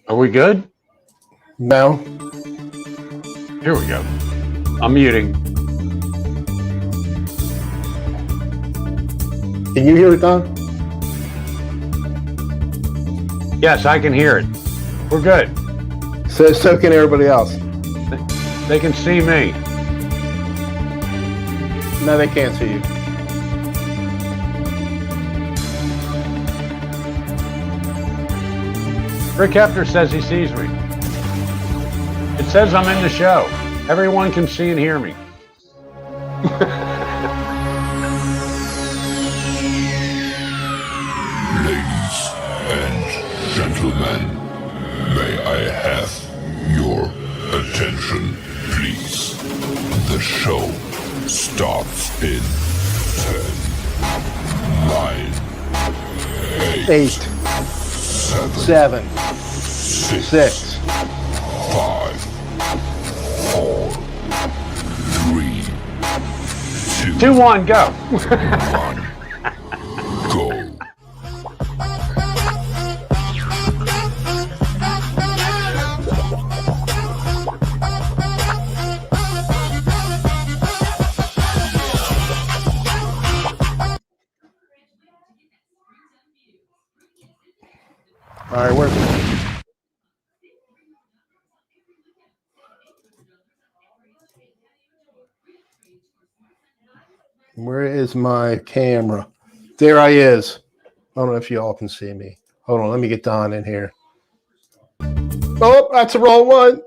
Are we good? No. Here we go. I'm muting. Can you hear it, Don? Yes, I can hear it. We're good. So can everybody else. They can see me. No, they can't see you. Rick Hefner says he sees me. It says I'm in the show. Everyone can see and hear me. Ladies and gentlemen, may I have your attention, please? The show starts in 10, 9, 8, 7, 6, 5, 4, 3, 2, 2-1, go. 1, go. All right, where is my camera? There I is. I don't know if you all can see me. Hold on, let me get Don in here. Oh, that's the wrong one.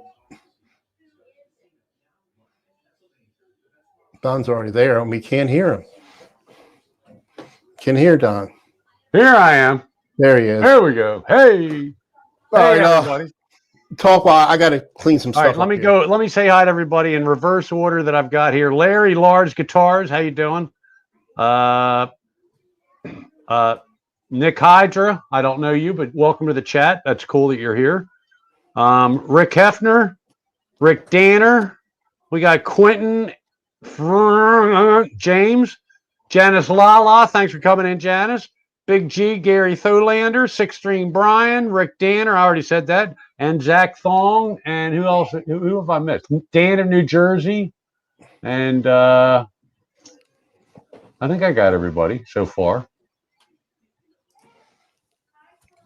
Don's already there, and we can't hear him. Can hear Don. Here I am. There he is. There we go. Hey. All right, everybody. Talk while I got to clean some All stuff. right, let me go. Let me say hi to everybody in reverse order that I've got here. Larry Large Guitars, how you doing? Nick Hydra, I don't know you, but welcome to the chat. That's cool that you're here. Rick Hefner, Rick Danner. We got Quentin, James, Janice Lala. Thanks for coming in, Janice. Big G, Gary Tholander, Six String Brian, Rick Danner, I already said that, and Zach Thong, and who else? Who have I missed? Dan in New Jersey, and I think I got everybody so far.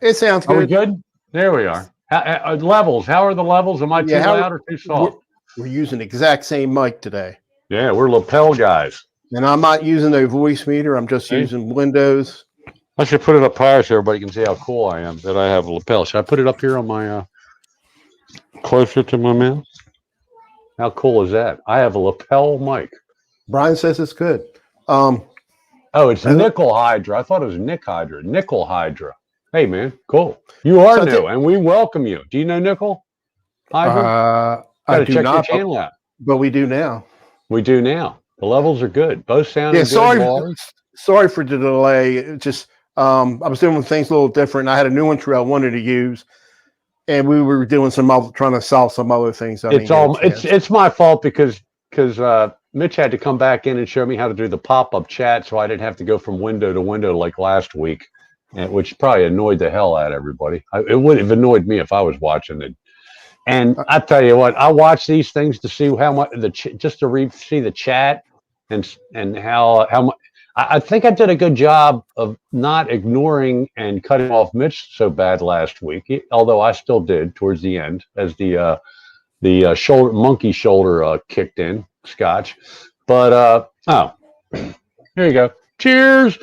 It sounds good. Are we good? There we are. Levels. How are the levels? Am I too loud or too soft? We're using the exact same mic today. Yeah, we're lapel guys. And I'm not using a voice meter. I'm just using Windows. I should put it up higher so everybody can see how cool I am that I have a lapel. Should I put it up here on my closer to my mouth? How cool is that? I have a lapel mic. Brian says it's good. Oh, it's Nickel Hydra. I thought it was Nick Hydra. Nickel Hydra. Hey, man, cool. You are new, and we welcome you. Do you know Nickel Hydra? I do check not, your channel out. But we do now. We do now. The levels are good. Both sound good. Sorry for the delay. It just I was doing things a little different. I had a new intro I wanted to use, and we were doing trying to solve some other things. It's my fault because Mitch had to come back in and show me how to do the pop-up chat, so I didn't have to go from window to window like last week, which probably annoyed the hell out of everybody. It would have annoyed me if I was watching it. And I tell you what, I watch these things to see how much see the chat and how much. I think I did a good job of not ignoring and cutting off Mitch so bad last week, although I still did towards the end as the shoulder monkey shoulder kicked in scotch. But here you go. Cheers.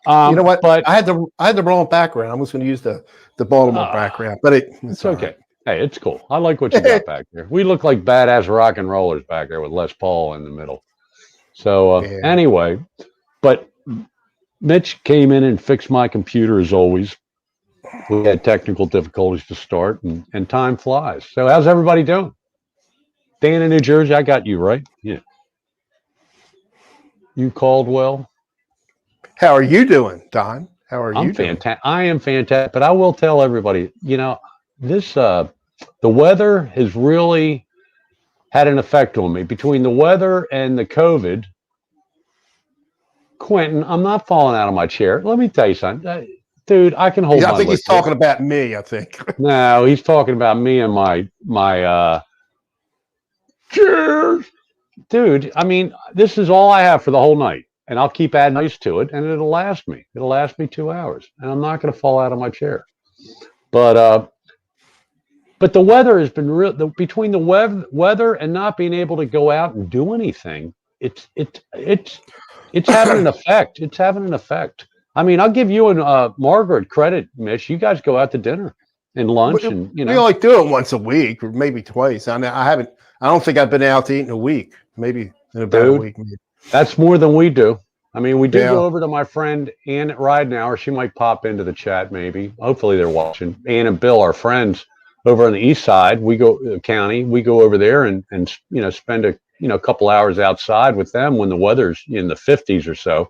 You know what? But I had the wrong background. I was going to use the Baltimore background, but it's okay. right. Hey, it's cool. I like what you got back there. We look like badass rock and rollers back there with Les Paul in the middle. So anyway, but Mitch came in and fixed my computer as always. We had technical difficulties to start, and time flies. So how's everybody doing? Dan in New Jersey, I got you, right? Yeah. You Caldwell? How are you doing, Don? How are you doing? I am fantastic, but I will tell everybody, this the weather has really had an effect on me. Between the weather and the COVID, Quentin, I'm not falling out of my chair. Let me tell you something. Dude, I can hold my I think he's liquor. talking about me, I think. No, he's talking about me and my cheers. Dude, I mean, this is all I have for the whole night. And I'll keep adding ice to it, and it'll last me. It'll last me 2 hours, and I'm not going to fall out of my chair. But the weather has been real. Between the weather and not being able to go out and do anything, it's having an effect. It's having an effect. I mean, I'll give you and Margaret credit, Mitch. You guys go out to dinner and lunch, and we only do it once a week or maybe twice. I mean, I don't think I've been out to eat in a week. Maybe in about a week. Maybe. That's more than we do. I mean, we do go over to my friend Ann at Ridenhour. She might pop into the chat, maybe. Hopefully, they're watching. Ann and Bill, our friends over on the east side. We go county. We go over there and spend a couple hours outside with them when the weather's in the 50s or so.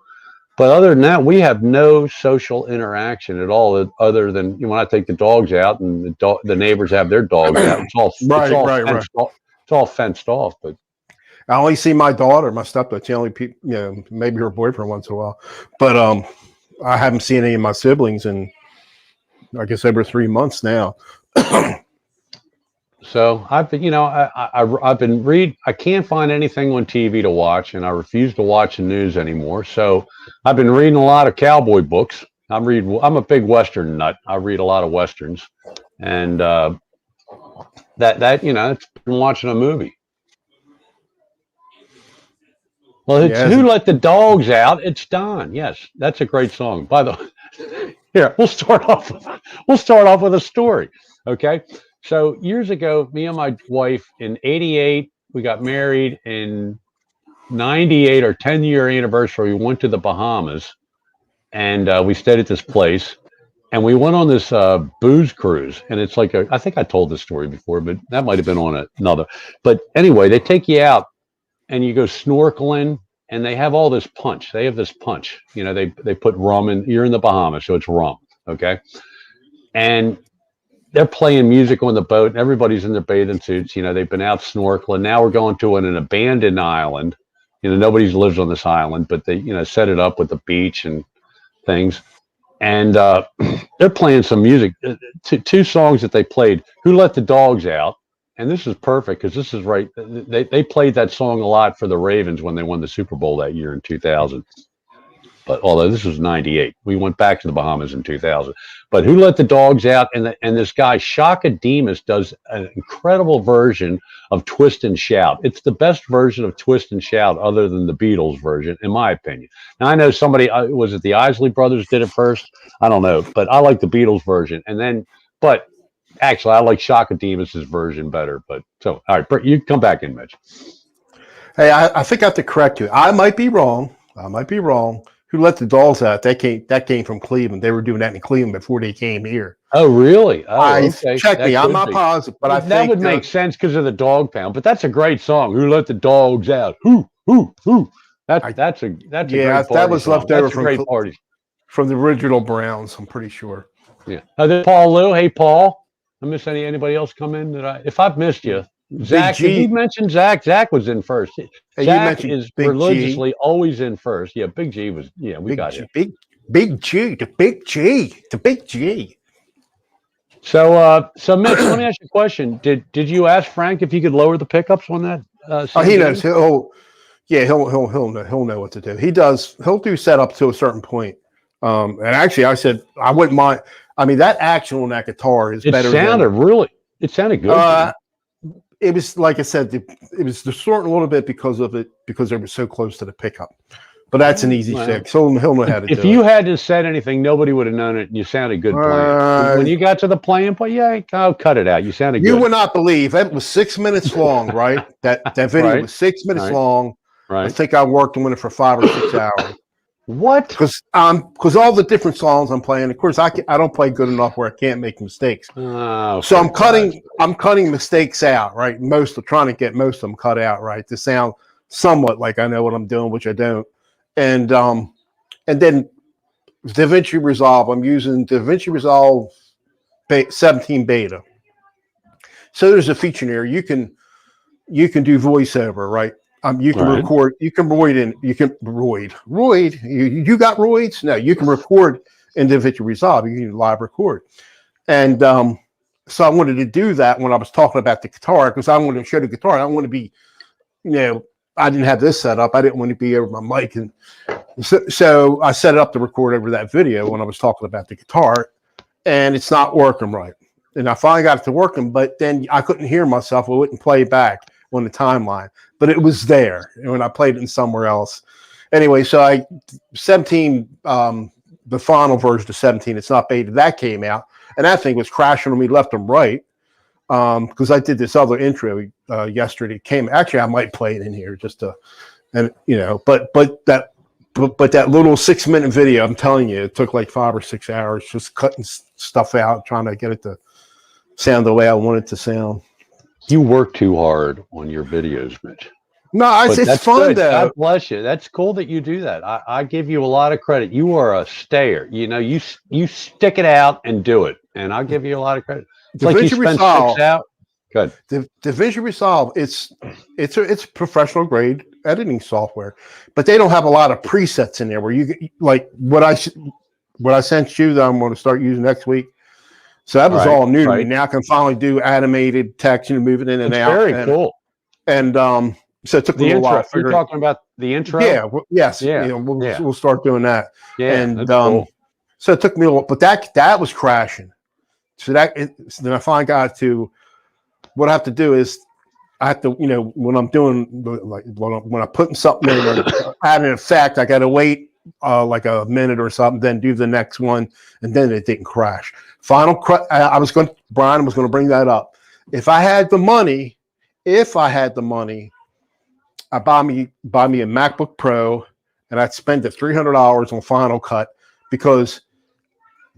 But other than that, we have no social interaction at all, other than when I take the dogs out and the neighbors have their dogs out. It's all fenced off, but. I only see my daughter, my stepdaughter. She only, maybe her boyfriend once in a while, but I haven't seen any of my siblings in, I guess, over 3 months now. So I've been, I've been I can't find anything on TV to watch, and I refuse to watch the news anymore. So I've been reading a lot of cowboy books. I'm a big Western nut. I read a lot of Westerns, and it's been watching a movie. Well, Who Let the Dogs Out? It's Don. Yes, that's a great song. By the way, here we'll start off with a story. Okay, so years ago, me and my wife in '88, we got married. In '98, our 10-year anniversary, we went to the Bahamas, and we stayed at this place, and we went on this booze cruise. And it's like I think I told this story before, but that might have been on another. But anyway, they take you out. And you go snorkeling, and they have all this punch. They have this punch. They put rum in. You're in the Bahamas, so it's rum, okay? And they're playing music on the boat, and everybody's in their bathing suits. They've been out snorkeling. Now we're going to an abandoned island. Nobody lives on this island, but they, set it up with the beach and things. And they're playing some music. Two songs that they played, Who Let the Dogs Out? And this is perfect because this is right. They played that song a lot for the Ravens when they won the Super Bowl that year in 2000. But although this was '98, we went back to the Bahamas in 2000. But Who Let the Dogs Out? And this guy Shaka Demus does an incredible version of Twist and Shout. It's the best version of Twist and Shout other than the Beatles version, in my opinion. Now I know somebody was it the Isley Brothers did it first? I don't know, but I like the Beatles version. But actually, I like Shaka Demus's version better. But so, all right, you come back in, Mitch. Hey, I think I have to correct you. I might be wrong. Who Let the Dogs Out? That came from Cleveland. They were doing that in Cleveland before they came here. Oh, really? Oh, okay. Check me. I'm not positive, but I think that would make sense because of the dog pound. But that's a great song. Who Let the Dogs Out? Who? That's a great party that was song. left over that's from great party from the original Browns. I'm pretty sure. Yeah. Then Paul Lou. Hey, Paul. I miss anybody else come in? If I've missed you, Zach. Did you mention Zach? Zach was in first. Hey, Zach is religiously always in first. Yeah, Big G was. Yeah, we got it. Big G, the Big G. So Mitch, let me ask you a question. Did you ask Frank if he could lower the pickups on that? He knows. He'll know what to do. He does. He'll do setup to a certain point. And actually, I said I wouldn't mind. I mean, that action on that guitar is better. It sounded good. it was like I said, it was distorting a little bit because they were so close to the pickup. But that's an easy Well, fix. He'll know how to do it. If you hadn't said anything, nobody would have known it. And you sounded good playing. When you got to the playing point, yeah, I'll cut it out. You sounded You good. would not believe it was 6 minutes long, right? That video Right. was 6 minutes Right. long. I Right? think I worked on it for 5 or 6 hours. What? Because all the different songs I'm playing, of course, I don't play good enough where I can't make mistakes. Oh, So I'm cutting mistakes out, right? Trying to get most of them cut out, right, to sound somewhat like I know what I'm doing, which I don't. And then DaVinci Resolve. I'm using DaVinci Resolve 17 beta. So there's a feature in here you can do voiceover, right? You can record. You can roid. You got roids? No, you can record in DaVinci Resolve. You can live record, and so I wanted to do that when I was talking about the guitar because I wanted to show the guitar. I don't want to be, I didn't have this set up. I didn't want to be over my mic, and so I set it up to record over that video when I was talking about the guitar, and it's not working right. And I finally got it to working, but then I couldn't hear myself. I wouldn't play back on the timeline, but it was there when I played it in somewhere else. Anyway, so 17, the final version of 17, it's not beta, that came out, and that thing was crashing on me left and right because I did this other intro yesterday. Actually, I might play it in here just to, but that little 6 minute video, I'm telling you, it took like 5 or 6 hours just cutting stuff out, trying to get it to sound the way I want it to sound. You work too hard on your videos, Mitch. No, it's fun though. God bless you. That's cool that you do that. I give you a lot of credit. You are a stayer. You stick it out and do it, and I'll give you a lot of credit. It's like you spend 6 hours. Good. DaVinci Resolve. It's professional grade editing software, but they don't have a lot of presets in there where you like what I sent you that I'm going to start using next week. So that was all new to me. Now I can finally do animated text, move it in and out. Very cool. And so it took me a little while. You're talking about the intro? Yeah. Yes. Yeah. We'll start doing that. Yeah. And cool. so it took me a little, but that was crashing. So then I finally got to what I have to do is I have to, when I'm doing like when I'm putting something in or adding an effect, I got to wait like a minute or something, then do the next one, and then it didn't crash. Brian was going to bring that up. If I had the money, I'd buy me a MacBook Pro, and I'd spend the $300 on Final Cut because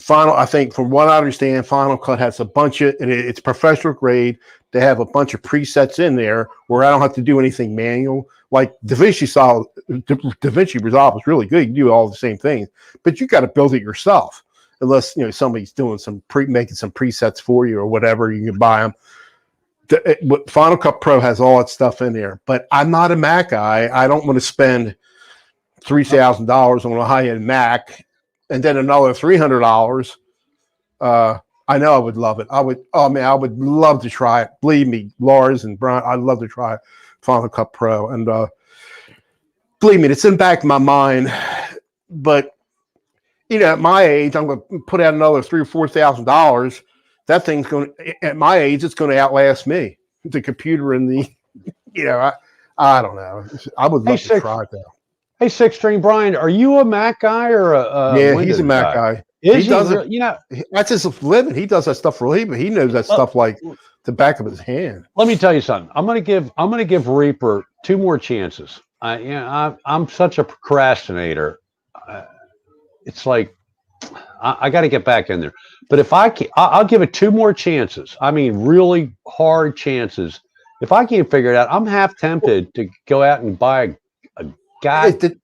I think from what I understand, Final Cut has a bunch of, it's professional grade. They have a bunch of presets in there where I don't have to do anything manual. Like DaVinci Resolve is really good. You can do all the same things, but you got to build it yourself. Unless somebody's doing making some presets for you or whatever, you can buy them. Final Cut Pro has all that stuff in there. But I'm not a Mac guy. I don't want to spend $3,000 on a high-end Mac and then another $300. I know I would love it. I would love to try it. Believe me, Lars and Brian, I'd love to try Final Cut Pro. And believe me, it's in the back of my mind. But at my age, I'm going to put out another $3,000 or $4,000. That thing's going to, at my age, it's going to outlast me. The computer and the, I don't know. I would love to try it though. Hey, Six String Brian, are you a Mac guy or a Windows he's a Mac guy. He does it. That's his living. He does that stuff for a living. He knows that stuff like the back of his hand. Let me tell you something. I'm going to give Reaper 2 more chances. I'm such a procrastinator. It's like I got to get back in there. But if I'll give it 2 more chances. I mean, really hard chances. If I can't figure it out, I'm half tempted to go out and buy a goddamn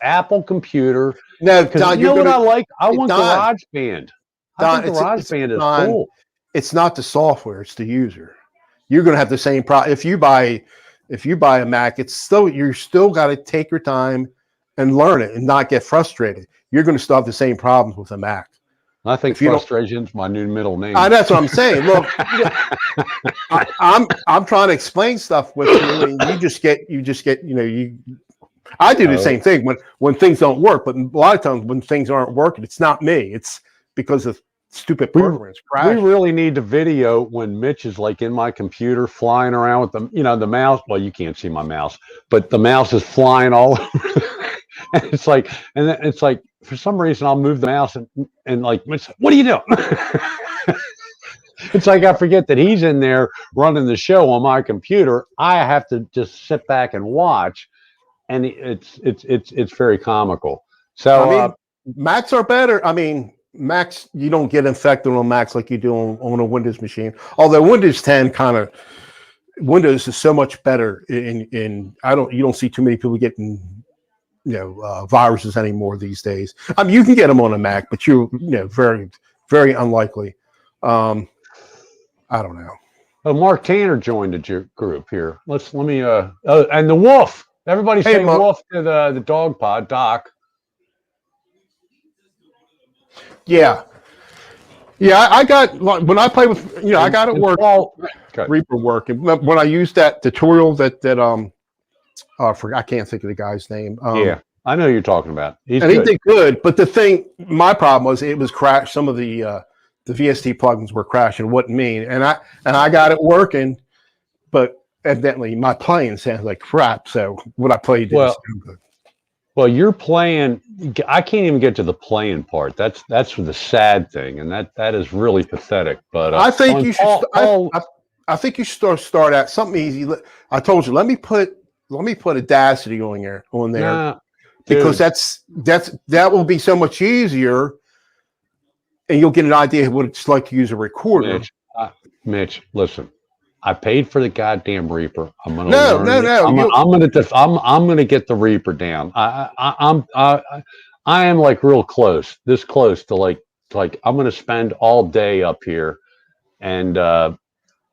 Apple computer. No, Don, what I like? I want GarageBand. I think GarageBand is cool. It's not the software; it's the user. You're going to have the same problem if you buy a Mac. You're still got to take your time and learn it and not get frustrated. You're going to still have the same problems with a Mac. I think frustration's my new middle name. That's what I'm saying. Look, I'm trying to explain stuff with you, and you just get. I do the same thing when things don't work, but a lot of times when things aren't working, it's not me. It's because of stupid We, programs we crash. really need the video when Mitch is like in my computer flying around with the mouse. Well, you can't see my mouse, but the mouse is flying all over. And it's like, and then it's like, for some reason, I'll move the mouse and like, Mitch, what are you doing? It's like I forget that he's in there running the show on my computer. I have to just sit back and watch, and it's very comical. So I mean, Macs are better. I mean, Macs, you don't get infected on Macs like you do on a Windows machine. Although Windows 10 Windows is so much better in you don't see too many people getting viruses anymore these days. I mean, you can get them on a Mac, but very, very unlikely. I don't know. Oh, Mark Tanner joined the group here. Let me and the wolf. Everybody say wolf to the dog pod, Doc. Yeah. I got when I play with I got it work. Reaper work, and when I used that tutorial I can't think of the guy's name. Yeah, I know you're talking about. He did good, but my problem was it was crashed. Some of the VST plugins were crashing. It wasn't me, and I got it working, but evidently my playing sounds like crap. So what I played didn't sound good. Well, you're playing. I can't even get to the playing part. That's the sad thing, and that is really pathetic. But I think you should. I think you should start at something easy. I told you. Let me put Audacity on there, because that will be so much easier. And you'll get an idea of what it's like to use a recorder. Mitch, listen. I paid for the goddamn Reaper. I'm gonna I'm gonna get the Reaper down. I am like real close, this close to like I'm gonna spend all day up here and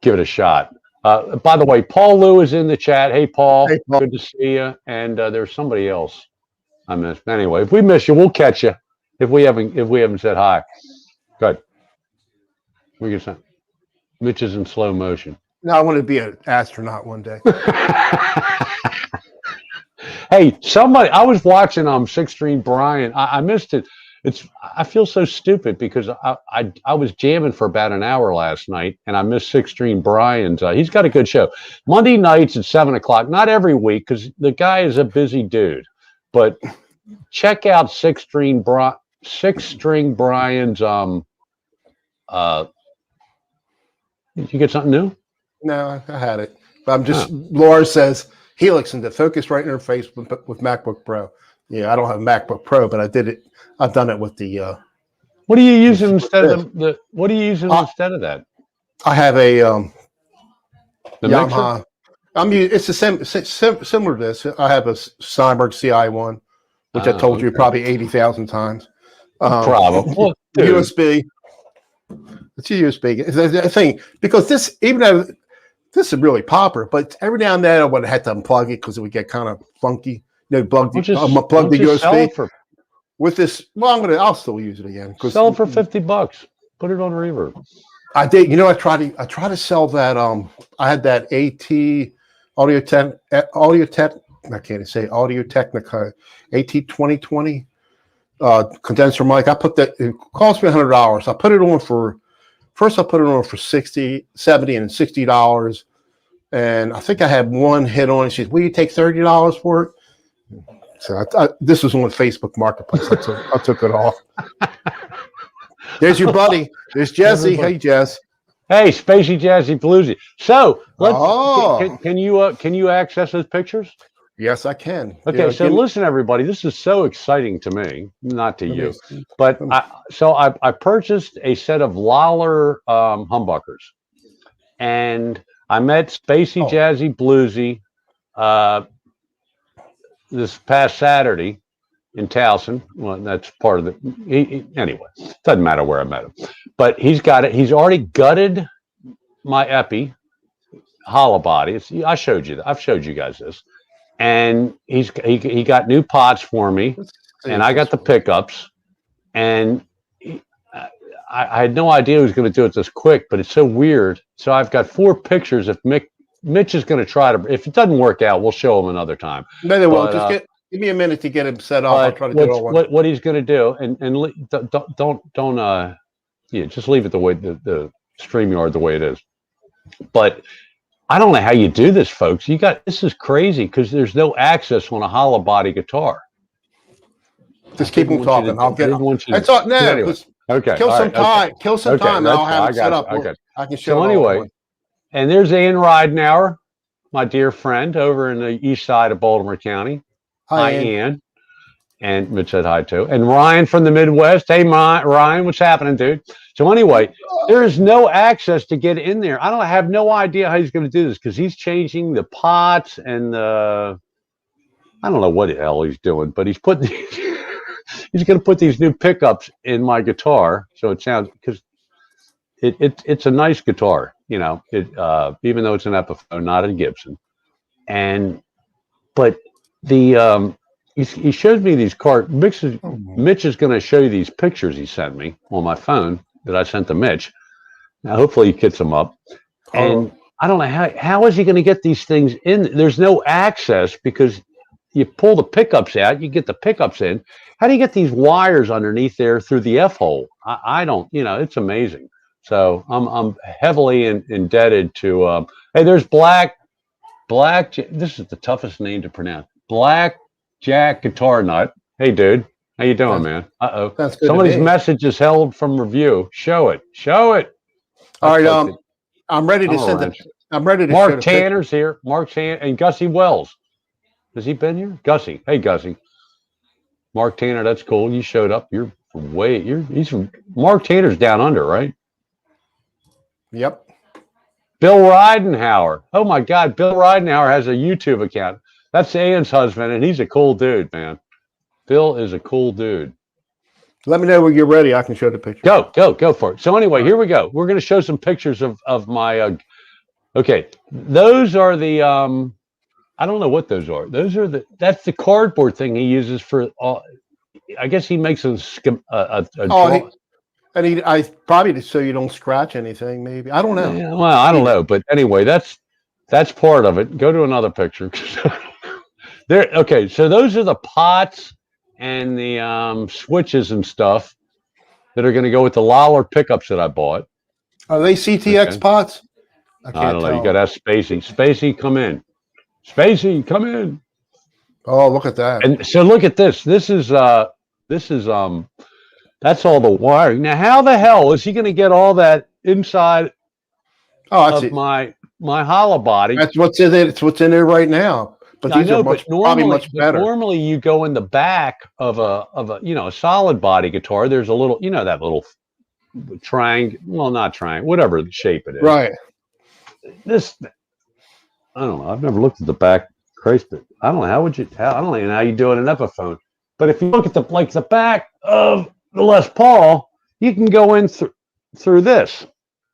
give it a shot. By the way, Paul Lou is in the chat. Hey Paul, good to see you. And there's somebody else I missed. Anyway, if we miss you, we'll catch you. If we haven't said hi. Good. We can say Mitch is in slow motion. No, I want to be an astronaut one day. Hey, I was watching Six String Brian. I missed it. I feel so stupid because I was jamming for about an hour last night and I missed Six String Brian's. He's got a good show. Monday nights at 7:00. Not every week because the guy is a busy dude. But check out Six String Brian's. Did you get something new? No, I had it. But I'm just. Laura says Helix into Focusrite interface with MacBook Pro. Yeah, I don't have a MacBook Pro, but I did it. I've done it with the. What are you using instead of the? What are you using instead of that? I have a the Yamaha. It's similar to this. I have a Steinberg CI1, which I told you probably 80,000 times. Probably. Well, USB. It's a USB. It's a thing because this, even though this is really popular, but every now and then I would have had to unplug it because it would get kind of funky. Plug the USB with this. Well, I'll still use it again. Sell it for $50. Put it on reverb. I did. I tried to sell that. I had that Audio Technica AT 2020 condenser mic. I put that. It cost me $100. I put it on for. First, I put it on for $60, $70, and $60. And I think I had one hit on it. She said, will you take $30 for it? So this was on Facebook Marketplace. I took it off. There's your buddy. There's Jesse. Hey, Jess. Hey, Spacey Jazzy Bluesy. So can you access those pictures? Yes, I can. Okay, listen, everybody. This is so exciting to me, not to you. But I purchased a set of Lawler humbuckers, and I met Spacey Jazzy Bluesy this past Saturday in Towson. Well, that's part of the. Anyway, doesn't matter where I met him, but he's got it. He's already gutted my Epi hollow body. I've showed you guys this. And he got new pots for me, and I got the pickups, and I had no idea he was going to do it this quick, but it's so weird. So I've got 4 pictures. If Mitch is going to try to, if it doesn't work out, we'll show him another time. No, they won't. Just give me a minute to get him set up. I'll try to do it all. What he's going to do, and don't Yeah, just leave it the way the StreamYard the way it is. But I don't know how you do this, folks. This is crazy because there's no access on a hollow body guitar. Just keep them talking. I didn't want you to. That's all. No, Anyway, okay. kill some time. Okay. Kill some time, and I'll have it set up. Okay. I can show. So anyway, and there's Ian Ridenauer, my dear friend over in the east side of Baltimore County. Hi, Ian. And Mitch said hi too. And Ryan from the Midwest. Hey, Ryan, what's happening, dude? So anyway, there is no access to get in there. I have no idea how he's going to do this because he's changing the pots and I don't know what the hell he's doing, but he's putting he's going to put these new pickups in my guitar, so it sounds because it's a nice guitar, you know. Even though it's an Epiphone, not a Gibson, but the he showed me these cards. Mitch is going to show you these pictures he sent me on my phone that I sent to Mitch. Now, hopefully he gets them up. And I don't know how is he going to get these things in? There's no access because you pull the pickups out, you get the pickups in. How do you get these wires underneath there through the F hole? I don't, it's amazing. So I'm heavily indebted to. Hey, there's Black. This is the toughest name to pronounce. Black Jack Guitar Nut. Hey, dude. How you doing, man? Uh-oh. Somebody's message is held from review. Show it. All right. I'm ready to send it. I'm ready to. Mark Tanner's here. Mark Tanner and Gussie Wells. Has he been here? Gussie. Hey, Gussie. Mark Tanner. That's cool. You showed up. He's from Mark Tanner's down under, right? Yep. Bill Ridenauer. Oh my God. Bill Ridenauer has a YouTube account. That's Ian's husband, and he's a cool dude, man. Bill is a cool dude. Let me know when you're ready. I can show the picture. Go for it. So anyway, here we go. We're going to show some pictures of my. Okay, those are the. I don't know what those are. That's the cardboard thing he uses for. I guess he makes I probably just so you don't scratch anything. Maybe I don't know. Yeah, well, I don't know, but anyway, that's part of it. Go to another picture. There. Okay, so those are the pots and the switches and stuff that are going to go with the Lawler pickups that I bought. Are they CTX pots? I don't know. You got to ask Spacey. Spacey, come in. Spacey, come in. Oh, look at that. And so look at this. This is that's all the wiring. Now, how the hell is he going to get all that inside of my hollow body? That's what's in it. It's what's in there right now. But these are probably much better. Normally, you go in the back of a a solid body guitar. There's a little, that little triangle. Well, not triangle, whatever the shape it is. Right. This, I don't know. I've never looked at the back. Christ, I don't know. I don't even know how you do it in Epiphone. But if you look at the back of the Les Paul, you can go in through this.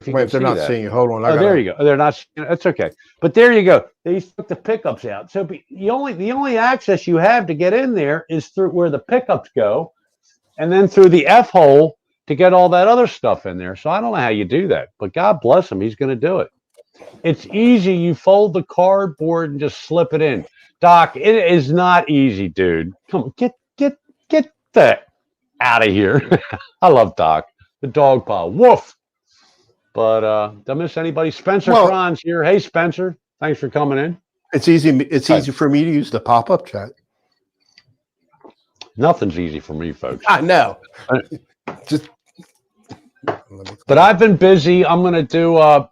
Wait, they're not seeing you. Hold on. There you go. They're not. That's okay. But there you go. They took the pickups out. So the only access you have to get in there is through where the pickups go, and then through the F hole to get all that other stuff in there. So I don't know how you do that, but God bless him, he's going to do it. It's easy. You fold the cardboard and just slip it in. Doc, it is not easy, dude. Come on, get that out of here. I love Doc. The dog pile. Woof. But did I miss anybody? Spencer Cron's here. Hey, Spencer. Thanks for coming in. It's easy. It's easy for me to use the pop-up chat. Nothing's easy for me, folks. I know. But I've been busy. I'm gonna do a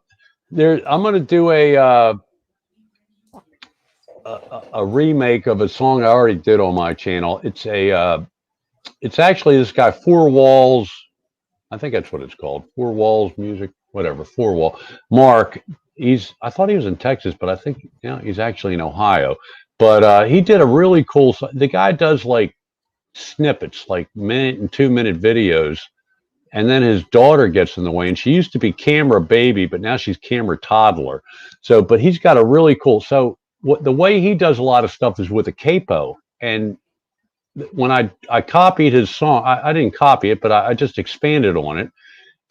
remake of a song I already did on my channel. It's actually this guy, Four Walls. I think that's what it's called. Four Walls Music, whatever. Four Wall. Mark. I thought he was in Texas, but I think he's actually in Ohio. But he did a really cool. The guy does like snippets, like minute and 2 minute videos, and then his daughter gets in the way. And she used to be camera baby, but now she's camera toddler. So, but he's got a really cool. So the way he does a lot of stuff is with a capo. And when I copied his song, I didn't copy it, but I just expanded on it.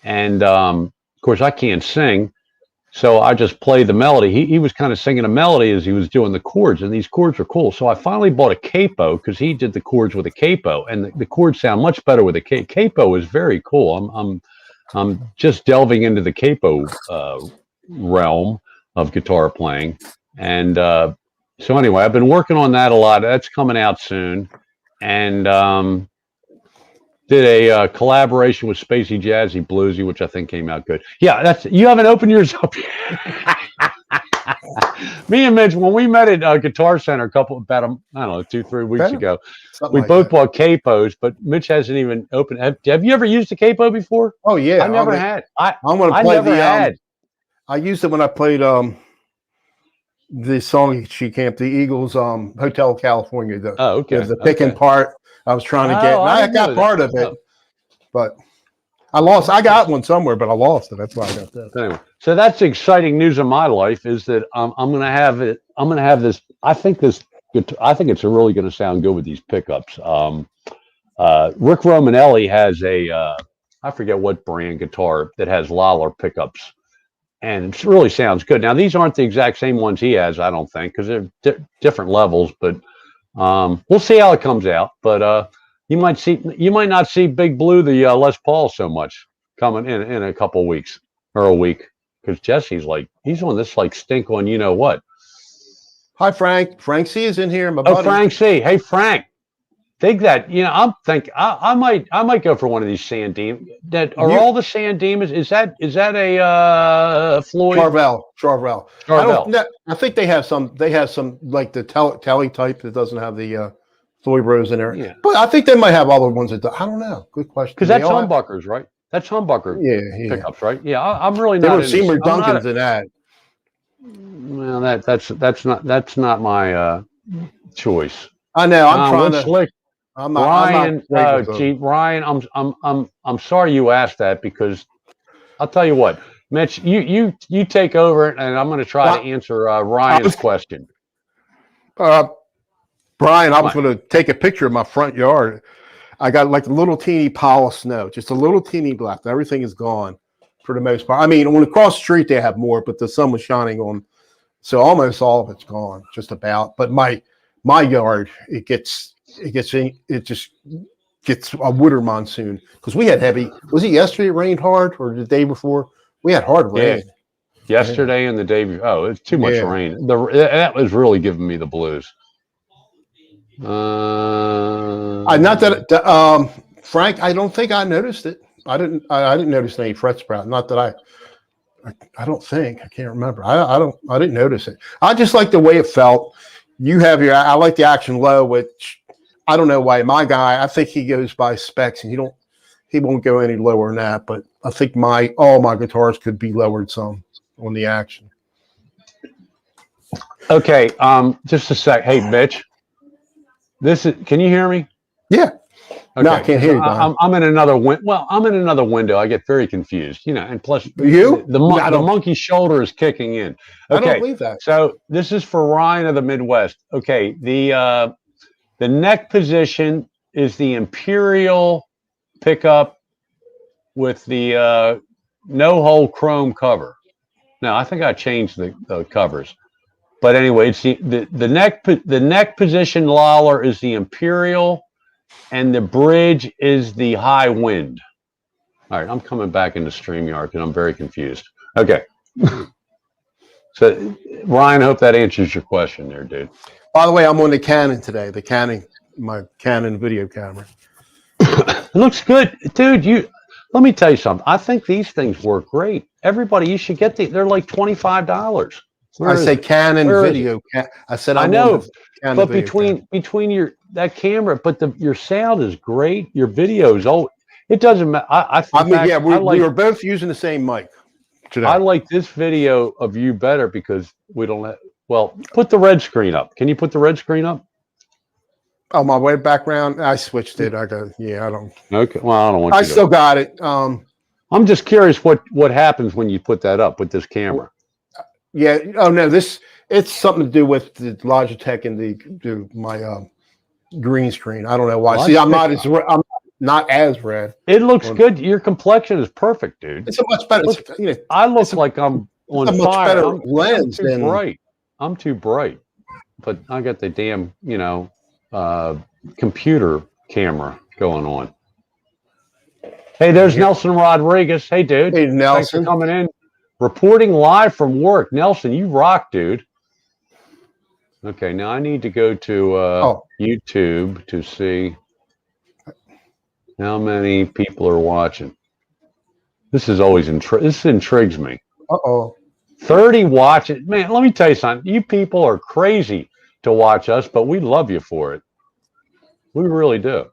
And of course, I can't sing. So I just played the melody. He was kind of singing a melody as he was doing the chords, and these chords are cool. So I finally bought a capo because he did the chords with a capo, and the chords sound much better with a capo. Is very cool. I'm just delving into the capo realm of guitar playing, and so anyway, I've been working on that a lot. That's coming out soon, and did a collaboration with Spacey Jazzy Bluesy, which I think came out good. Yeah, that's you haven't opened yours up yet. Me and Mitch, when we met at Guitar Center about I don't know 2-3 weeks ago, Something we like both that. bought capos, but Mitch hasn't even opened. Have you ever used a capo before? Oh yeah, I never had. I'm gonna I play never had. I used it when I played the song she camped the Eagles Hotel California Oh, okay. the picking part I was trying to get, and I I didn't got know part that. of it, Oh. but I lost. I got one somewhere, but I lost it. That's why I got this. Anyway, so that's the exciting news in my life is that I'm going to have it. I'm going to have this. I think it's really going to sound good with these pickups. Rick Romanelli has a I forget what brand guitar that has Lawler pickups, and it really sounds good. Now these aren't the exact same ones he has, I don't think, because they're different levels. But we'll see how it comes out. But you might not see Big Blue the Les Paul so much coming in a couple weeks or a week because Jesse's he's on this stink on you know what. Hi Frank. Frank C is in here. My Oh, buddy. Frank C. Hey Frank, think that I'm thinking I might go for one of these San Dimas. That are all the San Dimas? Is that a Floyd? Charvel. I think they have some. They have some like the Tele type that doesn't have the Floyd Rose in there. Yeah. But I think they might have other ones that I don't know. Good question. Because that's humbuckers, right? That's humbucker pickups, right? Yeah, I'm really not. There were Seymour Duncans in that. Well, that's not my choice. I know. I'm trying to. Slick. I'm not. Ryan, I'm not gee, Ryan, I'm sorry you asked that because I'll tell you what, Mitch, you take over and I'm going to try to answer Ryan's question. Brian, I was going to take a picture of my front yard. I got like a little teeny pile of snow, just a little teeny left. Everything is gone for the most part. I mean, on across the street they have more, but the sun was shining on, so almost all of it's gone, just about. But my yard, it just gets a winter monsoon because we had heavy. Was it yesterday? It rained hard, or the day before? We had hard rain. Yesterday and the day before. Oh, it's too much rain. That was really giving me the blues. Not that Frank, I don't think I noticed it. I didn't notice any fret sprout. Not that I don't think. I can't remember. I didn't notice it. I just like the way it felt. You have I like the action low, which I don't know why. My guy, I think he goes by specs, and he won't go any lower than that. But I think all my guitars could be lowered some on the action. Okay, just a sec. Hey, Mitch. Can you hear me? Yeah. Okay. No, I can't hear you. I'm in another window. Well, I'm in another window. I get very confused, and plus the monkey shoulder is kicking in. Okay. I don't believe that. So this is for Ryan of the Midwest. Okay. The neck position is the Imperial pickup with the no-hole chrome cover. Now, I think I changed the covers. But anyway, it's the neck position Lawler is the Imperial, and the bridge is the High Wind. All right, I'm coming back into StreamYard and I'm very confused. Okay. So, Ryan, I hope that answers your question there, dude. By the way, I'm on the Canon today. My Canon video camera. It looks good, dude. Let me tell you something. I think these things work great. Everybody, you should get they're like $25. I say Canon video. I said I know, but between that camera, but your sound is great. Your videos, it doesn't matter. We were both using the same mic today. I like this video of you better because we don't have. Well, put the red screen up. Can you put the red screen up? Oh, my web background. I switched it. I don't. Okay. Well, I don't want. I still got it. I'm just curious what happens when you put that up with this camera. Yeah. Oh no. It's something to do with the Logitech and my green screen. I don't know why. See, I'm not as red. It looks good. Your complexion is perfect, dude. It's a much better. I look like I'm on fire. Much better lens I'm too bright. I'm too bright, but I got the damn computer camera going on. Hey, there's Nelson Rodriguez. Hey, dude. Hey, Thanks for Nelson. coming in. Reporting live from work. Nelson, you rock, dude. Okay, now I need to go to YouTube to see how many people are watching. This is always this intrigues me. 30 watching. Man, let me tell you something. You people are crazy to watch us, but we love you for it. We really do.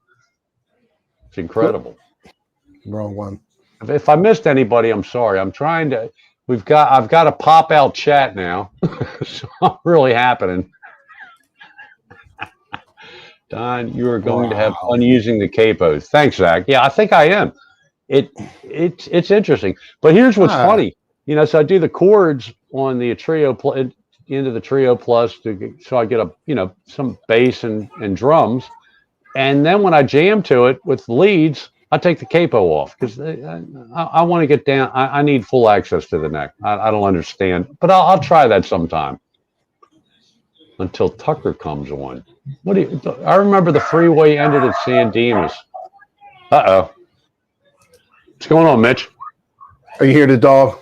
It's incredible. Wrong one. If I missed anybody, I'm sorry. I'm trying to. I've got to pop out chat now. So I'm really happening. Don, you are going to have fun using the capos. Thanks, Zach. Yeah, I think I am. It's interesting. But here's what's funny. You know, so I do the chords on the Trio into the Trio Plus so I get some bass and drums, and then when I jam to it with leads, I take the capo off because I want to get down. I need full access to the neck. I don't understand, but I'll try that sometime until Tucker comes on. I remember the freeway ended at San Dimas. Uh-oh. What's going on, Mitch? Are you here, the dog?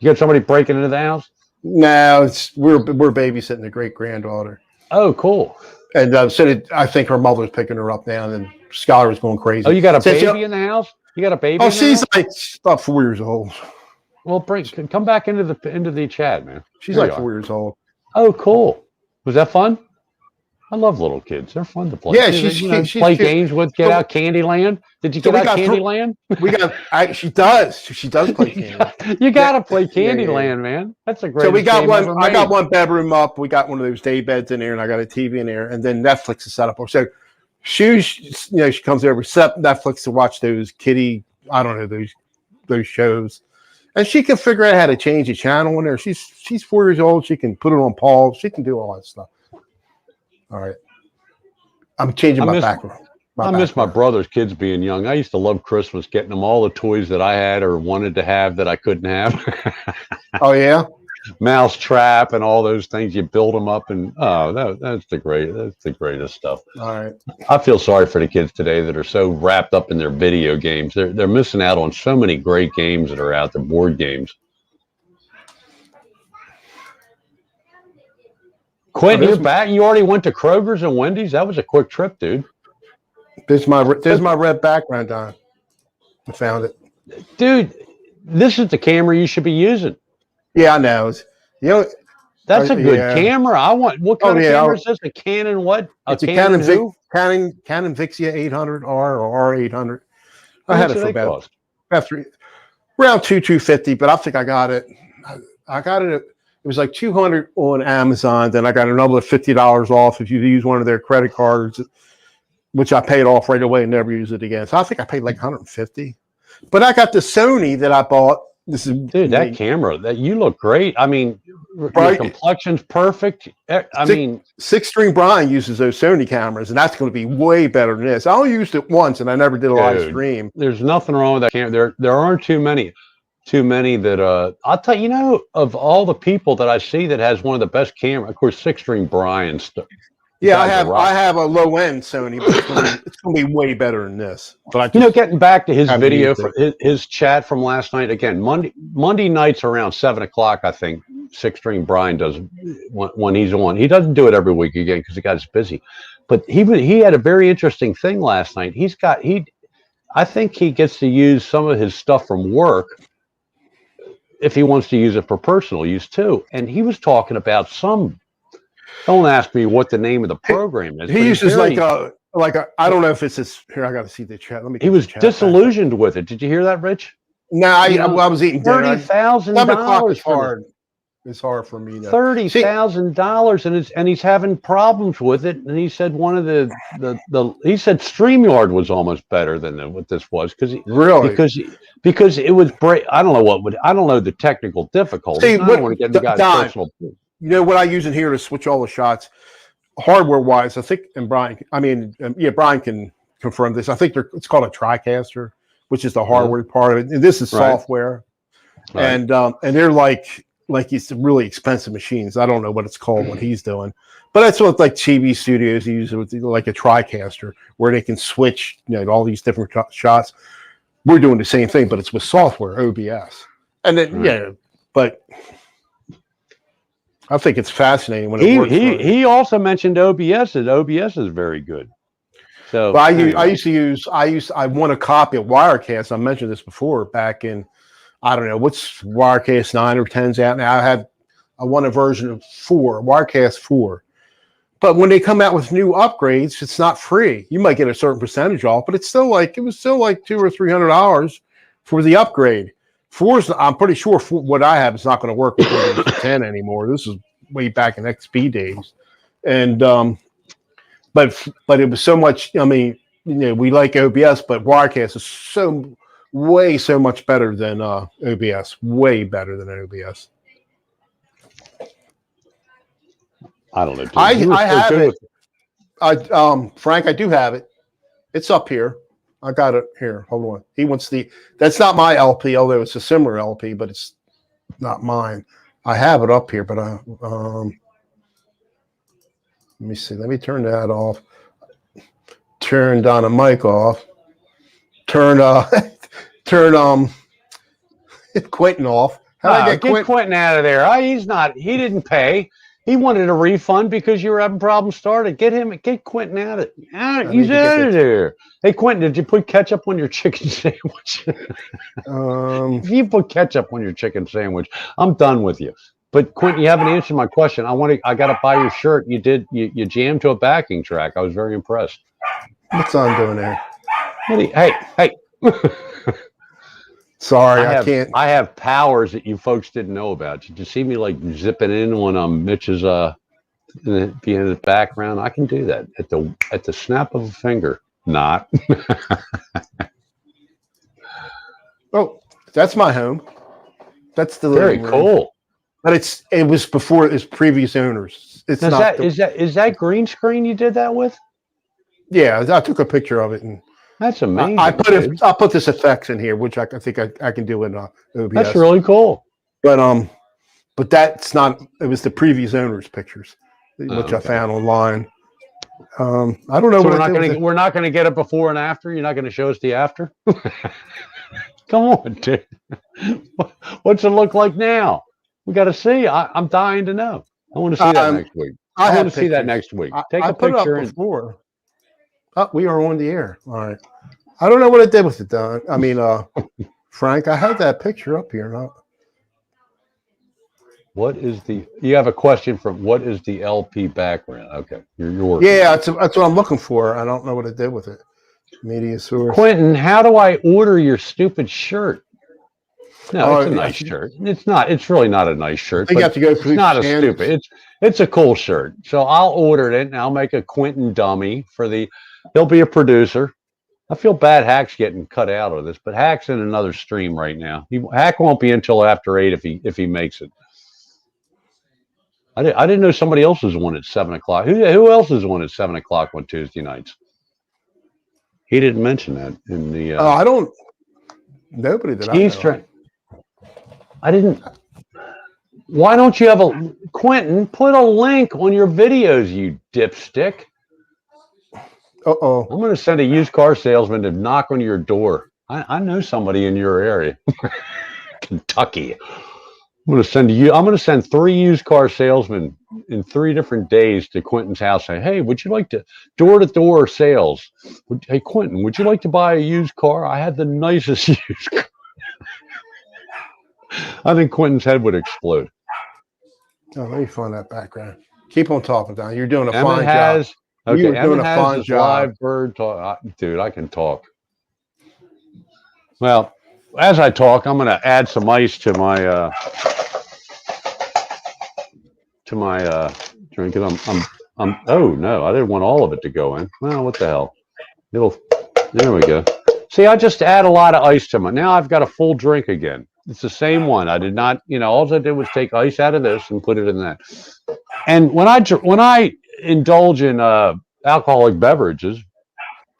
You got somebody breaking into the house? No, we're babysitting the great granddaughter. Oh, cool. And I think her mother's picking her up now, and Scholar was going crazy. Oh, you got a baby in the house? You got a baby? Oh, she's about 4 years old. Well, come back into the chat, man. She's like 4 years old. Oh, cool. Was that fun? I love little kids. They're fun to play. Yeah, she's play games with. Get out Candyland. Did you get out Candyland? She does. She does play Candyland. You got to play Candyland, man. That's a great. So we got one. I got one bedroom up. We got one of those day beds in there, and I got a TV in there, and then Netflix is set up. So she comes over, set up Netflix to watch those kitty. I don't know those shows, and she can figure out how to change the channel in there. She's 4 years old. She can put it on pause. She can do all that stuff. All right. I'm changing my background. I miss my brother's kids being young. I used to love Christmas, getting them all the toys that I had or wanted to have that I couldn't have. Oh, yeah? Mouse trap and all those things. You build them up, and that's the greatest stuff. All right. I feel sorry for the kids today that are so wrapped up in their video games. They're missing out on so many great games that are out there, board games. Quentin, you're back. You already went to Kroger's and Wendy's. That was a quick trip, dude. There's my red background on. I found it, dude. This is the camera you should be using. Yeah, I know. That's a good camera. I want. What kind of camera is this? A Canon what? It's a Canon Vixia 800R or R800. I had it for about around $250, but I think I got it. I got it. It was like $200 on Amazon. Then I got another $50 off if you use one of their credit cards, which I paid off right away and never used it again. So I think I paid like $150. But I got the Sony that I bought. That camera, that you look great. I mean, your complexion's perfect. Six-string Brian uses those Sony cameras, and that's going to be way better than this. I only used it once, and I never did a live stream. There's nothing wrong with that camera. There aren't too many that I'll tell you, of all the people that I see that has one of the best cameras, of course, six-string Brian stuff. Yeah, I have a low-end Sony, but it's going to be way better than this. But getting back to his video, his chat from last night, again, Monday nights around 7 o'clock, I think, six-string Brian does when he's on. He doesn't do it every week again because the guy's busy. But he had a very interesting thing last night. I think he gets to use some of his stuff from work if he wants to use it for personal use too. And he was talking about don't ask me what the name of the program is. He uses like a I don't know if it's this here. I got to see the chat. Let me. He was disillusioned with it. Did you hear that, Rich? No, I was eating dinner. $30,000. It's hard for me. $30,000, and he's having problems with it. And he said one of he said StreamYard was almost better than what this was because it was I don't know the technical difficulties. See, I don't want to get into guys' personal. You know what I use in here to switch all the shots, hardware wise. I think, and Brian can confirm this. I think it's called a TriCaster, which is the hardware part of it. And this is software, and they're like like it's really expensive machines. I don't know what it's called what he's doing, but that's what like TV studios use with like a TriCaster where they can switch all these different shots. We're doing the same thing, but it's with software, OBS, and then but I think it's fascinating when it works. He also mentioned OBS, and OBS is very good. So but I won a copy of Wirecast. I mentioned this before back in, I don't know, what's Wirecast 9 or 10's out now. I won a version of 4, Wirecast 4. But when they come out with new upgrades, it's not free. You might get a certain percentage off, but it was still like $200 or $300 for the upgrade. 4's, I'm pretty sure what I have is not going to work with Windows 10 anymore. This is way back in XP days. And but it was so much. I mean, we like OBS, but Wirecast is so much better than OBS. Way better than OBS. I don't know. Dude. I have it. Frank, I do have it. It's up here. I got it here. Hold on. He wants that's not my LP, although it's a similar LP, but it's not mine. I have it up here, but let me see. Let me turn that off. Turn Donna mic off. Turn Quentin off. How did I get Quentin out of there? He didn't pay. He wanted a refund because you were having problems starting. Get Quentin out of He's out of there. Hey Quentin, did you put ketchup on your chicken sandwich? If you put ketchup on your chicken sandwich, I'm done with you. But Quentin, you haven't answered my question. I gotta buy your shirt. You jammed to a backing track. I was very impressed. What's on doing there? Hey. Sorry, I can't. I have powers that you folks didn't know about. Did you see me like zipping in when Mitch is in the background? I can do that at the snap of a finger. Not. Oh, that's my home. That's the very cool. But it was before its previous owners. Is that green screen you did that with? Yeah, I took a picture of it and that's amazing. I put this effects in here, which I think I can do in OBS. That's really cool. But that's not. It was the previous owners' pictures, which I found online. I don't know. So we're not gonna get it before and after. You're not gonna show us the after. Come on, dude. What's it look like now? We got to see. I'm dying to know. I want to see that next week. I want to see that next week. Take a picture. Put it up before. Oh, we are on the air. All right. I don't know what I did with it, Don. I mean, Frank, I had that picture up here. You have a question from what is the LP background? Okay. You're yeah, that's what I'm looking for. I don't know what I did with it. Media source. Quentin, how do I order your stupid shirt? No, it's a nice shirt. It's really not a nice shirt. You have to go through. It's not a stupid. It's a cool shirt. So I'll order it and I'll make a Quentin dummy he'll be a producer. I feel bad Hack's getting cut out of this, but Hack's in another stream right now. Hack won't be until after 8 if he makes it. I didn't know somebody else was one at 7 o'clock. Who else is one at 7 o'clock on Tuesday nights? He didn't mention that in the. I don't. Nobody that he's trying. I didn't. Why don't you have Quentin? Put a link on your videos, you dipstick. Uh-oh. I'm going to send a used car salesman to knock on your door. I know somebody in your area, Kentucky. I'm going to send 3 used car salesmen in 3 different days to Quentin's house saying, hey, would you like to door-to-door sales? Hey, Quentin, would you like to buy a used car? I had the nicest used car. I think Quentin's head would explode. Oh, let me find that background. Keep on talking, Don. You're doing a fine job. Okay, you're doing a fine job. Live bird talk. Dude, I can talk. Well, as I talk, I'm going to add some ice to my drink. Oh no, I didn't want all of it to go in. Well, what the hell? There we go. See, I just add a lot of ice to my. Now I've got a full drink again. It's the same one. I did not, all I did was take ice out of this and put it in that. And when I indulge in alcoholic beverages,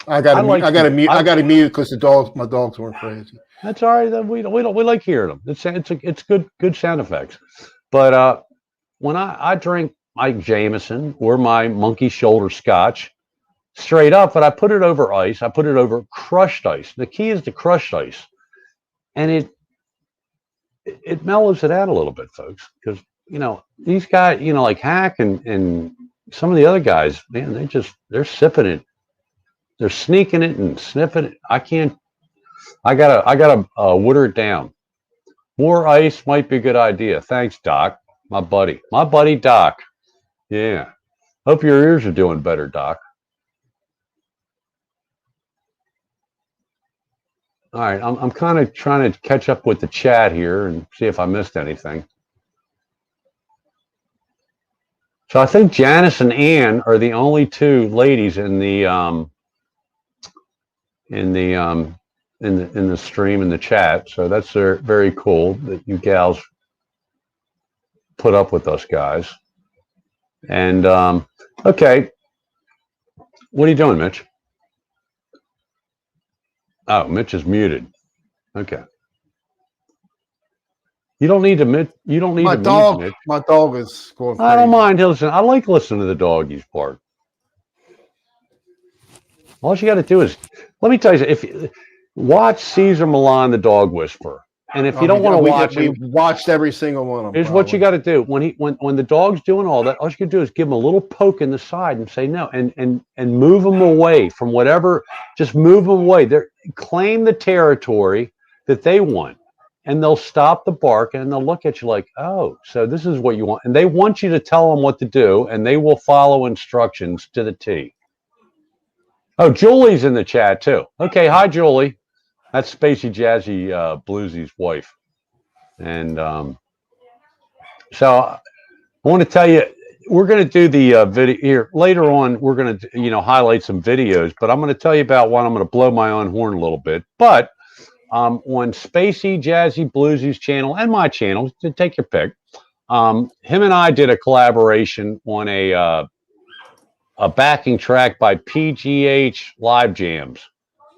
I got to mute because my dogs weren't crazy. That's all right. We like hearing them. It's good sound effects. But when I drink my Jameson or my monkey shoulder scotch straight up, but I put it over ice. I put it over crushed ice. The key is the crushed ice, and it mellows it out a little bit, folks. Because these guys, like Hack and some of the other guys, man, they're sipping it, they're sneaking it and sniffing it. I can't. I gotta water it down. More ice might be a good idea. Thanks, Doc. My buddy Doc. Yeah. Hope your ears are doing better, Doc. All right, I'm kind of trying to catch up with the chat here and see if I missed anything. So I think Janice and Ann are the only two ladies in the stream, in the chat. So that's very cool that you gals put up with us guys. And okay, what are you doing, Mitch? Oh, Mitch is muted. Okay. You don't need to mute. You don't need my to dog. mute Mitch. My dog is going crazy. I don't mind listening. I like listening to the doggies part. All you got to do is, let me tell you, if you watch Caesar Milan, the dog whisperer, and if you don't want to watch we watched every single one of them. Here's what you got to do when the dog's doing all that. All you can do is give him a little poke in the side and say no, and move him away from whatever. Just move them away. Claim the territory that they want, and they'll stop the bark and they'll look at you like, oh, so this is what you want, and they want you to tell them what to do, and they will follow instructions to the T. Oh, Julie's in the chat too. Okay, hi Julie. That's Spacey Jazzy Bluesy's wife. And so I want to tell you, we're going to do the video here later on. We're going to, highlight some videos, but I'm going to tell you about one. I'm going to blow my own horn a little bit. But on Spacey Jazzy Bluesy's channel and my channel, take your pick. Him and I did a collaboration on a backing track by PGH Live Jams.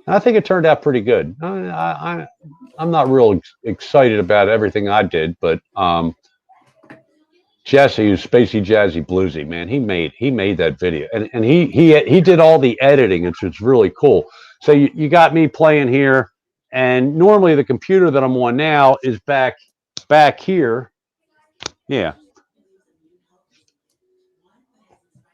I think it turned out pretty good. I'm not real excited about everything I did, but Jesse, who's Spacey Jazzy Bluesy, man, he made that video, and he did all the editing, which is really cool. So you got me playing here, and normally the computer that I'm on now is back here, yeah.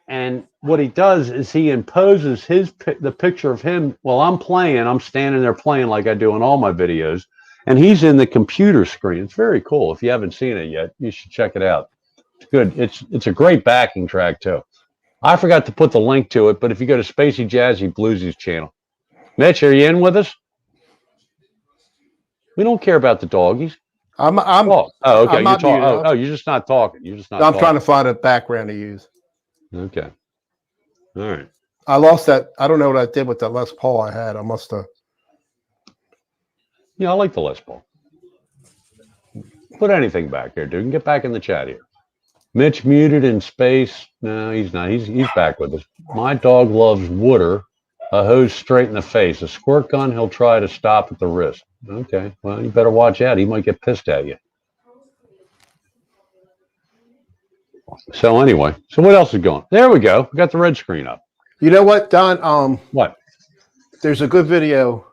And what he does is he imposes the picture of him while I'm playing. I'm standing there playing like I do in all my videos, and he's in the computer screen. It's very cool. If you haven't seen it yet, you should check it out. It's good. It's a great backing track too. I forgot to put the link to it, but if you go to Spacey Jazzy Bluesy's channel, Mitch, are you in with us? We don't care about the doggies. I'm oh, okay. I'm You're just not talking. You're just not. I'm trying to find a background to use. Okay. All right. I lost that. I don't know what I did with that Les Paul I had. I must have. Yeah, I like the Les Paul. Put anything back there, dude. And get back in the chat here. Mitch muted in space. No, he's not. He's back with us. My dog loves water. A hose straight in the face. A squirt gun, he'll try to stop at the wrist. Okay. Well, you better watch out. He might get pissed at you. So anyway, so what else is going? There we go. We got the red screen up. You know what, Don? What? There's a good video.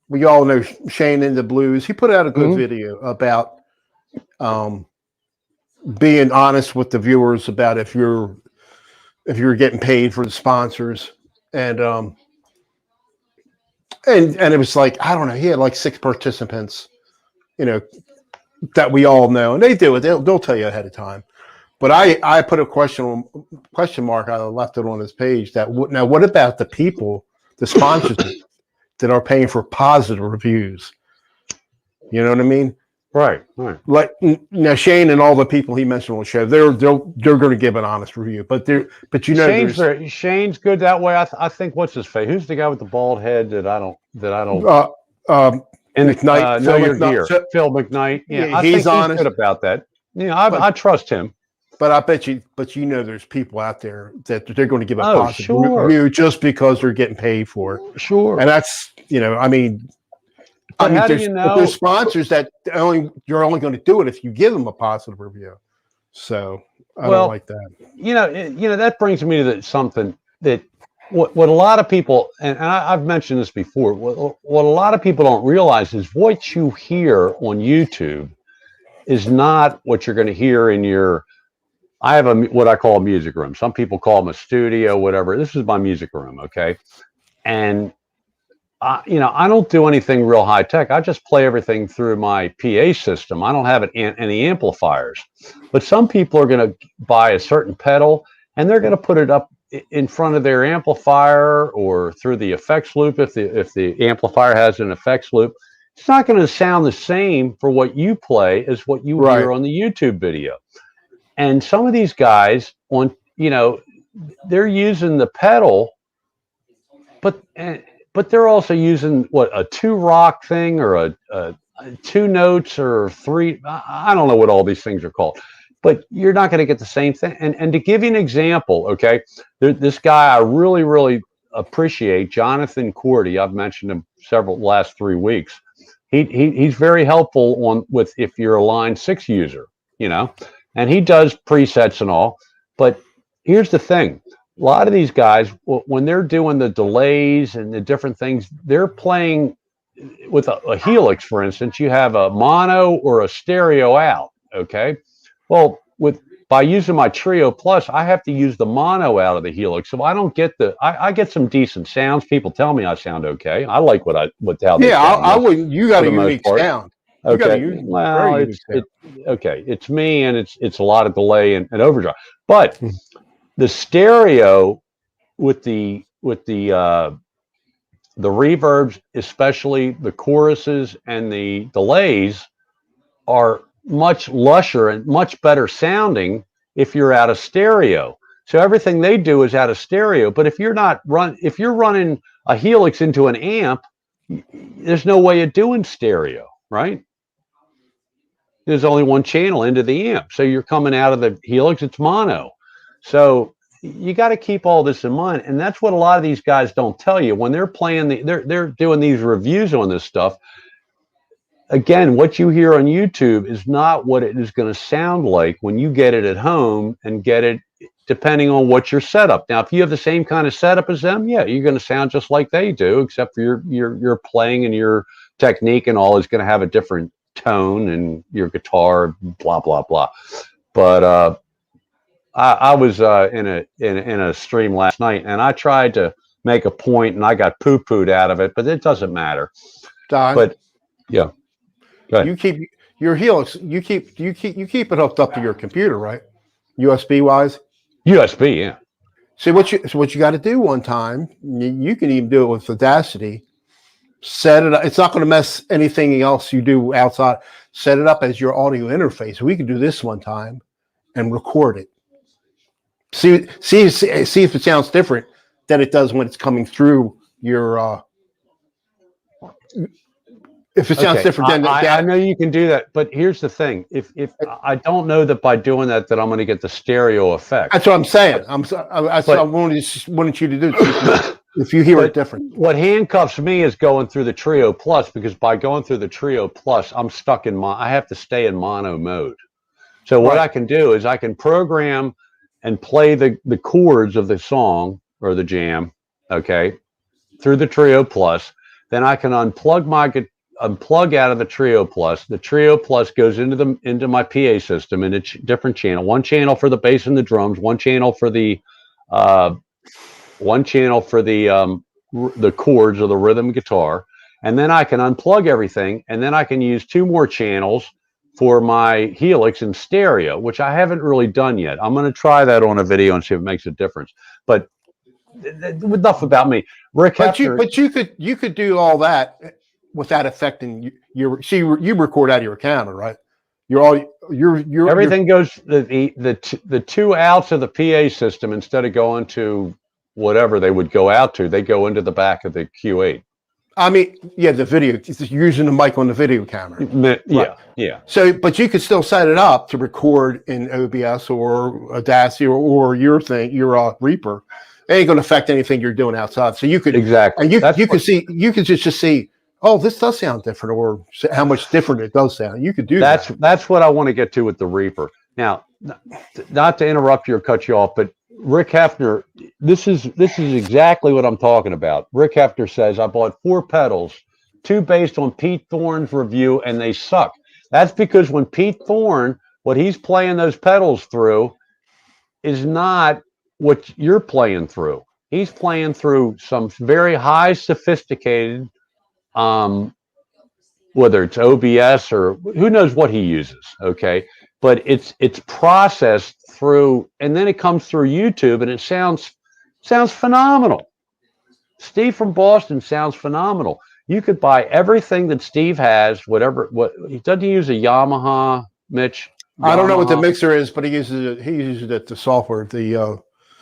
We all know Shane in the Blues. He put out a good video about being honest with the viewers about if you're getting paid for the sponsors, and it was like, I don't know, he had like 6 participants, that we all know, and they do it. They'll tell you ahead of time. But I put a question mark. I left it on his page. Now, what about the people, the sponsors that are paying for positive reviews? You know what I mean? Right. Like now, Shane and all the people he mentioned on the show, they're going to give an honest review. But Shane's good that way. I think what's his face? Who's the guy with the bald head that I don't. McKnight, Phil McKnight. Yeah, he's honest. Good about that. Yeah, I trust him. But I bet you, there's people out there that they're going to give a positive review just because they're getting paid for it. Sure. And that's, But how do there's, you but know? there's sponsors that you're only going to do it if you give them a positive review. So I don't like that. That brings me to something that what a lot of people, and I've mentioned this before, what a lot of people don't realize is what you hear on YouTube is not what you're going to hear in your. I have what I call a music room. Some people call them a studio, whatever. This is my music room, okay? And I don't do anything real high tech. I just play everything through my PA system. I don't have any amplifiers. But some people are going to buy a certain pedal and they're going to put it up in front of their amplifier or through the effects loop if the amplifier has an effects loop. It's not going to sound the same for what you play as what you hear on the YouTube video. And some of these guys they're using the pedal, but they're also using a 2-rock thing or a 2 notes or 3. I don't know what all these things are called, but you're not going to get the same thing. And to give you an example, okay, this guy I really, really appreciate, Jonathan Cordy. I've mentioned him last 3 weeks. He's very helpful with if you're a Line 6 user, and he does presets and all. But here's the thing. A lot of these guys, when they're doing the delays and the different things, they're playing with a Helix, for instance. You have a mono or a stereo out, okay? Well, by using my Trio Plus, I have to use the mono out of the Helix, so I don't get I get some decent sounds. People tell me I sound okay. I like how they sound. I wouldn't. You got a unique sound. Okay. It's me, and it's a lot of delay and overdrive, but. The stereo with the reverbs, especially the choruses and the delays, are much lusher and much better sounding if you're out of stereo. So everything they do is out of stereo. But if you're running a Helix into an amp, there's no way of doing stereo, right? There's only one channel into the amp. So you're coming out of the Helix, it's mono. So you got to keep all this in mind, and that's what a lot of these guys don't tell you when they're playing. They're doing these reviews on this stuff. Again, what you hear on YouTube is not what it is going to sound like when you get it at home and get it depending on what your setup. Now, if you have the same kind of setup as them, yeah, you're going to sound just like they do, except for your playing and your technique and all is going to have a different tone, and your guitar, blah blah blah. But I was in a stream last night, and I tried to make a point, and I got poo-pooed out of it, but it doesn't matter. Don, but yeah, go ahead. You keep your Helix. You keep it hooked up to your computer, right? USB wise. USB, yeah. See what you got to do one time. You can even do it with Audacity. Set it up. It's not going to mess anything else you do outside. Set it up as your audio interface. We can do this one time and record it. See if it sounds different than it does when it's coming through your. If it sounds different than I know you can do that, but here's the thing: if I don't know that by doing that I'm going to get the stereo effect. That's what I'm saying. I wanted you to do it if you hear it different. What handcuffs me is going through the Trio Plus, because by going through the Trio Plus, I'm stuck in I have to stay in mono mode. So what I can do is I can program and play the chords of the song or the jam, okay, through the Trio Plus. Then I can unplug out of the Trio Plus. The Trio Plus goes into my PA system in a different channel. One channel for the bass and the drums. One channel for the chords or the rhythm guitar. And then I can unplug everything, and then I can use 2 more channels for my Helix in stereo, which I haven't really done yet. I'm going to try that on a video and see if it makes a difference. But enough about me. Rick Hefner, but you could do all that without affecting your. See, you record out of your camera, right? Everything goes the 2 outs of the PA system, instead of going to whatever they would go out to, they go into the back of the Q8. I mean, yeah, the video, using the mic on the video camera. Yeah, right. Yeah. So, but you could still set it up to record in OBS or Audacity or your thing, your Reaper. It ain't going to affect anything you're doing outside. So you could exactly, and you could see, you could just see oh, this does sound different, or how much different it does sound. You could do that. That's what I want to get to with the Reaper. Now, not to interrupt you or cut you off, but Rick Hefner, this is exactly what I'm talking about. Rick Hefner says I bought 4 pedals, 2 based on Pete Thorne's review, and they suck. That's because when Pete Thorne, what he's playing those pedals through is not what you're playing through. He's playing through some very high sophisticated, whether it's OBS or who knows what he uses. Okay. But it's processed through, and then it comes through YouTube, and it sounds phenomenal. Steve from Boston sounds phenomenal. You could buy everything that Steve has, whatever. What he doesn't use a Yamaha, Mitch. I don't know what the mixer is, but he uses it. The software, the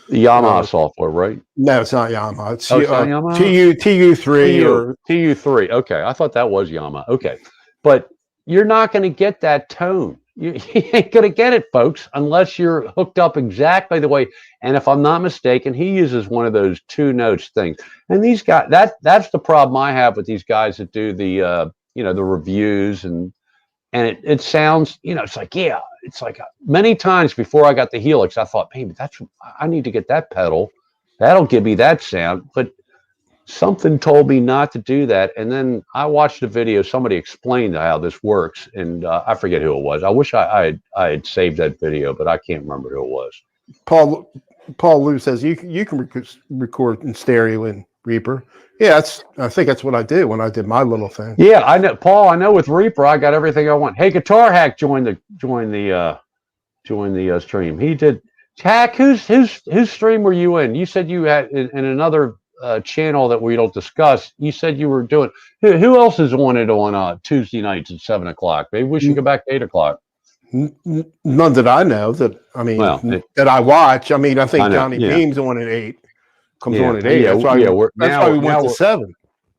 Yamaha software, right? No, it's not Yamaha. It's not Yamaha? TU3 or TU3. Okay, I thought that was Yamaha. Okay, but you're not going to get that tone. You ain't going to get it, folks, unless you're hooked up exactly the way. And if I'm not mistaken, he uses one of those 2 notes things. And these guys, that's the problem I have with these guys that do the the reviews, and it sounds, it's like, yeah, it's like many times before I got the Helix, I thought, maybe I need to get that pedal. That'll give me that sound. But something told me not to do that. And then I watched a video. Somebody explained how this works. And I forget who it was. I wish I had saved that video, but I can't remember who it was. Paul Lou says you can record in stereo in Reaper. Yeah, I think that's what I did when I did my little thing. Yeah, I know, Paul. I know with Reaper, I got everything I want. Hey, Guitar Hack joined the stream. He did. Hack, whose stream were you in? You said you had in another channel that we don't discuss. You said you were doing. Who else is on it on Tuesday nights at 7:00? Maybe we should go back to 8:00. None that I know. That I watch. I mean, I think Johnny Beam's on at 8. Comes on at 8. That's why we went to 7.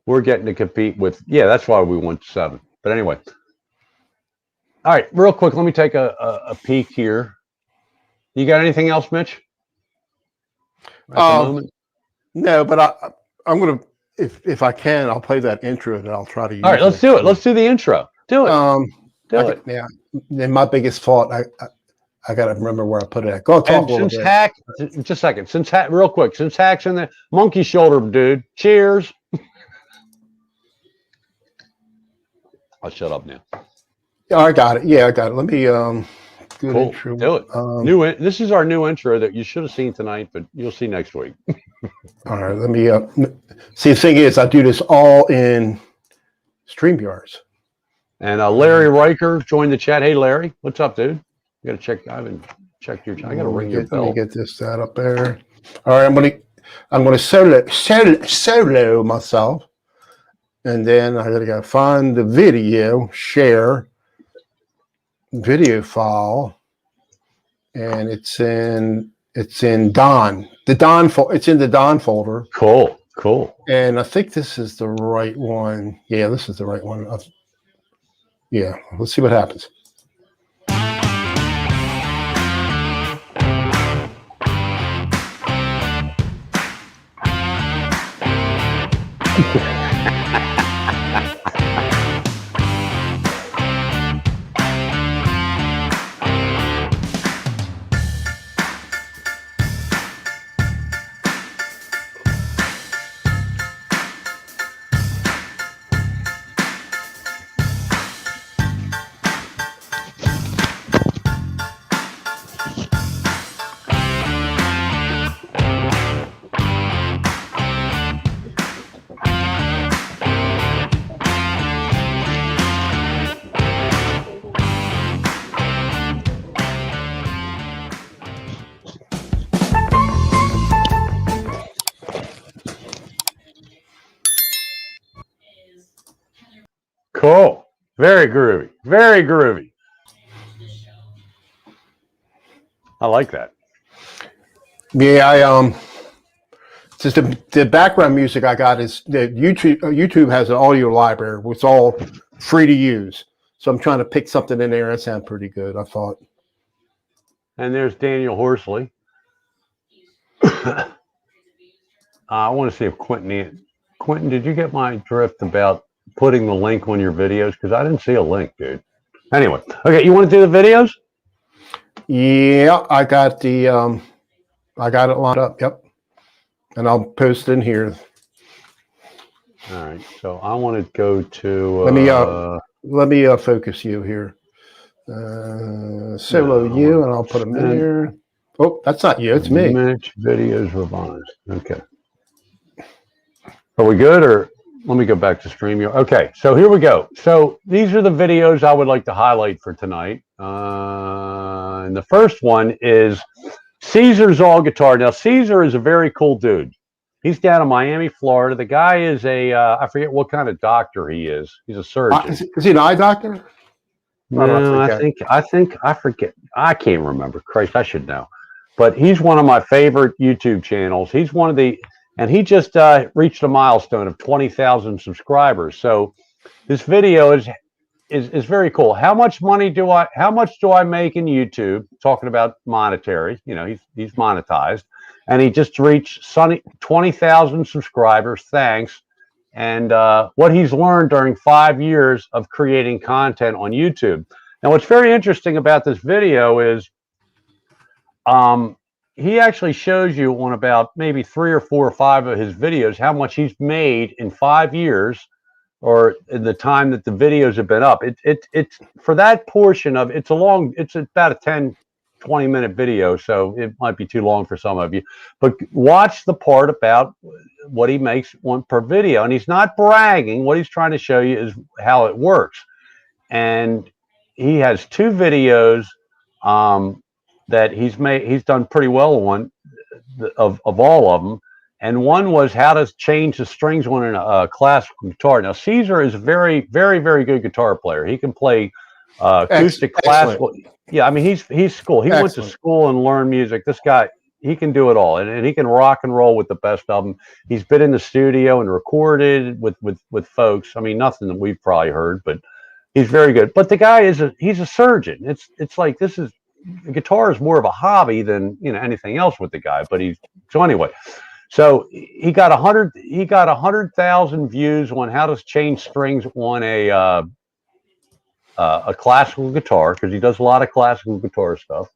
We're getting to compete with. Yeah, that's why we went to 7. But anyway, all right. Real quick, let me take a peek here. You got anything else, Mitch? At the moment? No, but I'm gonna if I can, I'll play that intro that I'll try to use. All right, let's do it. Let's do the intro. Do it. Do it. Yeah. And my biggest fault, I got to remember where I put it at. Go talk a little bit. Hack, just a second. Real quick, since Hack's in the monkey shoulder, dude. Cheers. I'll shut up now. Oh, I got it. Yeah, I got it. Let me good cool. intro. Do it. This is our new intro that you should have seen tonight, but you'll see next week. All right, let me see. The thing is, I do this all in StreamYards. And Larry Riker joined the chat. Hey, Larry, what's up, dude? You got to check. I haven't checked your chat. I got to ring your bell. Let me get this set up there. All right, I'm gonna solo myself, and then I gotta find the video, share video file, and it's in Don. It's in the Don folder. Cool. And I think this is the right one. Yeah, this is the right one. Yeah, let's see what happens. Cool. Very groovy. Very groovy. I like that. Yeah, just the background music I got is that YouTube has an audio library. It's all free to use. So I'm trying to pick something in there that sounds pretty good, I thought. And there's Daniel Horsley. I want to see if Quentin, did you get my drift about putting the link on your videos? Because I didn't see a link, dude. Anyway, okay, you want to do the videos? Yeah, I got the I got it lined up. Yep, and I'll post in here. All right, so I want to go to. Let me focus you here. Solo you, and I'll put them in here. Oh, that's not you. It's me. Mitch videos revised. Okay. Are we good, or let me go back to StreamYard? Okay, so here we go. So these are the videos I would like to highlight for tonight. And the first one is Caesar's All Guitar. Now, Caesar is a very cool dude. He's down in Miami, Florida. The guy is I forget what kind of doctor he is. He's a surgeon. Is he an eye doctor? No, I forget. I can't remember. Christ, I should know. But he's one of my favorite YouTube channels. He's one of the, and he just reached a milestone of 20,000 subscribers. So this video is very cool. How much do I make in YouTube? Talking about monetary, you know, he's monetized, and he just reached 20,000 subscribers. Thanks. And what he's learned during 5 years of creating content on YouTube. Now, what's very interesting about this video is he actually shows you on about maybe 3 or 4 or 5 of his videos how much he's made in 5 years, or in the time that the videos have been up. It's for that portion of it's about a 10-20 minute video, so it might be too long for some of you, but watch the part about what he makes per video. And he's not bragging. What he's trying to show you is how it works. And he has 2 videos that he's done pretty well on of all of them. And one was how to change the strings on a classical guitar. Now, Caesar is a very, very, very good guitar player. He can play acoustic, classical. Yeah, I mean, he's school. He went to school and learned music. This guy, he can do it all, and he can rock and roll with the best of them. He's been in the studio and recorded with folks. I mean, nothing that we've probably heard, but he's very good. But the guy he's a surgeon. It's like guitar is more of a hobby than anything else with the guy. But anyway. So he got 100,000 views on how to change strings on a classical guitar, because he does a lot of classical guitar stuff.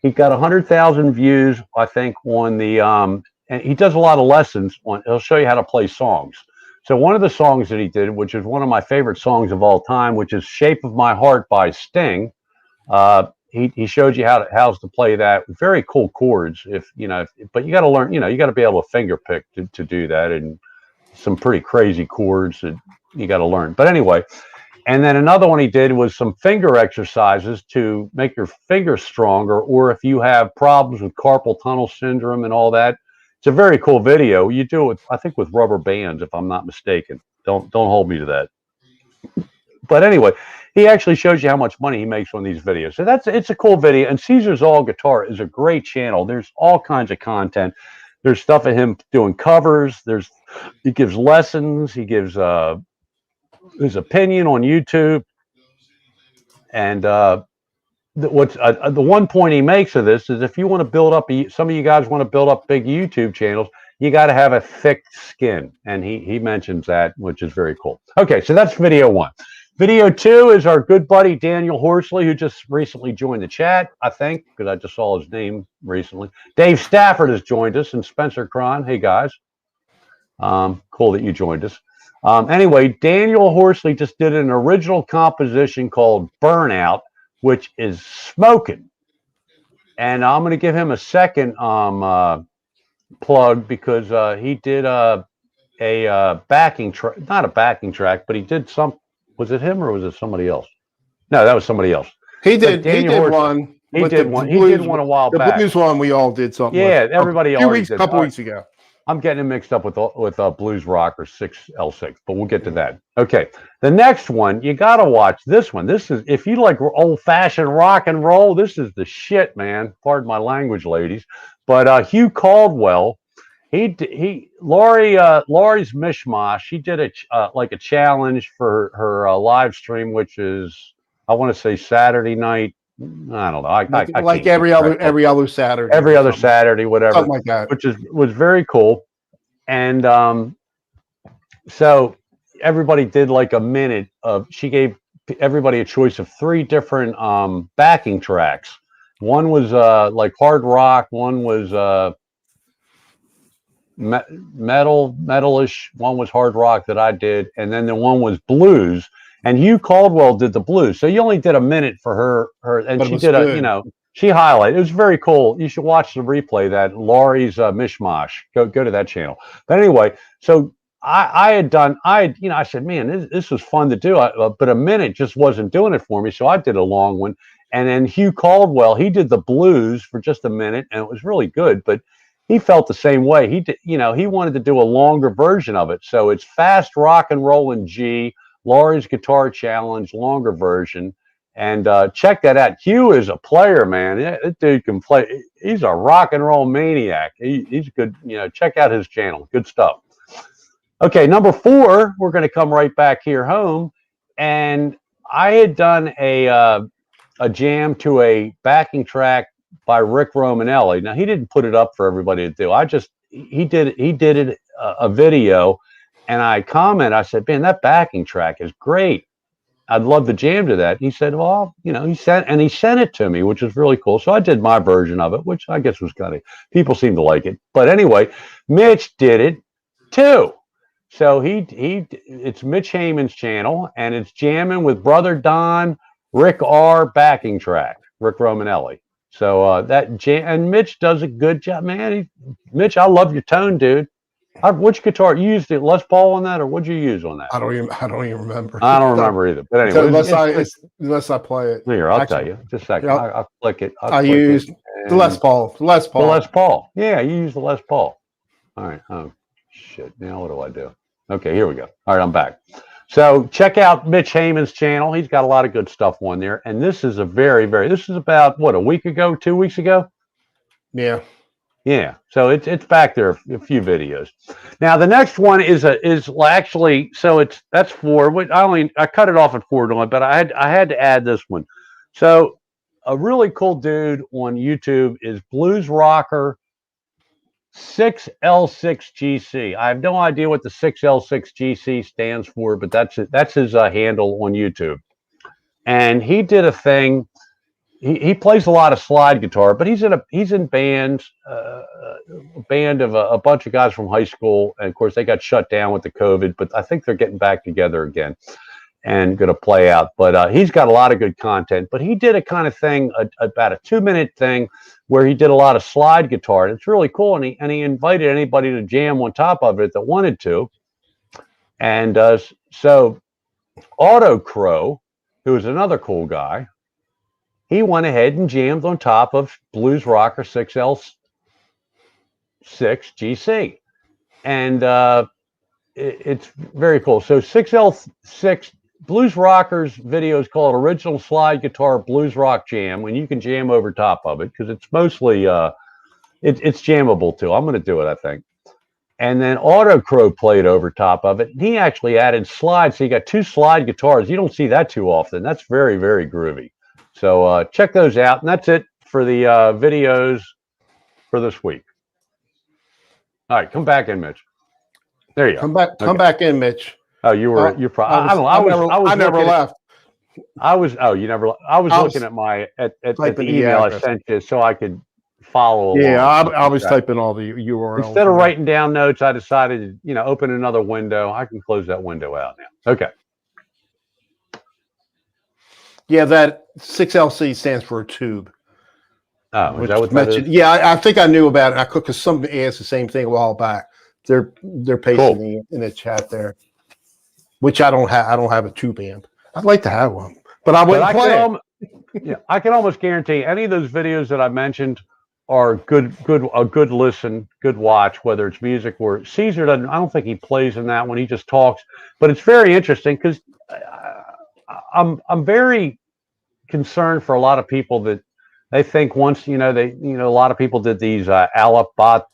He got 100,000 views, I think, on the and he does a lot of lessons on. He'll show you how to play songs. So one of the songs that he did, which is one of my favorite songs of all time, which is "Shape of My Heart" by Sting. He showed you how to play that. Very cool chords, but you got to learn. You got to be able to finger pick to do that, and some pretty crazy chords that you got to learn. But anyway, and then another one he did was some finger exercises to make your fingers stronger, or if you have problems with carpal tunnel syndrome and all that. It's a very cool video. You do it, I think, with rubber bands, if I'm not mistaken. Don't hold me to that. But anyway, he actually shows you how much money he makes on these videos. So it's a cool video. And Caesar's All Guitar is a great channel. There's all kinds of content. There's stuff of him doing covers. He gives lessons. He gives his opinion on YouTube. And the one point he makes of this is, if you want to build up, some of you guys want to build up big YouTube channels, you got to have a thick skin. And he mentions that, which is very cool. Okay, so that's video 1. Video 2 is our good buddy Daniel Horsley, who just recently joined the chat, I think, because I just saw his name recently. Dave Stafford has joined us, and Spencer Cron. Hey, guys. Cool that you joined us. Anyway, Daniel Horsley just did an original composition called Burnout, which is smoking. And I'm going to give him a second plug, because he did a backing track, not a backing track, but he did some. Was it him or was it somebody else? No, that was somebody else. He did one. He did one. He did one a while back. The blues one we all did something. Yeah, everybody always did. A couple weeks ago. I'm getting it mixed up with Blues Rocker 6L6, but we'll get to that. Okay, the next one, you got to watch this one. This is, if you like old-fashioned rock and roll, this is the shit, man. Pardon my language, ladies. But Hugh Caldwell, Laurie's Mishmash. She did a challenge for her live stream, which is, I want to say, Saturday night. I don't know. I like every other Saturday. Every other Saturday, whatever. Something like that. Which was very cool. And so everybody did like a minute of. She gave everybody a choice of 3 different backing tracks. One was like hard rock. One was metalish. One was hard rock that I did, and then the one was blues. And Hugh Caldwell did the blues. So you only did a minute for her, and But it she was did good. she highlighted. It was very cool. You should watch the replay. That Laurie's Mishmash. Go to that channel. But anyway, so I said, man, this was fun to do, but a minute just wasn't doing it for me. So I did a long one. And then Hugh Caldwell, he did the blues for just a minute, and it was really good. But he felt the same way. He did, he wanted to do a longer version of it. So it's fast rock and roll in G, Laurie's Guitar Challenge, longer version. And check that out. Hugh is a player, man. That dude can play. He's a rock and roll maniac. He's good. Check out his channel. Good stuff. Okay, number 4, we're going to come right back here home. And I had done a jam to a backing track by Rick Romanelli. Now, he didn't put it up for everybody to do. He did it a video, and I commented. I said, man, that backing track is great. I'd love to jam to that. He said, well, he sent it to me, which is really cool. So I did my version of it, which I guess was kind of, people seem to like it. But anyway, Mitch did it too. So it's Mitch Heyman's channel, and it's jamming with Brother Don, Rick R. backing track, Rick Romanelli. So and Mitch does a good job, man. Mitch, I love your tone, dude. Which guitar you used? The Les Paul on that, or what'd you use on that? I don't even remember. I don't remember either. But anyway, unless I play it. Here, I'll tell you. Just a second. I'll click it. I used the Les Paul. The Les Paul. Yeah, you used the Les Paul. All right. Oh shit. Now what do I do? Okay, here we go. All right, I'm back. So check out Mitch Heyman's channel. He's got a lot of good stuff on there. And this is this is about what, a week ago, 2 weeks ago? Yeah. Yeah. So it's back there, a few videos. Now the next one is actually, so that's 4. I cut it off at 4, but I had to add this one. So a really cool dude on YouTube is Blues Rocker 6L6GC. I have no idea what the 6L6GC stands for, but that's his handle on YouTube. And he did a thing. He plays a lot of slide guitar, but he's in bands, a band of a bunch of guys from high school, and of course they got shut down with the COVID. But I think they're getting back together again and going to play out. But he's got a lot of good content. But he did a kind of thing, about a 2-minute thing, where he did a lot of slide guitar, and it's really cool. And he invited anybody to jam on top of it that wanted to. And so Auto Crow, who is another cool guy, he went ahead and jammed on top of Blues Rocker 6L6GC. And it's very cool. So 6L6 Blues Rocker's video is called Original Slide Guitar Blues Rock Jam, and you can jam over top of it because it's mostly it's jammable too. I'm going to do it, I think. And then Auto Crow played over top of it. He actually added slides, so you got 2 slide guitars. You don't see that too often. That's very, very groovy. So check those out. And that's it for the videos for this week. All right, come back in, Mitch. There you go. Come back in, Mitch. Oh, you're probably. I never left. I was looking at the email I sent you so I could follow along. Yeah, I was typing all the URLs. Instead of writing down notes, I decided to, open another window. I can close that window out now. Okay. Yeah, that 6LC stands for a tube. Oh, is that what that is? Yeah, I think I knew about it. Because somebody asked the same thing a while back. They're pasting in the chat there, which I don't have. I don't have a tube amp. I'd like to have one, but I wouldn't play it. Yeah, I can almost guarantee any of those videos that I mentioned are a good listen, good watch. Whether it's music or Caesar doesn't. I don't think he plays in that one. He just talks. But it's very interesting because I'm very concerned for a lot of people that they think once a lot of people did these Aleph Bot,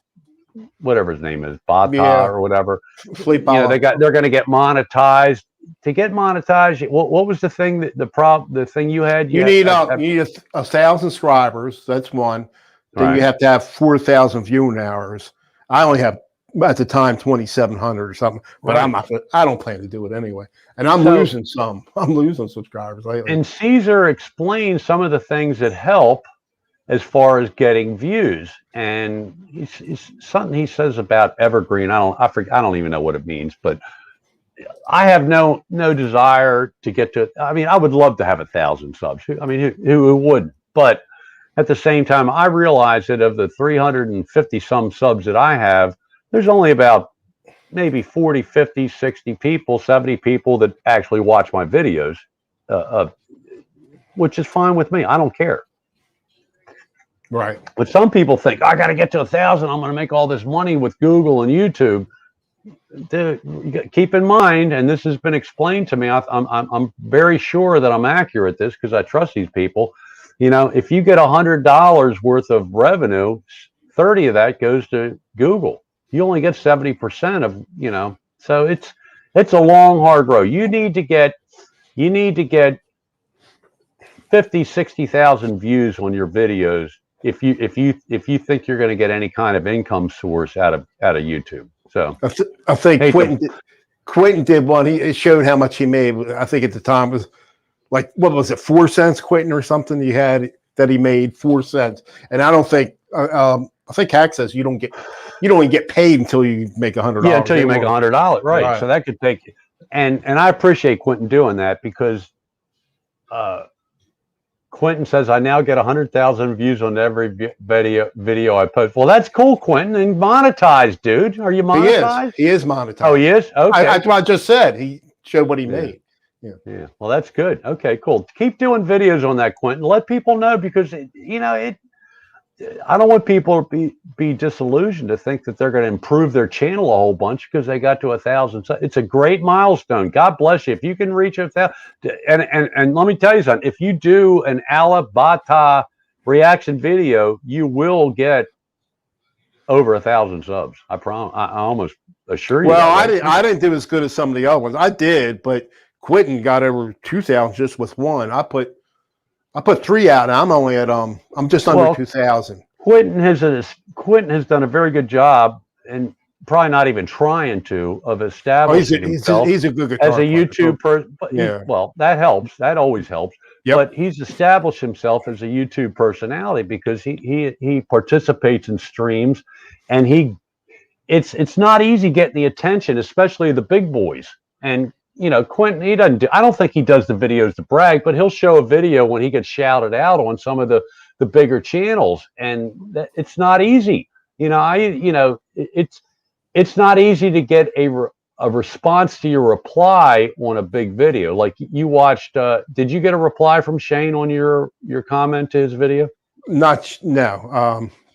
whatever his name is, Bata or whatever. They're going to get monetized. To get monetized, what was the thing the thing you had? You need 1,000 subscribers. That's one. Then you have to have 4,000 viewing hours. I only have at the time 2,700 or something. But Right. I'm not. I don't plan to do it anyway. And I'm So- losing some. I'm losing subscribers lately. And Caesar explains some of the things that help as far as getting views. And it's something he says about evergreen. I don't even know what it means, but I have no desire to get to. I mean, I would love to have 1,000 subs. I mean, who wouldn't? But at the same time, I realize that of the 350 some subs that I have, there's only about maybe 40, 50, 60 people, 70 people that actually watch my videos, which is fine with me. I don't care. Right. But some people think, I got to get to 1,000. I'm going to make all this money with Google and YouTube. Dude, keep in mind, and this has been explained to me, I'm very sure that I'm accurate at this because I trust these people. You know, if you get $100 worth of revenue, 30 of that goes to Google. You only get 70% of, you know, so it's a long, hard road. You need to get 50, 60,000 views on your videos if you think you're going to get any kind of income source out of YouTube. So I think Quentin did one. It showed how much he made. I think at the time it was like, what was it, 4 cents, Quentin, or something? You had that he made 4 cents, and I don't think. I think Hack says you don't even get paid until you make $100. Yeah, until you make $100, right? So that could take, and I appreciate Quentin doing that because Quentin says I now get 100,000 views on every video I post. Well, that's cool, Quentin, and monetized, dude. Are you monetized? He is monetized. Oh, he is. Okay, that's what I just said. He showed what he made. Yeah. Well, that's good. Okay, cool. Keep doing videos on that, Quentin. Let people know because I don't want people to be disillusioned to think that they're going to improve their channel a whole bunch because they got to 1,000. So it's a great milestone. God bless you. If you can reach 1,000, and let me tell you something. If you do an Alabata reaction video, you will get over 1,000 subs. I promise. I almost assure you. Well, I didn't do as good as some of the other ones. I did, but Quentin got over 2,000 just with one. I put 3 out. And I'm only at I'm just under 2,000. Quentin has done a very good job, and probably not even trying to, of establishing himself he's a good as a YouTube person. Yeah. Well, that helps. That always helps. Yep. But he's established himself as a YouTube personality because he participates in streams, and it's not easy getting the attention, especially the big boys. And Quentin, I don't think he does the videos to brag, but he'll show a video when he gets shouted out on some of the bigger channels, and it's not easy. It's not easy to get a response to your reply on a big video. Like you watched, did you get a reply from Shane on your comment to his video? No.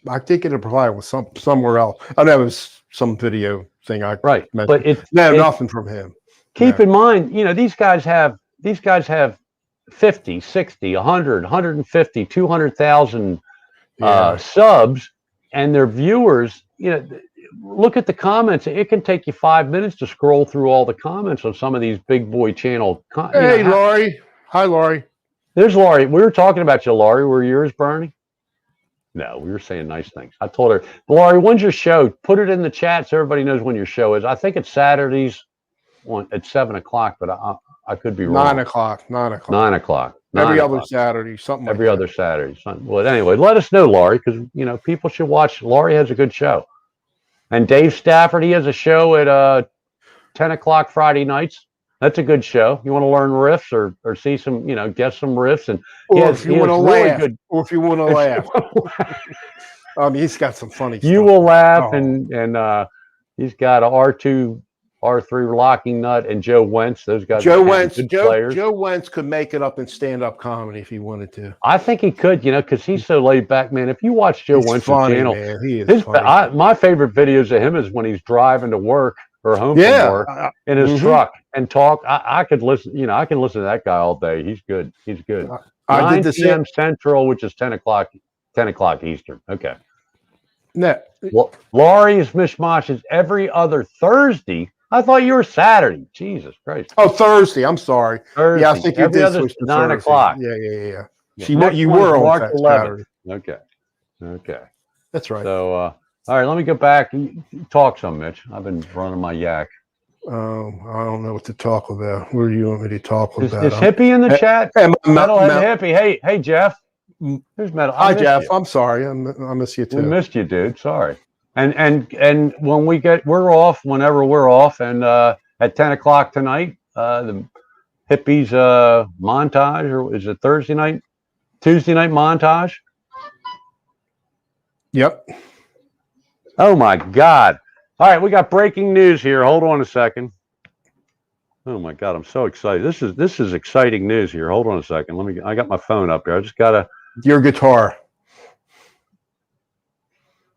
I did get a reply with somewhere else. Oh, that was some video thing I mentioned. But nothing from him. Keep in mind, these guys have 50, 60, 100, 150, 200,000 subs, and their viewers, look at the comments. It can take you 5 minutes to scroll through all the comments on some of these big boy channel. Hey, Laurie. Hi, Laurie. There's Laurie. We were talking about you, Laurie. Were yours burning? No, we were saying nice things. I told her, Laurie, when's your show? Put it in the chat so everybody knows when your show is. I think it's Saturdays at 7 o'clock, but I could be wrong. 9 o'clock. 9 o'clock. 9 o'clock. Every other Saturday, something like every other Saturday. Well, anyway, let us know, Laurie, because people should watch. Laurie has a good show, and Dave Stafford, he has a show at 10 o'clock Friday nights. That's a good show. You want to learn riffs or see some, guess some riffs, and if you want to laugh, he's got some funny stuff. You will laugh, and he's got a R3 locking nut and Joe Wentz. Those guys. Joe Wentz could make it up in stand-up comedy if he wanted to. I think he could, because he's so laid back, man. If you watch Joe Wentz's channel, man. He is funny. My favorite videos of him is when he's driving to work or home from work in his truck and talk. I could listen. I can listen to that guy all day. He's good. He's good. 9 p.m. Central, which is 10 o'clock Eastern. Okay. No. Well, Laurie's Mishmash is every other Thursday. I thought you were Saturday. Jesus Christ. Oh, Thursday. I'm sorry. Thursday. Yeah, I think you did switch to 9 Thursday. o'clock. Yeah. You were on March 11th. Saturday. Okay. That's right. So All right, let me get back. Talk some, Mitch. I've been running my yak. I don't know what to talk about. What do you want me to talk Is about? Hippie in the chat? Metalhead Hippie. Hey, Jeff. There's Metal. Hi, Jeff. I'm sorry. I miss you too. We missed you, dude. Sorry. And when we're off, whenever we're off, and at 10 o'clock tonight, the Hippies montage, or is it Tuesday night montage? Yep. Oh my God! All right, we got breaking news here. Hold on a second. Oh my God, I'm so excited. This is exciting news here. Hold on a second. I got my phone up here. I just gotta. Your guitar.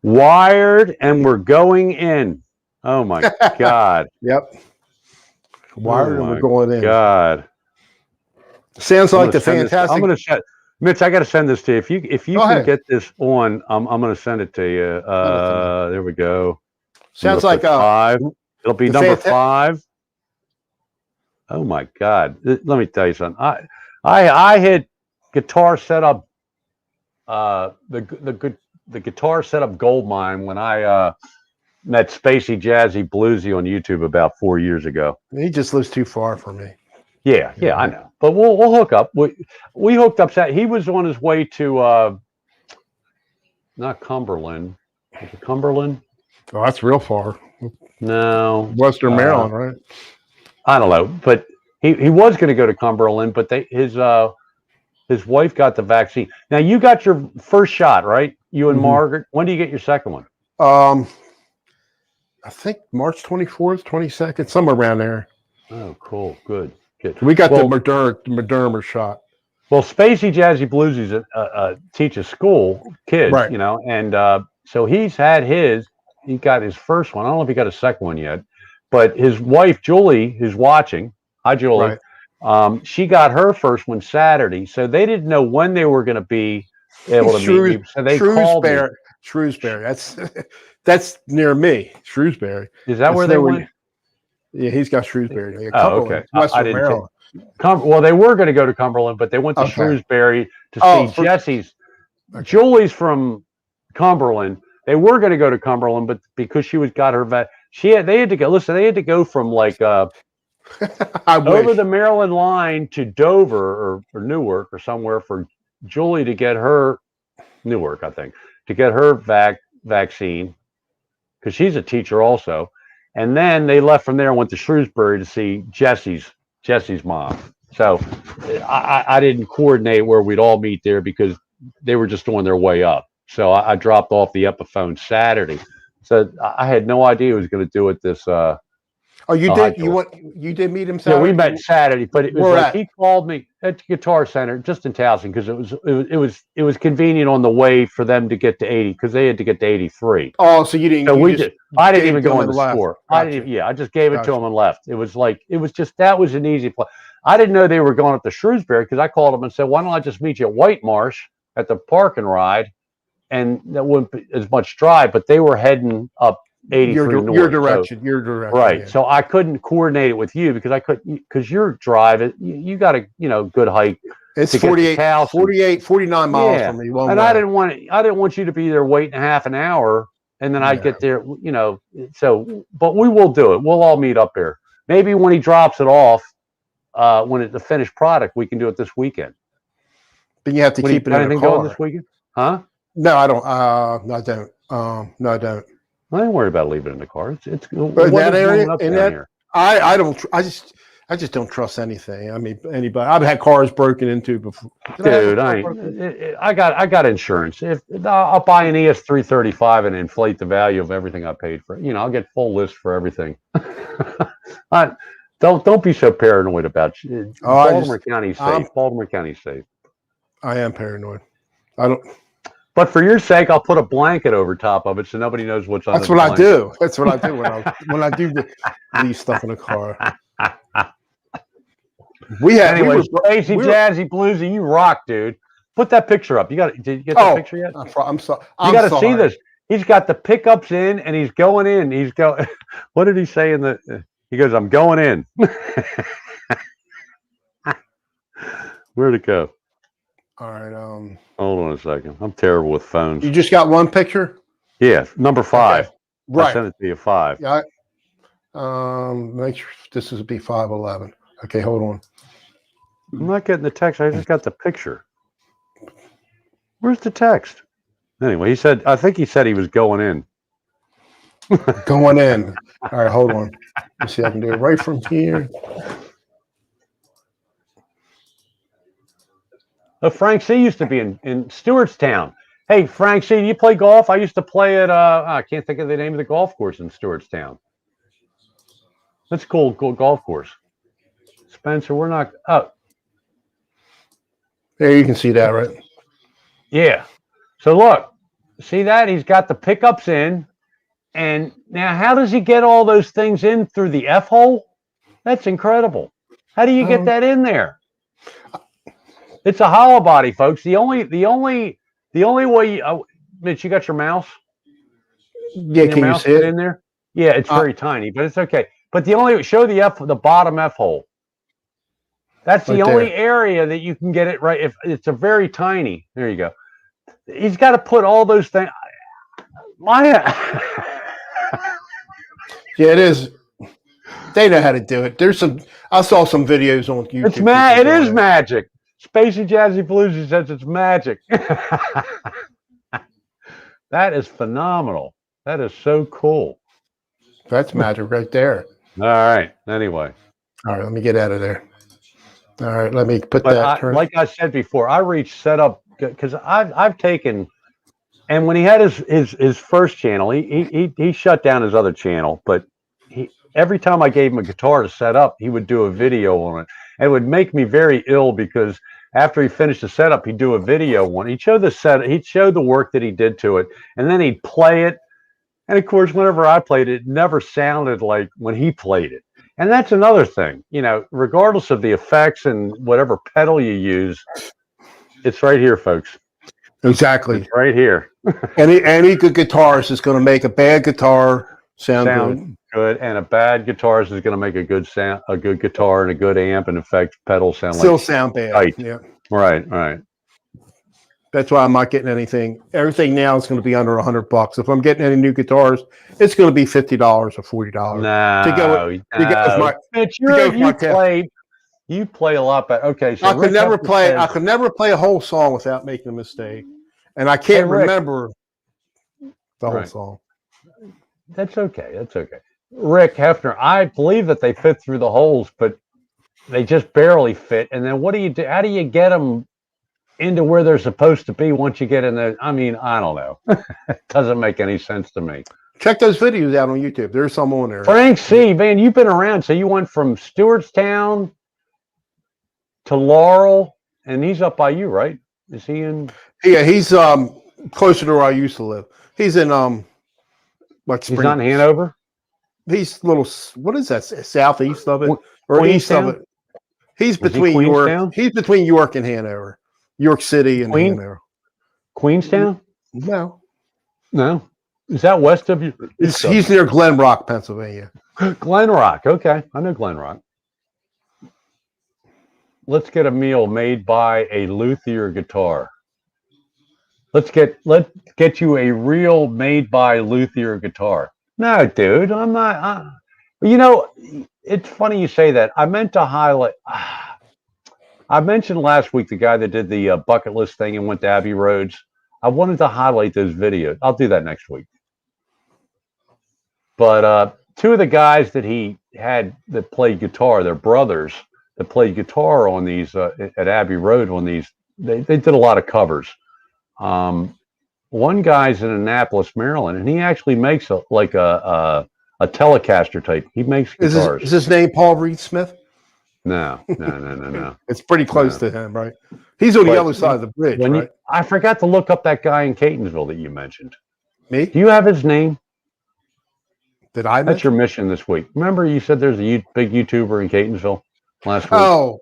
Wired, and we're going in. Oh my God. Yep. Wired, and we're going in. God. Sounds like the fantastic. I'm going to send Mitch. I got to send this to you. If you can get this on, I'm going to send it to you. There we go. Sounds like 5. It'll be number 5. Oh my God. Let me tell you something. I had guitar set up. The guitar setup gold mine when I met Spacey Jazzy Bluesy on YouTube about 4 years ago. He just lives too far from me. Yeah, I know. But we'll hook up. We hooked up. He was on his way to not Cumberland. Is it Cumberland? Oh, that's real far. No, Western Maryland, right? I don't know, but he was going to go to Cumberland, but his wife got the vaccine. Now you got your first shot, right? You and Margaret. When do you get your second one? I think March 24th, 22nd, somewhere around there. Oh, cool. Good. We got the Moderna shot. Well, Spacey Jazzy Bluesy's teaches school kids, right. And so he got his first one. I don't know if he got a second one yet, but his wife, Julie, is watching. Hi, Julie. Right. She got her first one Saturday, so they didn't know when they were going to be able to meet me. So they called me. Shrewsbury. That's near me. Shrewsbury. Is that where they went? Yeah, he's got Shrewsbury. Okay. Western Maryland. Well, they were going to go to Cumberland, but they went to Shrewsbury to see Jesse's. Okay. Julie's from Cumberland. They were going to go to Cumberland, but because she got her vet, they had to go. Listen, they had to go from like over the Maryland line to Dover or Newark or somewhere for Julie to get her Newark, I think, to get her vaccine because she's a teacher also. And then they left from there and went to Shrewsbury to see Jesse's mom. So I didn't coordinate where we'd all meet there because they were just on their way up. So I dropped off the Epiphone Saturday. So I had no idea he was going to do it this. You did? You did meet him Saturday? Yeah, we met Saturday, but it was like he called me at the Guitar Center just in Towson because it was convenient on the way for them to get to 80 because they had to get to 83. Oh, so you didn't? So I didn't even go in the store. I just gave it to him and left. It was that was an easy play. I didn't know they were going up to Shrewsbury because I called them and said, "Why don't I just meet you at White Marsh at the park and ride?" And that wouldn't be as much drive, but they were heading up 83 north. Your direction. Right. Yeah. So I couldn't coordinate it with you because you're driving. You got a good hike. It's 49 miles from me. And I didn't want you to be there waiting half an hour and then I'd get there, so, but we will do it. We'll all meet up there. Maybe when he drops it off, when it's the finished product, we can do it this weekend. But you have to keep it in the car. Going this weekend? Huh? No, I don't. No, I don't. No, I don't. I don't worry about leaving it in the car. It's in that area. I don't. I just don't trust anything. I mean, anybody. I've had cars broken into before. Dude, I got insurance. If I'll buy an ES335 and inflate the value of everything I paid for. I'll get full list for everything. Don't be so paranoid about you. Baltimore County's safe. Baltimore County's safe. I am paranoid. I don't. But for your sake, I'll put a blanket over top of it so nobody knows what's on. That's what I do. That's what I do when I do leave stuff in the car. Crazy Jazzy Bluesy, you rock, dude. Put that picture up. Did you get that picture yet? I'm sorry. You got to see this. He's got the pickups in, and he's going in. He's going. What did he say in the? He goes, "I'm going in." Where'd it go? All right. Hold on a second. I'm terrible with phones. You just got one picture? Yeah, number 5. Okay. I Right. sent it to you 5. Yeah. Make sure this is be 511. Okay, hold on. I'm not getting the text. I just got the picture. Where's the text? Anyway, I think he said he was going in. Going in. All right, hold on. Let's see if I can do it right from here. Frank C used to be in Stewartstown. Hey, Frank C, do you play golf? I used to play at, I can't think of the name of the golf course in Stewartstown. That's a cool golf course. Spencer, we're not, There, you can see that, right? yeah. So look, see that? He's got the pickups in. And now how does he get all those things in through the F hole? That's incredible. How do you get that in there? It's a hollow body, folks. The only way Mitch, you got your mouse? Yeah, can you see it in there? Yeah, it's very tiny, but it's okay. But show the bottom F hole. That's the only area that you can get it right. If it's a very tiny, there you go. He's got to put all those things. Yeah, it is. They know how to do it. I saw some videos on YouTube. It is magic. Spacey Jazzy Bluesy says it's magic. That is phenomenal. That is so cool. That's magic right there. All right. Anyway. All right, let me get out of there. All right, let me put that. Like I said before, I reached setup because I've taken, and when he had his first channel, he shut down his other channel, but every time I gave him a guitar to set up, he would do a video on it. And it would make me very ill because after he finished the setup, he'd do a video on it. He'd show the work that he did to it, and then he'd play it. And of course, whenever I played it, it never sounded like when he played it. And that's another thing, regardless of the effects and whatever pedal you use, it's right here, folks. Exactly. It's right here. Any good guitarist is going to make a bad guitar sound good, and a bad guitarist is going to make a good guitar and a good amp, and in fact, pedals sound bad. Tight. Yeah. Right. That's why I'm not getting anything. Everything now is going to be under $100. If I'm getting any new guitars, it's going to be $50 or $40. You play a lot better. Okay, so I could never play a whole song without making a mistake, and I can't remember the whole song. That's okay. Rick Hefner, I believe that they fit through the holes, but they just barely fit. And then what do you do? How do you get them into where they're supposed to be once you get in there? I mean, I don't know. It doesn't make any sense to me. Check those videos out on YouTube. There's some on there. Frank C, man, you've been around. So you went from Stewartstown to Laurel, and he's up by you, right? Is he in? Yeah, he's closer to where I used to live. He's in he's not in Hanover. He's little. What is that? Southeast of it or Queenstown? East of it? He's between York. He's between York and Hanover. York City and Hanover. Queenstown? No. Is that west of you? He's near Glen Rock, Pennsylvania. Glen Rock. Okay, I know Glen Rock. Let's get a meal made by a luthier guitar. Let's get you a real made by luthier guitar. No, dude, I'm not. It's funny you say that. I meant to highlight. I mentioned last week the guy that did the bucket list thing and went to Abbey Roads. I wanted to highlight those videos. I'll do that next week. But two of the guys that he had that played guitar, their brothers that played guitar on these at Abbey Road on these, they did a lot of covers. One guy's in Annapolis, Maryland, and he actually makes a Telecaster type. He makes guitars. Is his name Paul Reed Smith? No. It's pretty close to him, right? He's on the other side of the bridge, right? I forgot to look up that guy in Catonsville that you mentioned. Me? Do you have his name? Did I? That's your mission this week. Remember, you said there's a big YouTuber in Catonsville last week. Oh,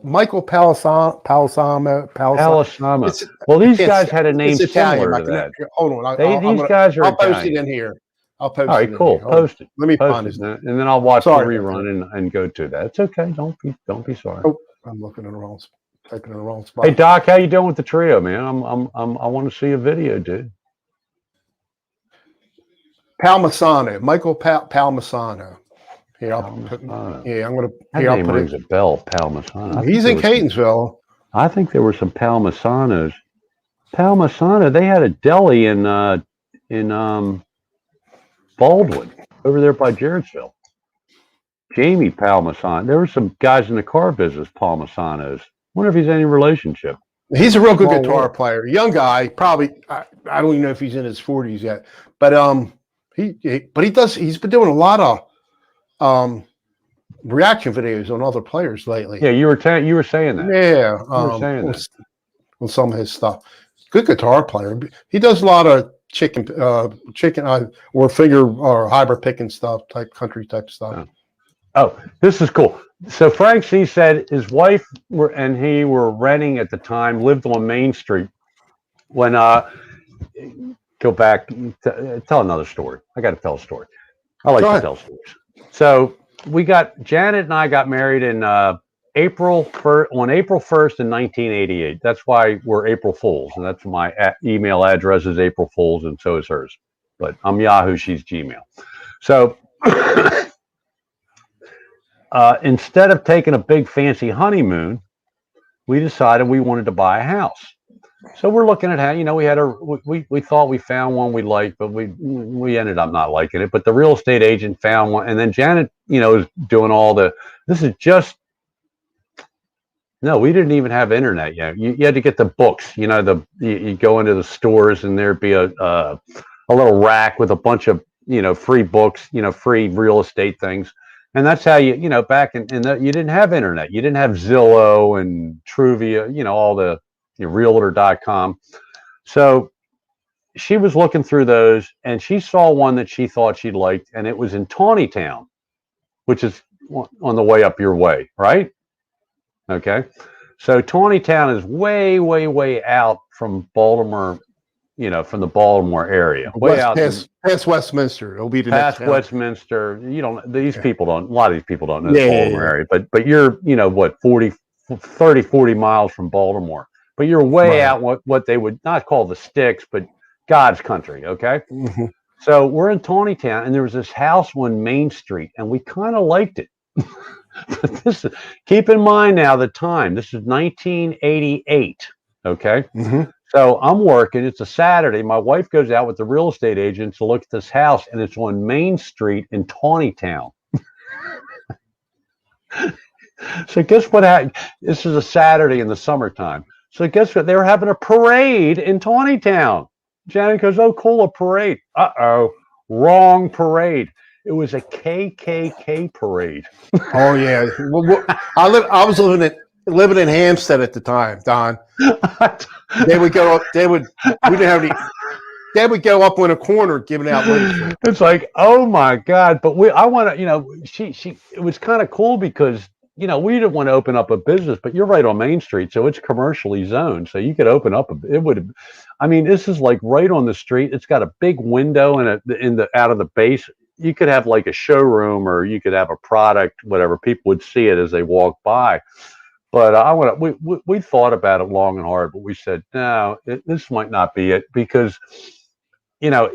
Michael Palisamo. Well, these guys had a name similar to that. Hold on. These guys are I'll post it in here. I'll post it. All right, cool. Post it. Let me find it, and then I'll watch the rerun and go to that. It's okay. Don't be sorry. Oh, I'm looking in the wrong spot. Hey Doc, how you doing with the trio, man? I want to see a video, dude. Palmisano, Michael Palmisano. Here, Palmisano. I'm gonna. That Here, I'll name put rings it. a bell, Palmisano. He's in Catonsville. I think there were some Palmisanos. Palmisano, they had a deli in Baldwin over there by Jarrettsville. Jamie Palmisano. There were some guys in the car business, Palmisanos. Wonder if he's any relationship. He's a real good Small guitar world. player. Young guy, probably. I don't even know if he's in his 40s yet, but he does. He's been doing a lot of reaction videos on other players lately. Yeah, you were saying that. Yeah, You were saying that. on some of his stuff. Good guitar player. He does a lot of chicken or finger or hybrid picking stuff, country type stuff. Oh, this is cool. So Frank C said his wife and he were renting at the time, lived on Main Street. When go back, tell another story. I got to tell a story. I like to tell stories. So Janet and I got married in April 1st, on April 1st in 1988. That's why we're April Fools, and that's my email address is April Fools, and so is hers. But I'm Yahoo, she's Gmail. So instead of taking a big fancy honeymoon, we decided we wanted to buy a house. So we're looking at how, we thought we found one we liked, but we ended up not liking it. But the real estate agent found one, and then Janet, is doing all the. This is just. No, we didn't even have internet yet. You had to get the books. You go into the stores and there'd be a little rack with a bunch of free books, free real estate things. And that's how back in you didn't have internet. You didn't have Zillow and Truvia, all the realtor.com. So she was looking through those and she saw one that she thought she liked, and it was in Tawnytown, which is on the way up your way, right? Okay. So Tawnytown is way, way, way out from Baltimore, from the Baltimore area. Way out past Westminster. It'll be the past next Westminster. People don't, a lot of these people don't know the Baltimore area, but you're, 40 miles from Baltimore, but you're way out what they would not call the sticks, but God's country. Okay. Mm-hmm. So we're in Tawnytown and there was this house on Main Street and we kind of liked it. But keep in mind now the time. This is 1988. Okay. Mm-hmm. So I'm working. It's a Saturday. My wife goes out with the real estate agent to look at this house, and it's on Main Street in Tawnytown. So guess what happened? This is a Saturday in the summertime. So guess what? They were having a parade in Tawnytown. Janet goes, "Oh, cool, a parade." Uh-oh, wrong parade. It was a KKK parade. Oh yeah. Well, I was living in Hampstead at the time, Don. They would go up. We didn't have any. They would go up on a corner giving out literature. It's like, oh my God! But I want to, she. It was kind of cool because we didn't want to open up a business, but you're right on Main Street, so it's commercially zoned, so you could open up. It would. I mean, this is like right on the street. It's got a big window and out of the base. You could have like a showroom, or you could have a product, whatever. People would see it as they walk by. But we thought about it long and hard, but we said, no, this might not be it, because,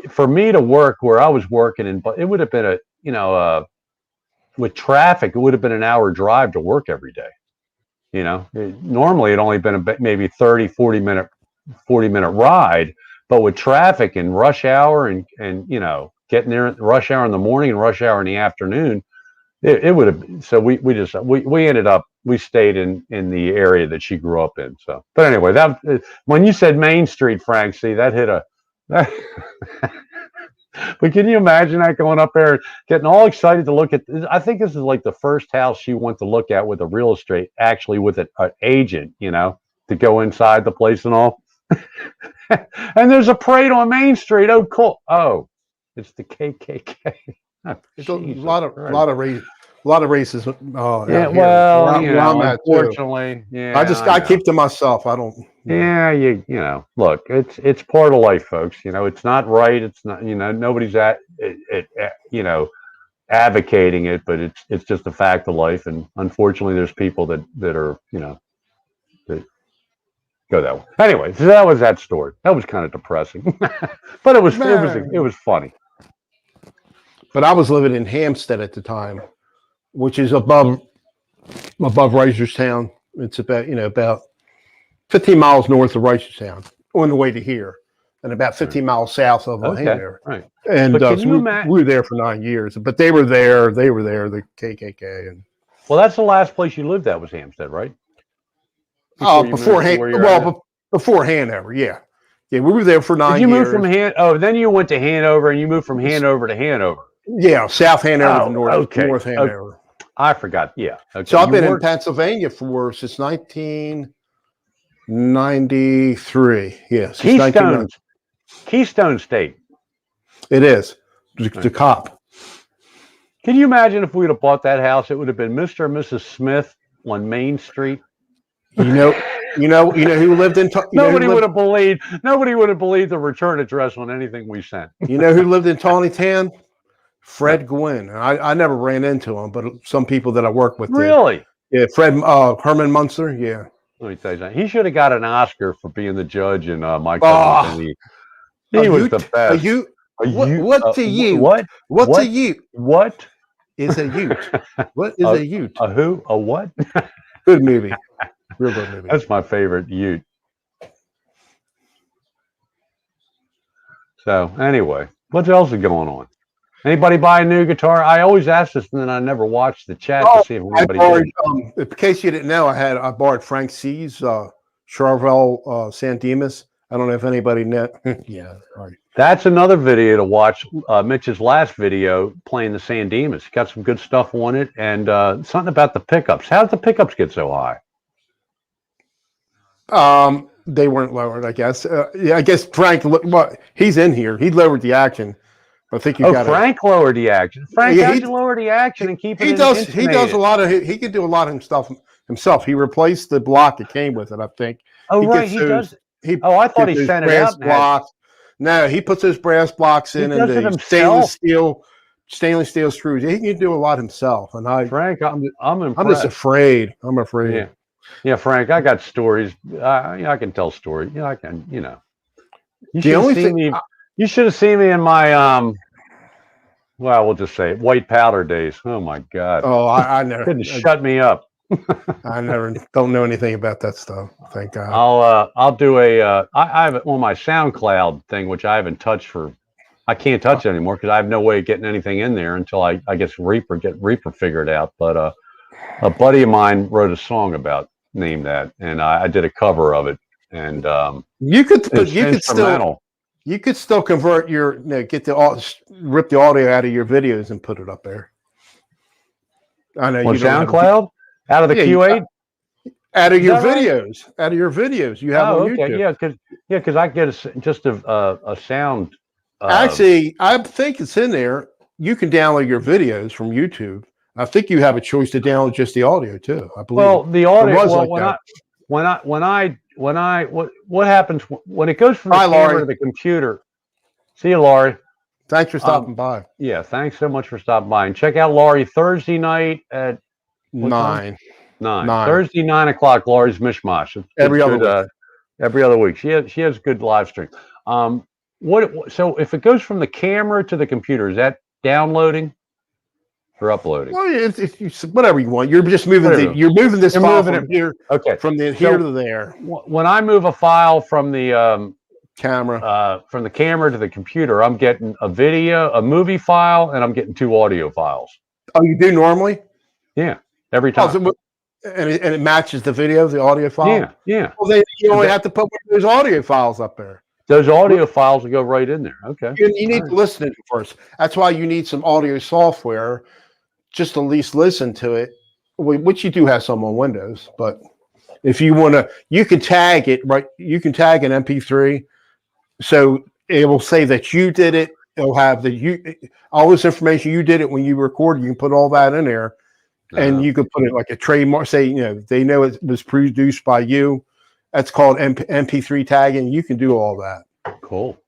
for me to work where I was working, but it would have been with traffic, it would have been an hour drive to work every day. Normally it only been maybe 40 minute ride, but with traffic and rush hour and getting there at rush hour in the morning and rush hour in the afternoon, it would have. So we ended up, we stayed in the area that she grew up in. So, but anyway, when you said Main Street, Frank, see, that hit but can you imagine that, going up there, getting all excited to look at? I think this is like the first house she went to look at with a real estate, actually with an agent, to go inside the place and all. And there's a parade on Main Street. Oh, cool. Oh, it's the KKK. Oh, it's a lot of racism. Oh, yeah. Well, unfortunately, yeah. I keep to myself. I don't. Yeah, look, it's part of life, folks. It's not right. It's not. Nobody's advocating it, but it's just a fact of life. And unfortunately, there's people that are that go that way. Anyway, so that was that story. That was kind of depressing, but it was funny. But I was living in Hampstead at the time, which is above Reisterstown. It's about 15 miles north of Reisterstown on the way to here, and about 15 miles south of Hanover. Right. And But can so you we imagine? were there for 9 years. But they were there. The KKK. And Well, that's the last place you lived at was Hampstead, right? You moved to where you're at now? Before Hanover, yeah. We were there for 9 Did you move years. from then you went to Hanover, and you moved from Hanover to Hanover. Yeah, South Hanover to North Hanover. I forgot. Yeah. Okay. So I've been in Pennsylvania since 1993. Yes, Keystone State. It is the cop. Can you imagine if we would have bought that house? It would have been Mr. and Mrs. Smith on Main Street. You know who lived in. Nobody would have believed the return address on anything we sent. You know who lived in Tawny Town? Fred Gwynn. I never ran into him, but some people that I work with did. Really? Yeah, Fred Herman Munster. Yeah. Let me tell you something. He should have got an Oscar for being the judge in My Oh, Cousin. He was the best. What's a ute? What? What's a ute? What is a ute? What is a ute? A who? A what? Good movie. Real good movie. That's my favorite Ute. So anyway, what else is going on? Anybody buy a new guitar? I always ask this, and then I never watch the chat to see if anybody did. In case you didn't know, I borrowed Frank C's Charvel San Dimas. I don't know if anybody know. Yeah, right. That's another video to watch. Mitch's last video playing the San Dimas. Got some good stuff on it, and something about the pickups. How did the pickups get so high? They weren't lowered, I guess. Yeah, I guess Frank. He's in here. He lowered the action. I think you got. Frank lowered the action. Frank, how'd you lower the action and keep it? He does a lot of. He can do a lot of stuff himself. He replaced the block that came with it, I think. Oh, right. He does. I thought he sent it out. No, he puts those brass blocks in and the stainless steel screws. He can do a lot himself. And Frank, I'm impressed. I'm just afraid. I'm afraid. Yeah, Frank, I got stories. I can tell stories. I can. You should have seen me in my well, we'll just say white powder days. Oh my God. Oh, I never couldn't shut me up. I don't know anything about that stuff. Thank God. I'll do I have it on my SoundCloud thing, which I haven't touched I can't touch it anymore because I have no way of getting anything in there until I guess Reaper figured out. But a buddy of mine wrote a song about Name That, and I did a cover of it. And you could still convert rip the audio out of your videos and put it up there. I know on SoundCloud. Out of the Q8? Out of your videos. You have on YouTube. Yeah, because I get just a sound. Actually, I think it's in there. You can download your videos from YouTube. I think you have a choice to download just the audio too. I believe. Well, the audio. What happens when it goes from the camera to the computer? See you, Laurie. Thanks for stopping by. Yeah, thanks so much for stopping by. And check out Laurie Thursday night at 9. Thursday 9 o'clock. Laurie's Mishmash. Every other week. She has good live stream. So if it goes from the camera to the computer, is that downloading or uploading? Well, it's whatever you want. You're just moving. You're moving this file from here. Okay, from here to there. When I move a file from the camera to the computer, I'm getting a movie file, and I'm getting 2 audio files. Oh, you do normally? Yeah, every time. And it matches the audio file? Yeah. Well, you only have to put those audio files up there. Those audio files will go right in there. Okay. You need to listen to it first. That's why you need some audio software just to at least listen to it, which you do have some on Windows. But if you want to, you can tag it, right? You can tag an MP3. So it will say that you did it. It'll have all this information. You did it when you recorded. You can put all that in there. And you could put it like a trademark, say, they know it was produced by you. That's called MP3 tagging. You can do all that. Cool.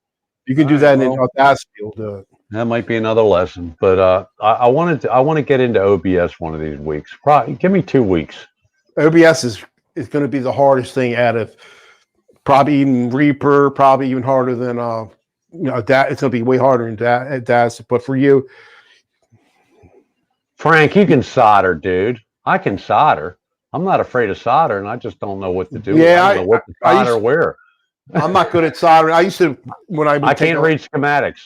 You can do that in Audacity. You'll do it. That might be another lesson, but I want to get into OBS one of these weeks. Probably give me 2 weeks. OBS is going to be the hardest thing out of probably even Reaper, probably even harder than it's going to be way harder than Audacity. But for you, Frank, you can solder, dude. I can solder. I'm not afraid of solder, and I just don't know what to do. Yeah, I don't know what to solder where. I'm not good at soldering. I used to when I would I can't read schematics.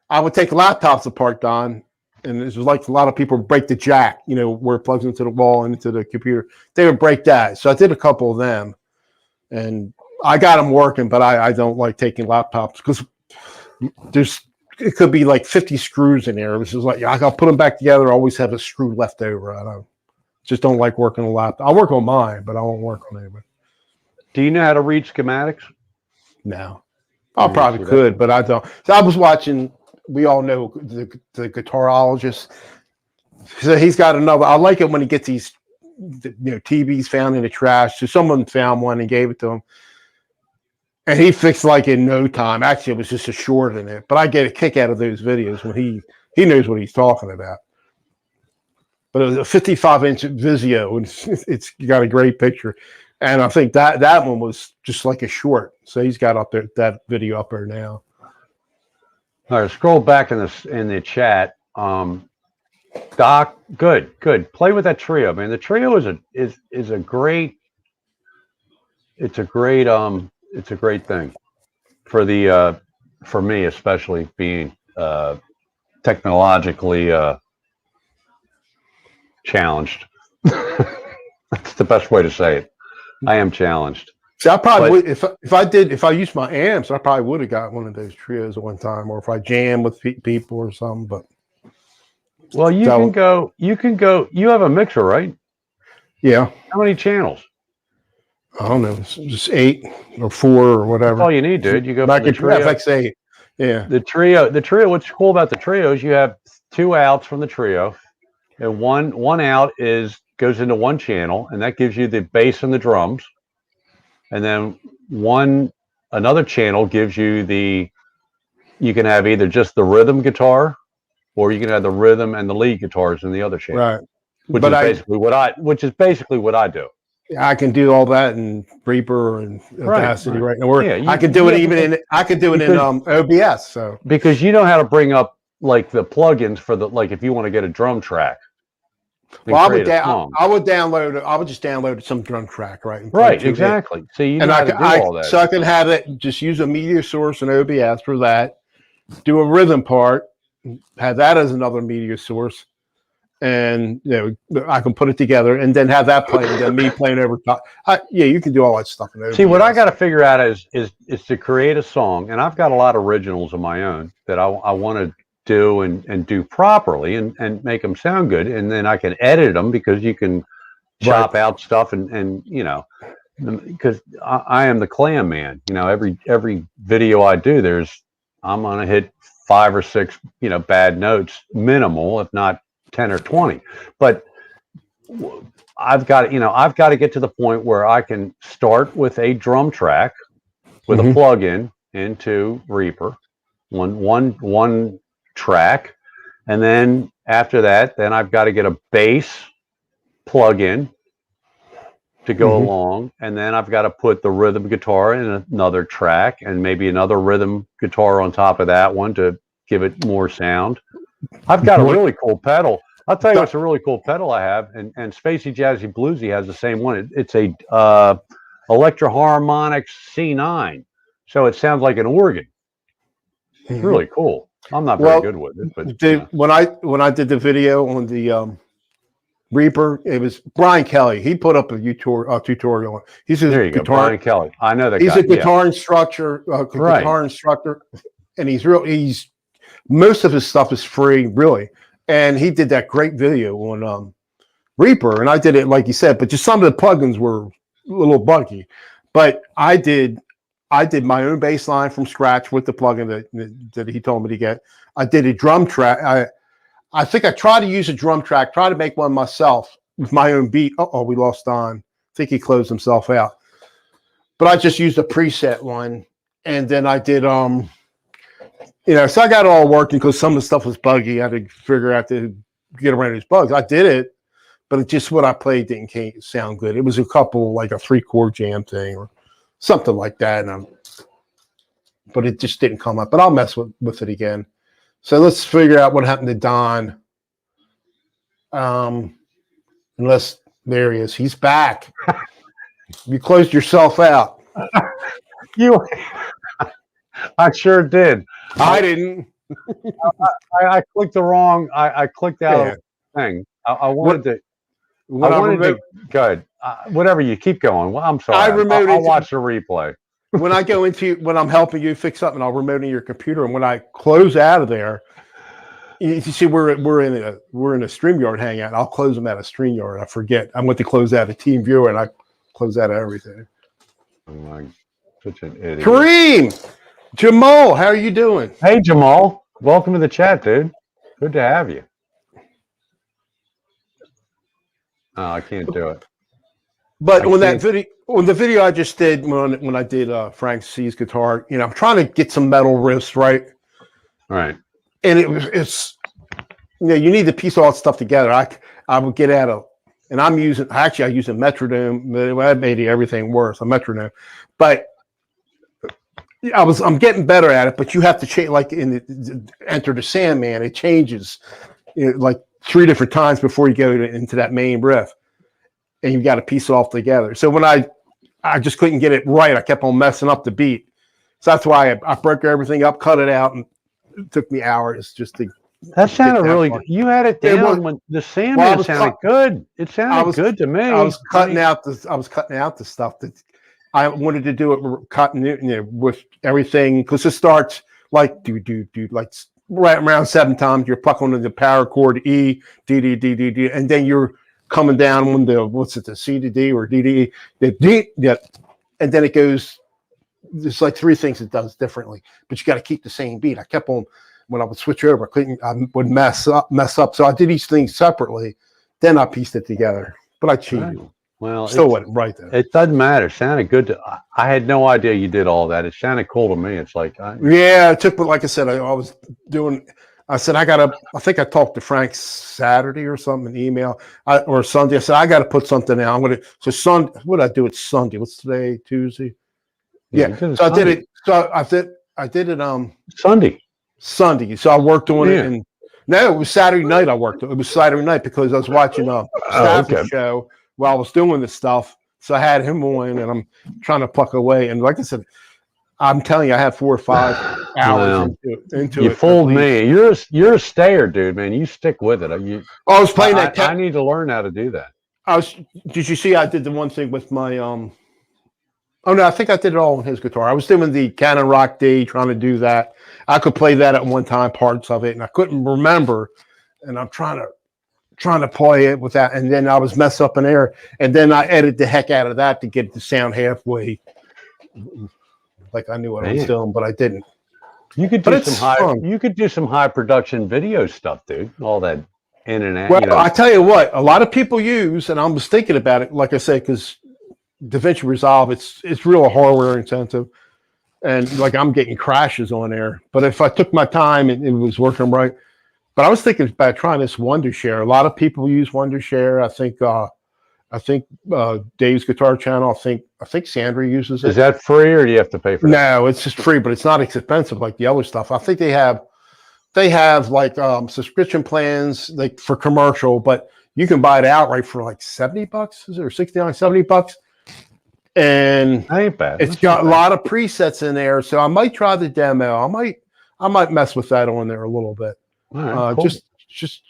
I would take laptops apart, Don, and it was like a lot of people break the jack, where it plugs into the wall and into the computer. They would break that. So I did a couple of them, and I got them working, but I don't like taking laptops because it could be like 50 screws in there. It was just like I'll put them back together. I always have a screw left over. I just don't like working on a laptop. I work on mine, but I won't work on it. Do you know how to read schematics? No. I probably could, but I don't. So I was watching. We all know the guitarologist. So he's got another. I like it when he gets these, TVs found in the trash. So someone found one and gave it to him, and he fixed like in no time. Actually, it was just a short in it. But I get a kick out of those videos when he knows what he's talking about. But it was a 55-inch Vizio, and it's got a great picture. And I think that one was just like a short. So he's got up there that video up there now. All right, scroll back in the chat. Doc, good. Play with that trio, man. The trio is a great. It's a great thing for me, especially being technologically challenged. That's the best way to say it. I am challenged. See, I probably would if I used my amps, I probably would have got one of those trios at one time, or if I jam with people or something. But you can go. You have a mixer, right? Yeah. How many channels? I don't know. It's just 8 or 4 or whatever. That's all you need, dude. You go back for the trio. FX8. Yeah. The trio. What's cool about the trio is you have 2 outs from the trio, and one out goes into one channel, and that gives you the bass and the drums. And then another channel gives you you can have either just the rhythm guitar, or you can have the rhythm and the lead guitars in the other channel. Right. Which is basically what I do. I can do all that in Reaper and Audacity right now. I can do it in OBS. So because you know how to bring up like the plugins for if you want to get a drum track. Well, I would just download some drum track, right? Right, exactly. So you know how to do all that. So I can have it, just use a media source in OBS for that, do a rhythm part, have that as another media source, and I can put it together and then have that playing, and then me playing over top. You can do all that stuff in OBS. See, what I got to figure out is to create a song, and I've got a lot of originals of my own that I want to do and do properly and make them sound good, and then I can edit them because you can chop out stuff and because I am the clam man. Every video I do, I'm gonna hit 5 or 6 bad notes minimal, if not 10 or 20. But I've got to get to the point where I can start with a drum track with a plug-in into Reaper, one track, and then after that, then I've got to get a bass plug-in to go along, and then I've got to put the rhythm guitar in another track, and maybe another rhythm guitar on top of that one to give it more sound. I've got a really cool pedal. I'll tell you what's a really cool pedal I have, and Spacey Jazzy Bluesy has the same one. It's a Electro Harmonics C9, so it sounds like an organ. It's really cool. I'm not very good with it, but when I did the video on the Reaper, it was Brian Kelly. He put up a tutorial. He's a there you go, Brian Kelly. I know that. He's a guitar instructor. Guitar instructor, and he's most of his stuff is free, really. And he did that great video on Reaper, and I did it like you said, but just some of the plugins were a little buggy. But I did my own bass line from scratch with the plugin that he told me to get. I did a drum track. I think I tried to use a drum track, try to make one myself with my own beat. We lost Don. I think he closed himself out. But I just used a preset one, and then I did so I got it all working because some of the stuff was buggy. I had to figure out to get around these bugs. I did it, but it just what I played didn't sound good. It was a couple, like a 3-chord jam thing or something like that, but it just didn't come up. But I'll mess with it again. So let's figure out what happened to Don. Unless there he is. He's back. You closed yourself out. You, I sure did. I didn't. I clicked the wrong. I clicked out Yeah. of the thing. I wanted to. When I I wanted remote, to. Good. Whatever. You keep going. Well, I'm sorry. I remote I'll into- watch the replay. when I go into when I'm helping you fix something, I'll remote in your computer, and when I close out of there, you see we're in a StreamYard hangout. I'll close them out of StreamYard. I forget. I went to close out of TeamViewer, and I close out of everything. I'm such an idiot. Kareem, Jamal, how are you doing? Hey Jamal, welcome to the chat, dude. Good to have you. Oh, I can't do it. But I on that can't- the video I just did when I did Frank C's guitar, I'm trying to get some metal riffs right, Right. and it's you need to piece all that stuff together. I would get out of, and I use a metronome. That made everything worse, a metronome, but I'm getting better at it. But you have to change, like Enter the Sandman. It changes like 3 different times before you go into that main riff. And you got to piece it all together. So when I just couldn't get it right, I kept on messing up the beat. So that's why I broke everything up, cut it out, and it took me hours just to. That sounded that really far. good. You had it It down was- when the Sandman sounded good. It sounded good to me. I was cutting out the stuff that I wanted to do it, cutting it with everything, because it starts like do like right around 7 times. You're plucking on the power chord E, D, D, D, D, D, and then you're coming down on the C to D or D to E, the D, yeah, and then it goes. There's like 3 things it does differently, but you got to keep the same beat. I kept on when I would switch over, I would mess up. So I did each thing separately, then I pieced it together. But I cheated. Right. Well, Still wasn't right though. It doesn't matter. It sounded good. I had no idea you did all that. It sounded cool to me. It's like Yeah, it took, but like I said, I was doing. I said I think I talked to Frank Saturday or something, an email, or Sunday. I said I got to put something out. I'm gonna. So Sunday, what did I do? It's Sunday. What's today? Tuesday. Yeah. So I did it. So I did it. Sunday. So I worked on it, and no, it was Saturday night. I worked. It was Saturday night because I was watching Stafford's show while I was doing this stuff. So I had him on, and I'm trying to pluck away. And like I said, I'm telling you, I had 4 or 5 hours into it. You fooled me. You're a stayer, dude, man. You stick with it. I was playing that. I need to learn how to do that. Did you see? I did the one thing with my Oh no, I think I did it all on his guitar. I was doing the Canon Rock D, trying to do that. I could play that at one time, parts of it, and I couldn't remember. And I'm trying to play it with that, and then I was messed up in there, and then I edited the heck out of that to get the sound halfway. Like I knew what I was doing, but I didn't. You could do some high production video stuff, dude. All that in and out. Well, I tell you what, a lot of people use, and I was thinking about it, like I said, because DaVinci Resolve, it's real hardware intensive, and like I'm getting crashes on there. But if I took my time and it was working right, but I was thinking about trying this Wondershare. A lot of people use Wondershare. I think Dave's Guitar Channel. I think Sandra uses it. Is that free or do you have to pay for that? No, it's just free, but it's not expensive like the other stuff. I think they have like subscription plans like for commercial, but you can buy it outright for like $70. Is it or $69, $70? And that ain't bad. It's got a lot of presets in there, so I might try the demo. I might mess with that on there a little bit. Right, cool. Just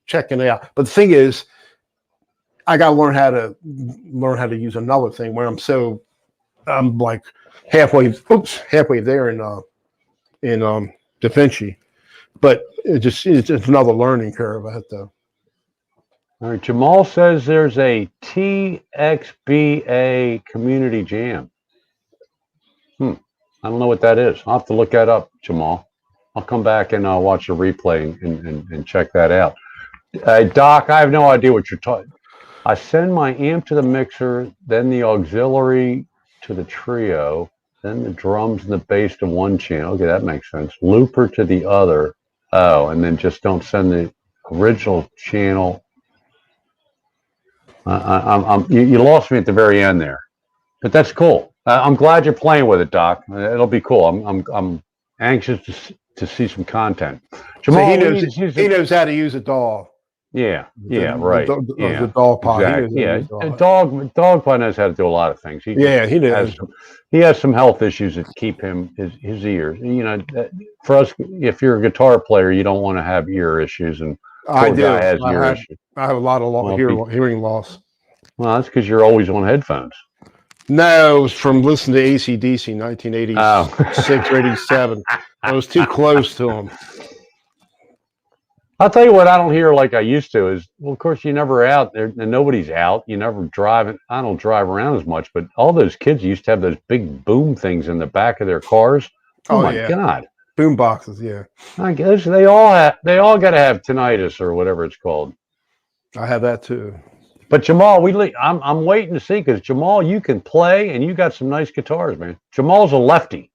checking it out. But the thing is, I got to learn how to use another thing where I'm like halfway there in DaVinci, but it's just another learning curve. I have to. All right, Jamal says there's a TXBA community jam. I don't know what that is. I'll have to look that up, Jamal. I'll come back and watch a replay and check that out. Doc, I have no idea what you're talking. I send my amp to the mixer, then the auxiliary to the trio, then the drums and the bass to one channel. Okay, that makes sense. Looper to the other. Oh, and then just don't send the original channel. You lost me at the very end there, but that's cool. I'm glad you're playing with it, Doc. It'll be cool. I'm anxious to see some content. Jamal, So he knows how to use a DAW. Yeah, yeah, The, right. the Yeah, dog pot. exactly. Yeah, a dog probably knows how to do a lot of things. He just Yeah, he has did. some, he has some health issues that keep him his ears. You know, for us, if you're a guitar player, you don't want to have ear issues, and I poor guy do. has ear issues. I have a lot of Well, if he, hearing loss. well, that's because you're always on headphones. No, it was from listening to AC/DC 1986 Oh. or 87. I was too close to him. I'll tell you what I don't hear like I used to is, well, of course, you're never out there and nobody's out. You never drive. I don't drive around as much, but all those kids used to have those big boom things in the back of their cars. Oh my yeah. God. Boom boxes, yeah. I guess they all got to have tinnitus or whatever it's called. I have that too. But Jamal, I'm waiting to see because Jamal, you can play and you got some nice guitars, man. Jamal's a lefty.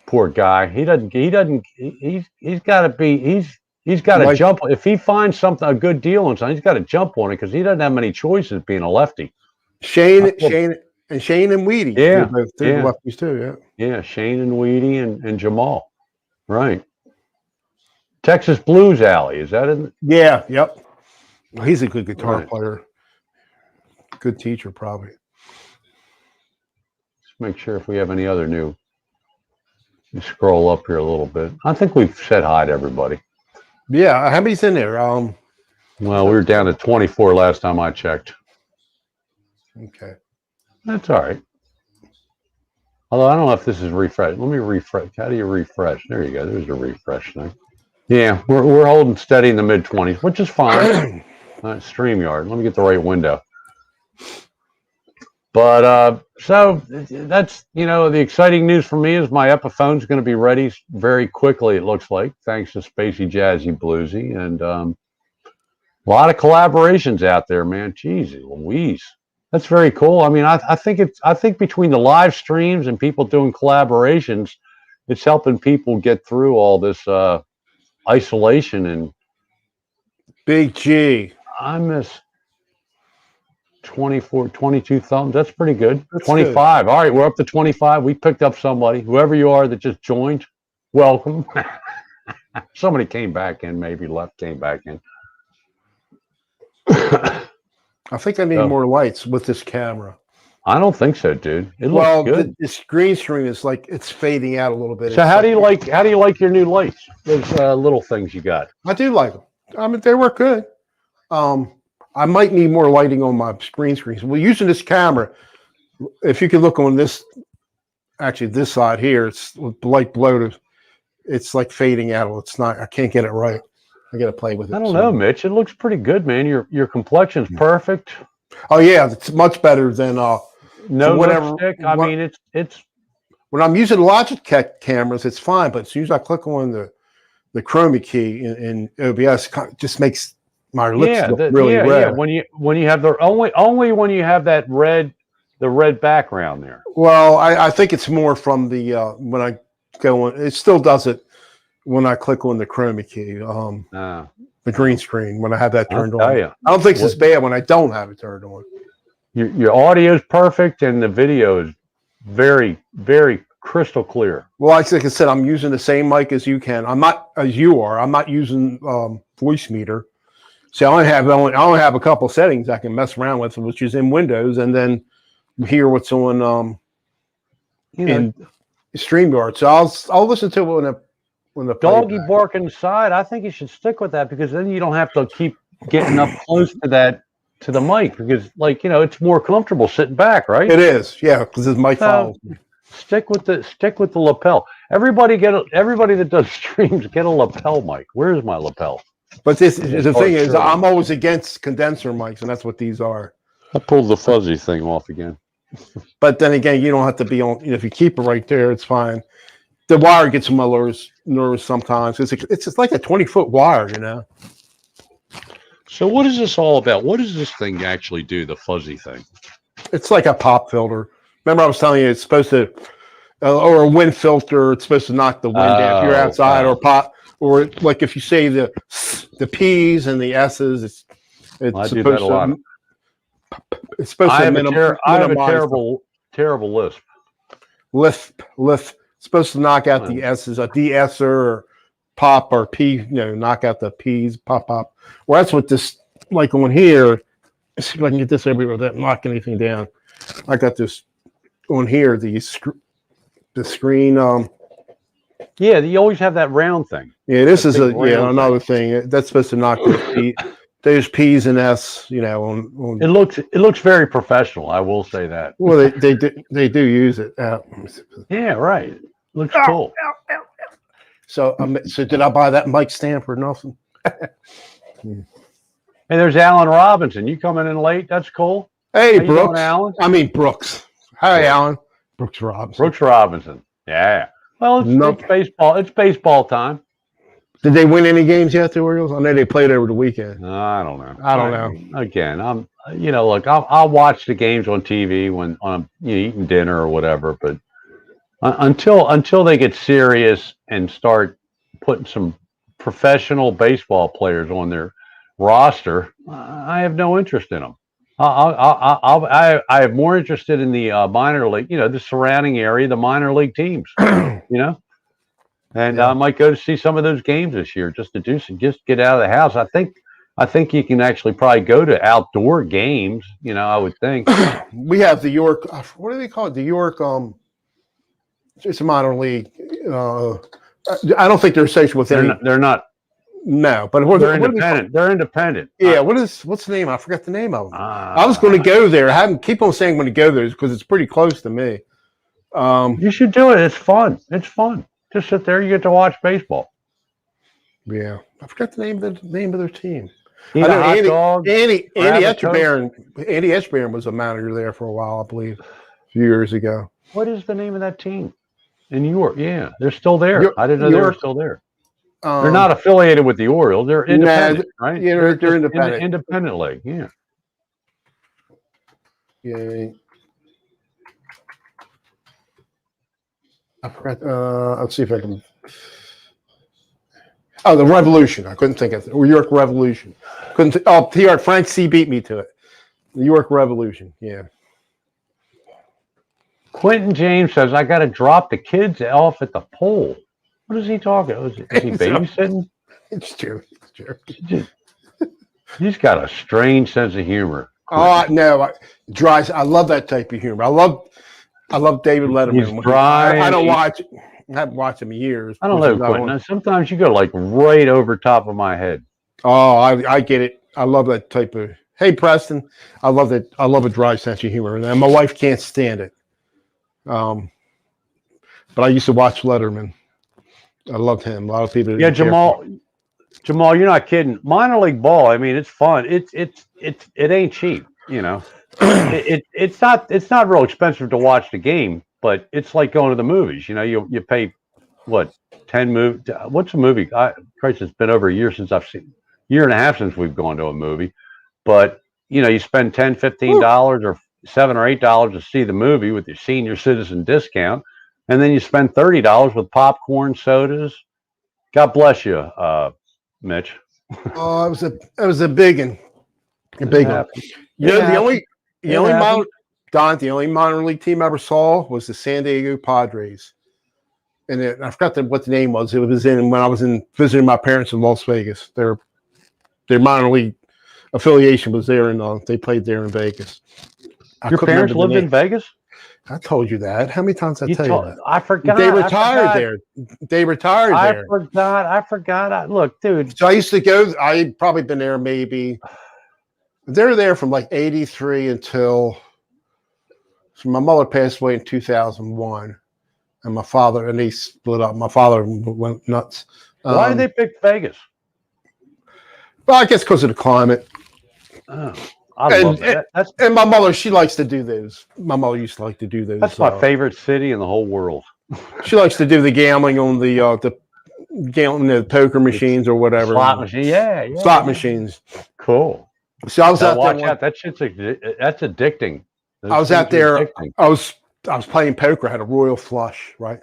Poor guy. He's got to be, he's got to jump. If he finds a good deal on something, he's got to jump on it because he doesn't have many choices being a lefty. Shane and Weedy. Yeah. They're lefties too, yeah. Yeah, Shane and Weedy and Jamal. Right. Texas Blues Alley. Is that in? Yeah, yep. He's a good guitar player. Good teacher, probably. Let's make sure if we have any other new. Scroll up here a little bit. I think we've said hi to everybody. Yeah, how many's in there? Well, we were down to 24 last time I checked. Okay. That's all right. Although I don't know if this is refresh. Let me refresh. How do you refresh? There you go. There's a refresh thing. Yeah, we're holding steady in the mid 20s, which is fine. StreamYard. Let me get the right window. But so that's, the exciting news for me is my Epiphone's going to be ready very quickly, it looks like, thanks to Spacey Jazzy Bluesy. And a lot of collaborations out there, man. Jeez Louise. That's very cool. I mean, I think between the live streams and people doing collaborations, it's helping people get through all this isolation. And Big G. I miss 24, 22 thumbs. That's pretty good. That's 25. Good. All right, we're up to 25. We picked up somebody. Whoever you are that just joined, welcome. Somebody came back in, maybe left, came back in. I think I need more lights with this camera. I don't think so, dude. It looks good. This green screen is like it's fading out a little bit. So how do you like your new lights? Those little things you got. I do like them. I mean, they work good. I might need more lighting on my green screens. Well, using this camera, if you can look on this, actually this side here, it's light bloated. It's like fading out. It's not. I can't get it right. I got to play with it. I don't know, Mitch. It looks pretty good, man. Your complexion's perfect. Oh yeah, it's much better than whatever. I mean, it's when I'm using Logitech cameras, it's fine. But as soon as I click on the chroma key in OBS, it just makes my lips look really red. Yeah. When you have the only when you have the red background there. Well, I think it's more from the when I go on. It still does it when I click on the chroma key. The green screen when I have that turned on. I don't think it's bad when I don't have it turned on. Your audio is perfect and the video is very, very crystal clear. Well, like I said, I'm using the same mic as you can. I'm not as you are. I'm not using voice meter. See, I only have a couple settings I can mess around with, which is in Windows, and then hear what's on in StreamYard. So I'll listen to it when the doggy barking aside. I think you should stick with that because then you don't have to keep getting up close to the mic because, it's more comfortable sitting back, right? It is, yeah, because this mic follows me. Stick with the lapel. Everybody that does streams get a lapel mic. Where's my lapel? But the thing is, I'm always against condenser mics, and that's what these are. I pulled the fuzzy thing off again. But then again, you don't have to be on. If you keep it right there, it's fine. The wire gets on my nerves sometimes. It's just like a 20-foot wire, So what is this all about? What does this thing actually do? The fuzzy thing? It's like a pop filter. Remember, I was telling you it's supposed to, or a wind filter. It's supposed to knock the wind out if you're outside, or pop, or like if you say the P's and the S's. It's I do that a lot. It's supposed to minimize. I have a terrible lisp. Lisp. It's supposed to knock out the S's, a de-esser, or pop or pea, knock out the peas, pop. Well, that's what this like on here. Let's see if I can get this everywhere without knocking anything down. I got this on here. The screen. Yeah, you always have that round thing. Yeah, this is thing. another thing that's supposed to knock those P's and S. On It looks very professional. I will say that. Well, they do use it. Yeah, right. Looks cool. So did I buy that mic stand for nothing? Hey, there's Alan Robinson. You coming in late? That's cool. Hey, How you Brooks. doing, Alan? I mean Brooks. Hi, Alan. Brooks Robinson. Brooks Robinson. Yeah. Well, it's baseball. It's baseball time. Did they win any games yet, the Orioles? I know they played over the weekend. I don't know. I don't know. Again, look, I'll watch the games on TV when I'm eating dinner or whatever. But until they get serious and start putting some professional baseball players on their roster, I have no interest in them. I have more interested in the minor league, the surrounding area, the minor league teams, and I might go to see some of those games this year just to just get out of the house. I think you can actually probably go to outdoor games, I would think. We have the York, what do they call it? The York, it's a minor league. I don't think they're associated with any. They're not. No, but they're independent. They're independent. Yeah, what's the name? I forgot the name of them. I was going to go there. I keep on saying I'm going to go there because it's pretty close to me. You should do it. It's fun. It's fun. Just sit there. You get to watch baseball. Yeah, I forgot the name of their team. Eat a hot dog. Andy Etchebarren was a manager there for a while, I believe, a few years ago. What is the name of that team? In York. Yeah, they're still there. I didn't know they were still there. They're not affiliated with the Orioles. They're independent, right? Yeah, they're independent. Independent league, yeah. Yeah. I forgot. Let's see if I can. Oh, the Revolution. I couldn't think of it. New York Revolution. TR Frank C beat me to it. New York Revolution. Yeah. Quentin James says, I got to drop the kids off at the pool. What is he talking? Is he babysitting? It's true. He's got a strange sense of humor. Oh no, I love that type of humor. I love David Letterman. He's dry. I don't watch. I haven't watched him in years. I don't know, Quentin. Sometimes you go like right over top of my head. Oh, I get it. I love that type of. Hey, Preston, I love that. I love a dry sense of humor, and my wife can't stand it. But I used to watch Letterman. I loved him. A lot of people. Yeah, Jamal, you're not kidding. Minor league ball. I mean, it's fun. It ain't cheap. It's not real expensive to watch the game, but it's like going to the movies. You pay what 10 what's a movie? Christ, it's been over a year since year and a half since we've gone to a movie. But you spend $10, $15 or $7 or $8 to see the movie with your senior citizen discount. And then you spend $30 with popcorn, sodas. God bless you, Mitch. Oh, it was a big one. A big one. The only minor league team I ever saw was the San Diego Padres. And I forgot what the name was. It was when I was visiting my parents in Las Vegas. Their minor league affiliation was there, and they played there in Vegas. Your parents lived in Vegas? I told you that. How many times did I tell you that? I forgot. They retired there. They retired there. I forgot. Look, dude. So I used to go. I'd probably been there maybe. They were there from like 83 until. So my mother passed away in 2001, and my father, and they split up. My father went nuts. Why did they pick Vegas? Well, I guess because of the climate. Oh. I love that. And my mother, she likes to do those. My mother used to like to do those. That's my favorite city in the whole world. She likes to do the gambling on the poker machines or whatever. Slot machine, yeah. Slot machines. Cool. So I was out there. Watch out. That's addicting. I was out there. I was playing poker. I had a royal flush, right?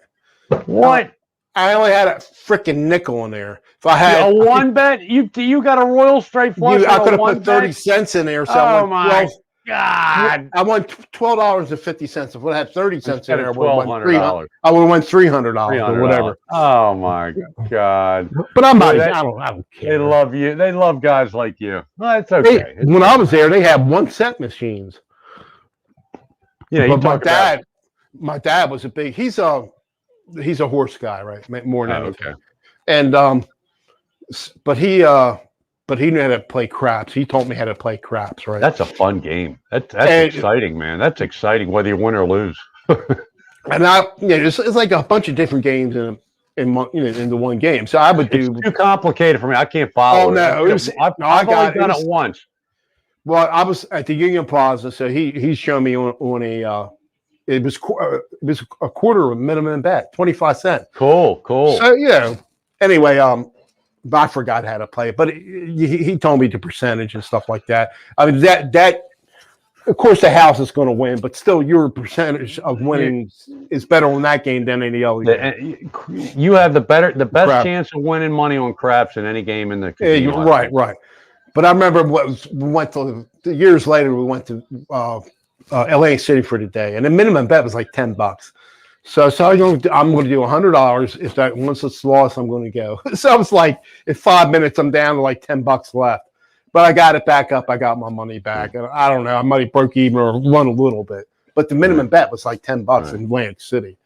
What? I only had a freaking nickel in there. If I had one bet, you got a royal straight flush. I could have put 30 cents in there. So oh my! God. I won $12.50. If I had 30 cents in Instead there, of I would have won $1,200. I would have won $300 or whatever. Oh my God. But I'm not. Boy, I don't they care. love you. They love guys like you. Well, it's okay. When I was there, they had 1 cent machines. You know, you But talk my dad was a big. He's a horse guy, right? More than anything. okay. And but he knew how to play craps. He told me how to play craps, right? That's a fun game. That's And- exciting, man. That's exciting, whether you win or lose. And it's like a bunch of different games in the one game. So I would do. It's too complicated for me. I can't follow. Oh, no, I've only done it once. Well, I was at the Union Plaza, so he's shown me on a. It was a quarter of a minimum bet, 25 cents. Cool. So anyway, but I forgot how to play it. But he told me the percentage and stuff like that. I mean that of course the house is going to win, but still your percentage of winning is better on that game than any other game. You have the best Crap. chance of winning money on craps in any game in the casino. Right. But I remember years later we went to LA City for the day, and the minimum bet was like $10. So I'm going to do $100. If that once it's lost, I'm going to go. So I was like, in 5 minutes, I'm down to like $10 left. But I got it back up. I got my money back, and I don't know. I might have broke even or won a little bit. But the minimum bet was like $10 in Atlantic City.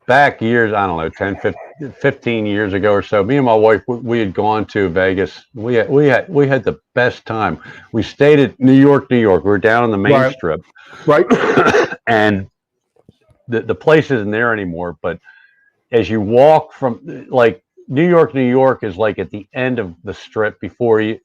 Back years, I don't know, 10, 15 years ago or so, me and my wife, we had gone to Vegas. We had the best time. We stayed at New York. We were down on the main strip. Right. And the place isn't there anymore. But as you walk from like New York is like at the end of the strip before you,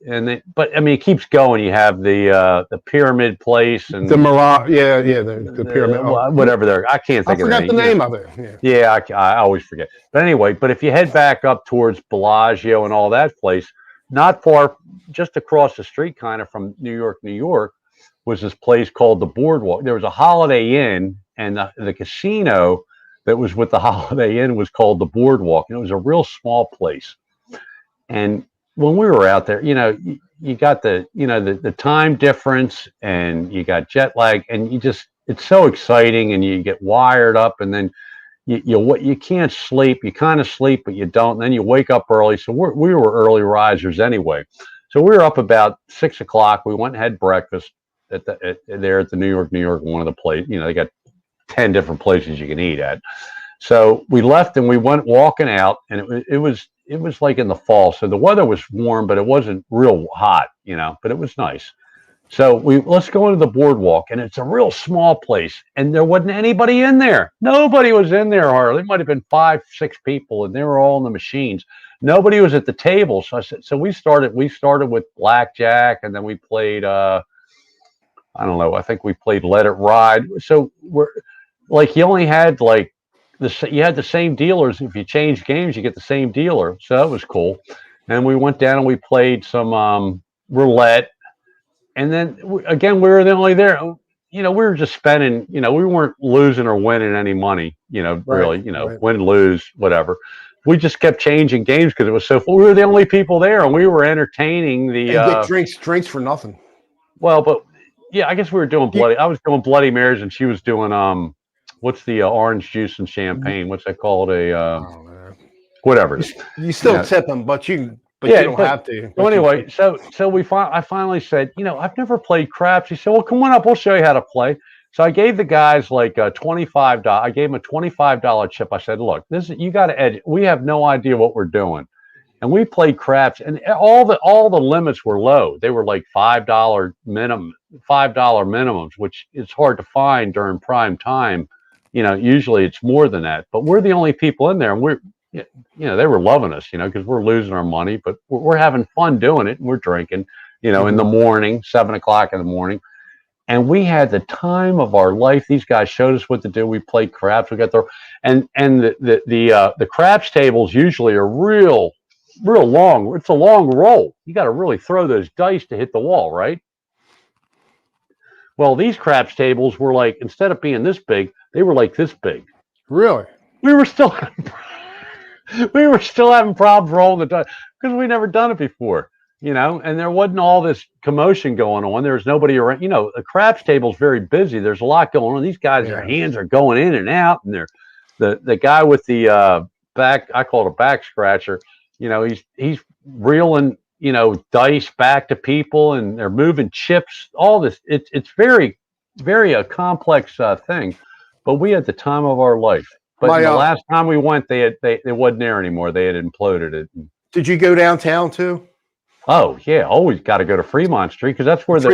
but I mean, it keeps going. You have the Pyramid Place and the Mirage, the Pyramid, whatever there. I can't think of the name of it. Yeah, I always forget. But anyway, if you head back up towards Bellagio and all that place, not far, just across the street, kind of from New York, was this place called the Boardwalk. There was a Holiday Inn, and the casino that was with the Holiday Inn was called the Boardwalk, and it was a real small place. And when we were out there, you got the time difference, and you got jet lag, and it's so exciting, and you get wired up, and then you can't sleep. You kind of sleep, but you don't. And then you wake up early. So we were early risers anyway. So we were up about 6 o'clock. We went and had breakfast there at the New York, one of the places. They got 10 different places you can eat at. So we left and we went walking out, and it was like in the fall. So the weather was warm, but it wasn't real hot, but it was nice. So let's go into the Boardwalk, and it's a real small place, and there wasn't anybody in there. Nobody was in there hardly. It might have been 5, 6 people, and they were all in the machines. Nobody was at the table. So I said, we started with blackjack, and then we played I don't know. I think we played Let It Ride. So we're like, you only had you had the same dealers. If you change games, you get the same dealer. So that was cool. And we went down and we played some roulette. And then again, we were the only there. We were just spending. We weren't losing or winning any money. Really. Win, lose, whatever. We just kept changing games because it was so full. We were the only people there, and we were entertaining the. And get drinks for nothing. Well, but. Yeah, I guess we were doing I was doing Bloody Marys, and she was doing what's the orange juice and champagne? What's that called? Whatever. You still tip them, but you don't have to. So anyway, so I finally said, I've never played craps. He said, well, come on up, we'll show you how to play. So I gave the guys like $25. I gave them a $25 chip. I said, look, you got to edit. We have no idea what we're doing. And we played craps, and all the limits were low. They were like $5 minimums, which is hard to find during prime time. Usually it's more than that. But we're the only people in there, and they were loving us, because we're losing our money, but we're having fun doing it, and we're drinking, in the morning, 7 o'clock in the morning. And we had the time of our life. These guys showed us what to do. We played craps. We got there, and the craps tables usually are real long. It's a long roll. You got to really throw those dice to hit the wall, right? Well, these craps tables were like, instead of being this big, they were like this big. Really? We were still having problems rolling the dice because we never done it before. and there wasn't all this commotion going on. There's nobody around. The craps table's very busy. There's a lot going on. These guys, their hands are going in and out, and they're the guy with the back. I call it a back scratcher. He's reeling dice back to people, and they're moving chips. All this. It's very, very a complex thing. But we had the time of our life. But the last time we went, they wasn't there anymore. They had imploded it. Did you go downtown too? Oh yeah, always got to go to Fremont Street because that's where the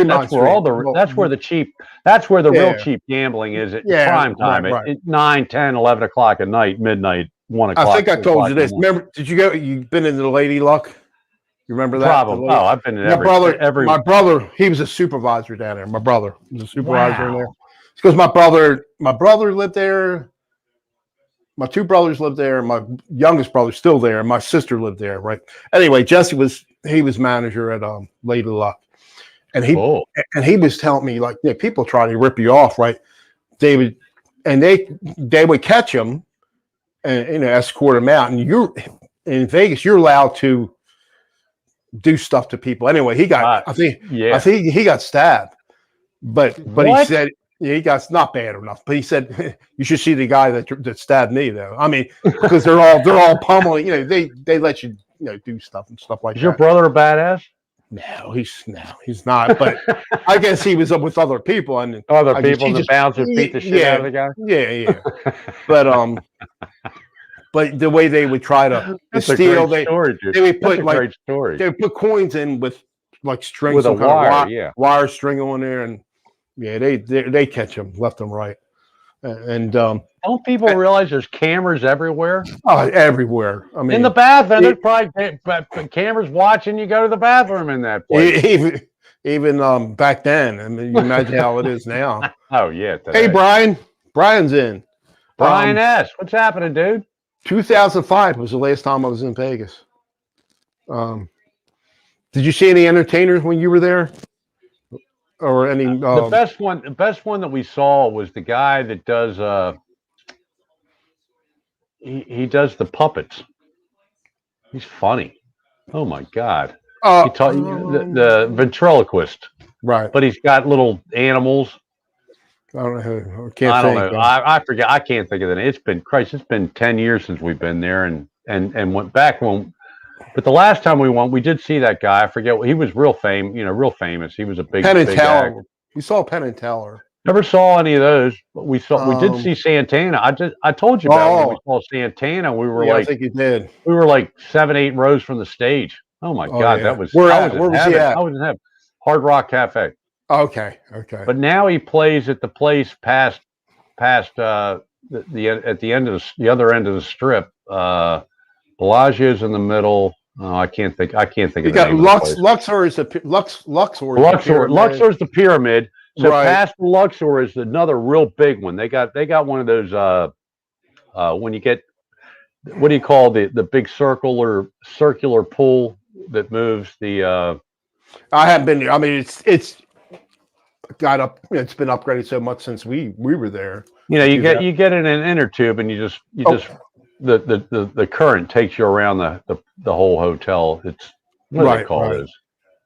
real cheap gambling is at prime time at 9, 10, 11 o'clock at night, midnight, 1 o'clock. I think I told you this. Remember? Did you go? You've been into the Lady Luck? You remember that? Probably. Oh, I've been in every. My brother, he was a supervisor down there. My brother was a supervisor in there. It's because my brother lived there. My two brothers lived there. My youngest brother's still there. My sister lived there. Right. Anyway, Jesse was manager at Lady Luck, and he was telling me like people try to rip you off, right? They would catch him and escort him out. And you're in Vegas, you're allowed to do stuff to people. Anyway, he got I think he got stabbed, but he said. Yeah, he got not bad enough, but he said you should see the guy that stabbed me though. I mean, because they're all pummeling. They let you do stuff and stuff like that. Is your brother a badass? No, he's not. But I guess he was up with other people and other people in the bouncers beat the shit out of the guy. Yeah. But the way they would try to steal, they would put they would put coins in with like string with a wire string on there and. Yeah, they catch them left and right, and don't people realize there's cameras everywhere? Oh, everywhere. I mean, in the bathroom, there's probably cameras watching you go to the bathroom in that place. Even back then, I mean, you imagine how it is now. Oh yeah. Today. Hey, Brian's in. Brian S. What's happening, dude? 2005 was the last time I was in Vegas. Did you see any entertainers when you were there? Or any the best one that we saw was the guy that does he does the puppets. He's funny. Oh my god. He taught the ventriloquist. Right. But he's got little animals. I don't know. I don't know. I forget. I can't think of it. It's been 10 years since we've been there and went back when. But the last time we went, we did see that guy. I forget what he was. Real famous. He was a big Penn and Teller. We saw Penn and Teller. Never saw any of those, but we did see Santana. I told you about when we saw Santana. We were I think you did. We were like 7, 8 rows from the stage. Oh my god, that was. Where was he at? I was in heaven. Hard Rock Cafe. Okay. But now he plays at the place past the end of the other end of the strip. Bellagio's in the middle. Oh, I can't think. You got Luxor is the Luxor's the pyramid. So past Luxor is another real big one. They got one of those. When you get, what do you call the big circular pool that moves the? I haven't been there. I mean, it's got up. It's been upgraded so much since we were there. You get in an inner tube and you just. The current takes you around the whole hotel. It's what do they call this?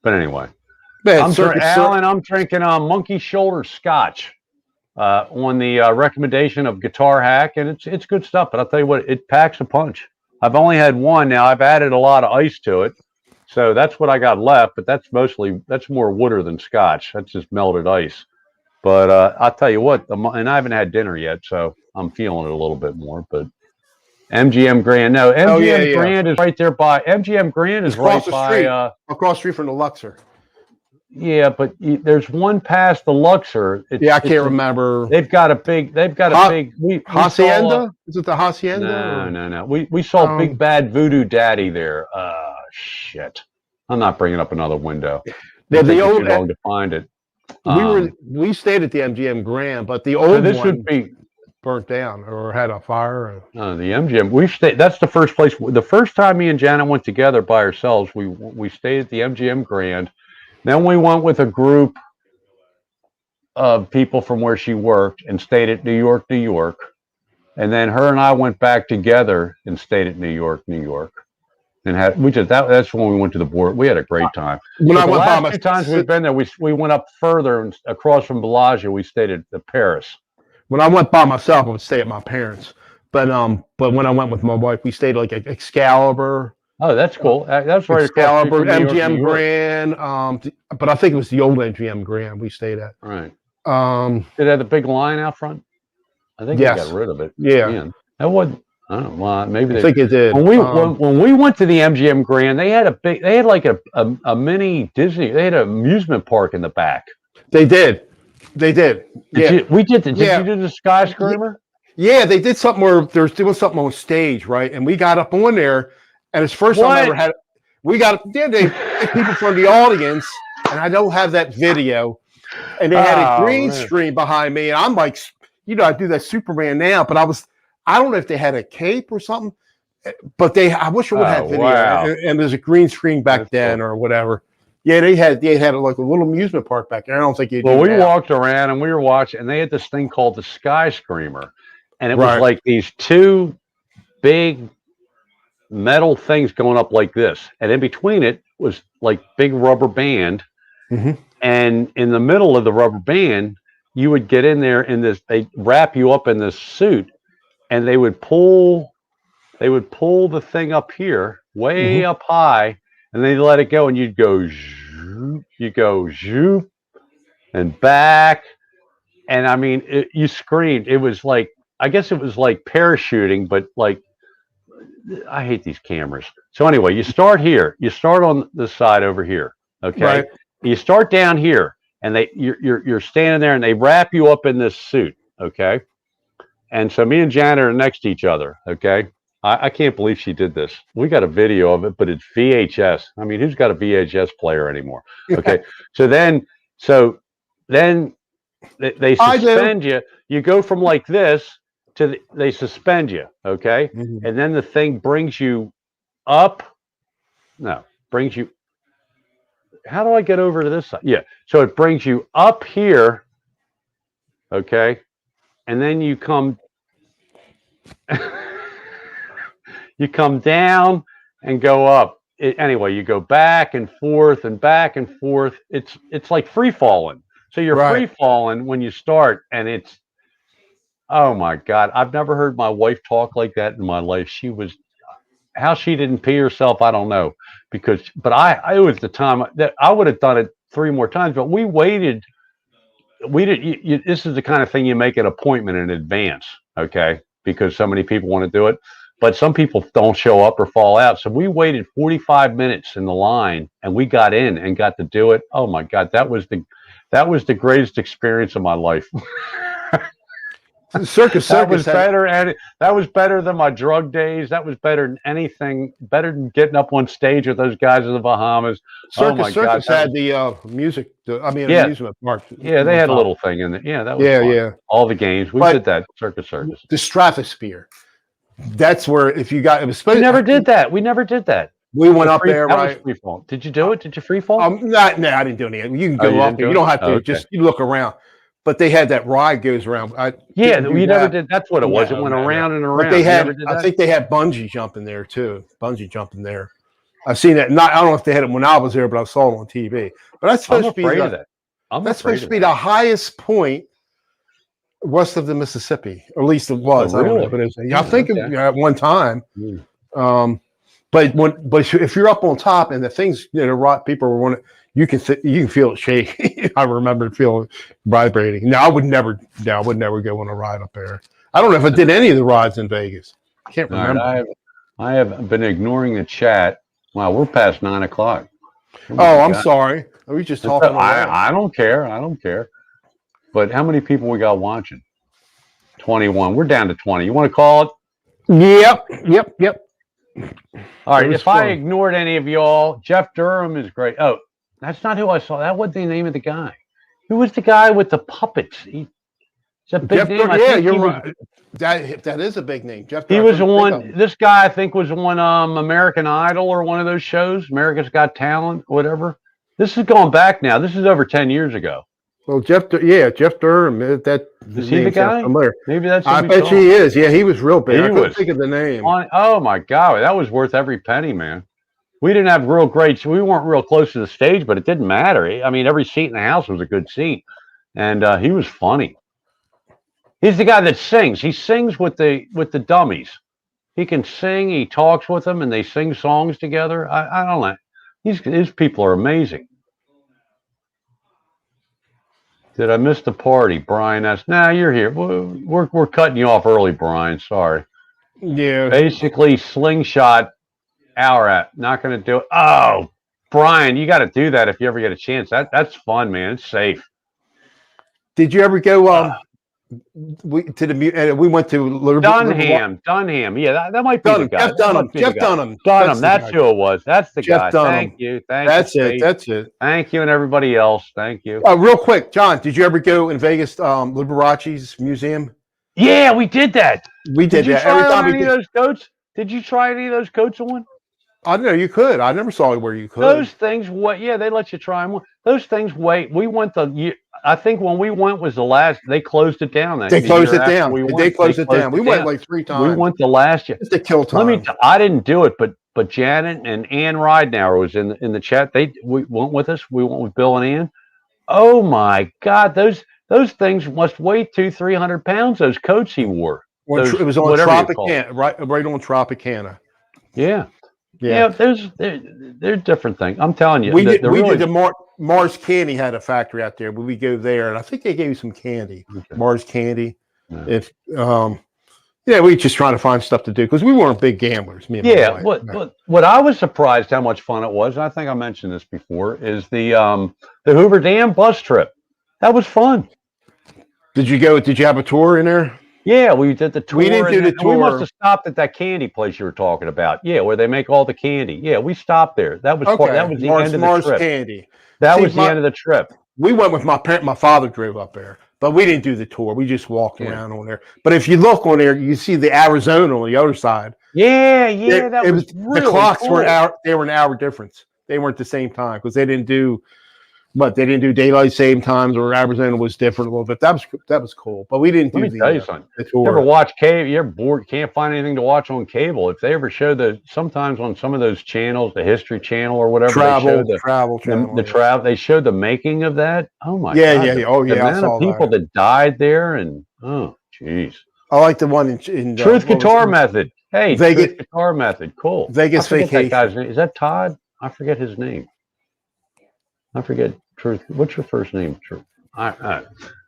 But anyway, I'm drinking Monkey Shoulder Scotch on the recommendation of Guitar Hack, and it's good stuff. But I'll tell you what, it packs a punch. I've only had one now. I've added a lot of ice to it, so that's what I got left. But that's more water than Scotch. That's just melted ice. But I'll tell you what, and I haven't had dinner yet, so I'm feeling it a little bit more. But MGM Grand. No, MGM Grand is right there by. MGM Grand is right by. Across the street from the Luxor. Yeah, but there's one past the Luxor. I can't remember. They've got a big. Hacienda? Is it the Hacienda? No. We saw Big Bad Voodoo Daddy there. Shit. I'm not bringing up another window. The old. Too long to find it. We stayed at the MGM Grand, but the old one would be burnt down or had a fire. The MGM. We stayed. That's the first place. The first time me and Janet went together by ourselves, we stayed at the MGM Grand. Then we went with a group of people from where she worked and stayed at New York. And then her and I went back together and stayed at New York. and had we just that's when we went to the board. We had a great time. When But I the went by last two times we've myself, been there, we went up further and across from Bellagio. We stayed at the Paris. when I went by myself, I would stay at my parents. But when I went with my wife, we stayed like at Excalibur. Oh, that's cool. That's right across the street Excalibur, from New York, New MGM York. Grand. But I think it was the old MGM Grand we stayed at. Right. Um, Did it have the big line out front? I think Yes. they got rid of it. yeah, Man, that wasn't. I don't know. Well, maybe I they. think it did. When we went to the MGM Grand, they had like a mini Disney. They had an amusement park in the back. They did. Did Yeah. you do the skyscraper? Yeah, they did something where there's doing something on stage, right? And we got up on there, and it's first time I ever had. We got they people from the audience, and I don't have that video. And they had a green screen behind me, and I'm like, I do that Superman now, but I don't know if they had a cape or something, but I wish I would have video. Wow. And there's a green screen back That's then cool. or whatever. Yeah, they had like a little amusement park back there. I don't think you. Well, we walked around and we were watching, and they had this thing called the skyscraper, and it was like these two big metal things going up like this, and in between it was like big rubber band, and in the middle of the rubber band, you would get in there in this. They wrap you up in this suit, and they would pull the thing up here, way up high, and then you let it go, and you'd go, zoop, and back, and I mean, you screamed. It was like, I guess it was like parachuting, but like, I hate these cameras. So anyway, you start here. You start on the side over here. Okay. Right. You start down here, and you're standing there, and they wrap you up in this suit. Okay. And so me and Janet are next to each other. Okay. I can't believe she did this. We got a video of it, but it's VHS. I mean, who's got a VHS player anymore? Okay. So then they suspend you. You go from like this to they suspend you. Okay. And then the thing brings you up. No, brings you. How do I get over to this side? Yeah. So it brings you up here. Okay. And then you come. You come down and go up. Anyway, you go back and forth and back and forth. It's like free falling. So you're free falling when you start, and it's, oh my God, I've never heard my wife talk like that in my life. How she didn't pee herself, I don't know, but it was the time that I would have done it 3 more times, but we waited. This is the kind of thing you make an appointment in advance, okay? Because so many people want to do it. But some people don't show up or fall out. So we waited 45 minutes in the line, and we got in and got to do it. Oh my God, that was the greatest experience of my life. Circus that was better, and that was better than my drug days. That was better than anything. Better than getting up on stage with those guys in the Bahamas. Circus had the music. Amusement park. Yeah, they had a little thing in there. Yeah, that was fun. Yeah. All the games we did that Circus. The Stratosphere. That's where if you got it was. We never did that. We went up there, right? Free fall. Did you do it? Did you free fall? No, I didn't do any. You can go up there. You don't have to. Just you look around. But they had that ride goes around. We never did. That's what it was. It went around and around. But they had. I think they had bungee jumping there too. Bungee jumping there. I've seen that. I don't know if they had it when I was there, but I saw it on TV. But that's supposed to be that. That's supposed to be the highest point west of the Mississippi, or at least it was. Oh, really? I don't know if it is. I think at one time. But if you're up on top and the things people were wanting, you can feel it shake. I remember feeling vibrating. No, I would never go on a ride up there. I don't know if I did any of the rides in Vegas. I can't remember. Right, I have been ignoring the chat. Wow, we're past 9 o'clock. I'm sorry. Are we just talking? I don't care. But how many people we got watching? 21. We're down to 20. You want to call it? Yep. All right. If I ignored any of y'all, Jeff Durham is great. Oh, that's not who I saw. That wasn't the name of the guy. Who was the guy with the puppets? Is that big name? Yeah, you're right. That is a big name. Jeff He was on. This guy, I think, was on American Idol or one of those shows, America's Got Talent, whatever. This is going back now. This is over 10 years ago. Well, Jeff Durham. Is he the guy? Maybe that's. I bet he is. Yeah, he was real big. I couldn't think of the name. Oh my God, that was worth every penny, man. we didn't have real great. We weren't real close to the stage, but it didn't matter. I mean, every seat in the house was a good seat, and he was funny. He's the guy that sings. He sings with the dummies. He can sing. He talks with them, and they sing songs together. I don't know. His people are amazing. Did I miss the party, Brian? That's nah. You're here. We're cutting you off early, Brian. Sorry. Yeah. Basically, slingshot. Hour at. Not going to do it. Oh, Brian, you got to do that if you ever get a chance. That's fun, man. It's safe. Did you ever go? We went to Dunham. Yeah, that might be Dunham. the guy. Jeff Dunham. Dunham. That's who it was. That's the Jeff guy. Dunham. Thank you. That's it. Thank you and everybody else. Thank you. Real quick, John, did you ever go in Vegas, Liberace's museum? Yeah, we did that. We did that. Every time any of those coats? Did you try any of those coats on? I know you could. I never saw where you could. Those things, yeah, they let you try them. Those things, we went I think when we went was the last, they closed it down. They closed it down. They closed it down. We went like 3 times. We went the last year. Just to kill time. I didn't do it, but Janet and Ann Ridenauer was in the chat. We went with us. We went with Bill and Ann. Oh my God, those things must weigh 200-300 pounds. Those coats he wore. It was on Tropicana, right on Tropicana. Yeah. Yeah, there's different things. I'm telling you. We did the Mars Candy had a factory out there, but we go there, and I think they gave you some candy. Okay. Mars Candy. Yeah. We just trying to find stuff to do because we weren't big gamblers. Me and my wife. What I was surprised how much fun it was, and I think I mentioned this before, is the Hoover Dam bus trip. That was fun. Did you have a tour in there? Yeah, we did the tour. We didn't do the tour. We must have stopped at that candy place you were talking about. Yeah, where they make all the candy. Yeah, we stopped there. That was the end of the trip. Candy. That was the end of the trip. We went with my parent. My father drove up there, but we didn't do the tour. We just walked around on there. But if you look on there, you see the Arizona on the other side. Yeah, that was really the clocks cool. They were an hour difference. They weren't the same time because they didn't do. But they didn't do daylight saving times, or Arizona was different a little bit. That was cool, but we didn't do the. Tell you something. You ever watch cable? You're bored, can't find anything to watch on cable. If they ever show sometimes on some of those channels, the History Channel or whatever, travel channel, they showed the making of that. Oh my God! Yeah. Oh yeah, the amount of people that died there, and oh jeez. I like the one in Truth Guitar Method. Hey, Vegas Truth Guitar Method. Cool. Vegas Vacation. That guy's name. Is that Todd? I forget his name. I forget. Truth. What's your first name? Truth.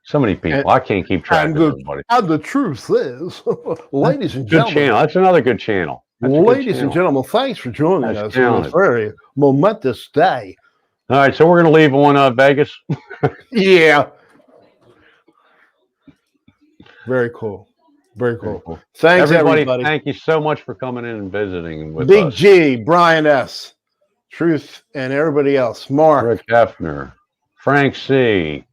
So many people. I can't keep track of everybody. And the truth is, ladies and gentlemen. Good channel. That's another good channel. Ladies and gentlemen, thanks for joining us on this very momentous day. All right, so we're going to leave on Vegas. Yeah. Very cool. Very cool. Thanks, everybody. Thank you so much for coming in and visiting with Big us. G, Brian S., Truth, and everybody else. Mark. Rick Hefner, Frank C.,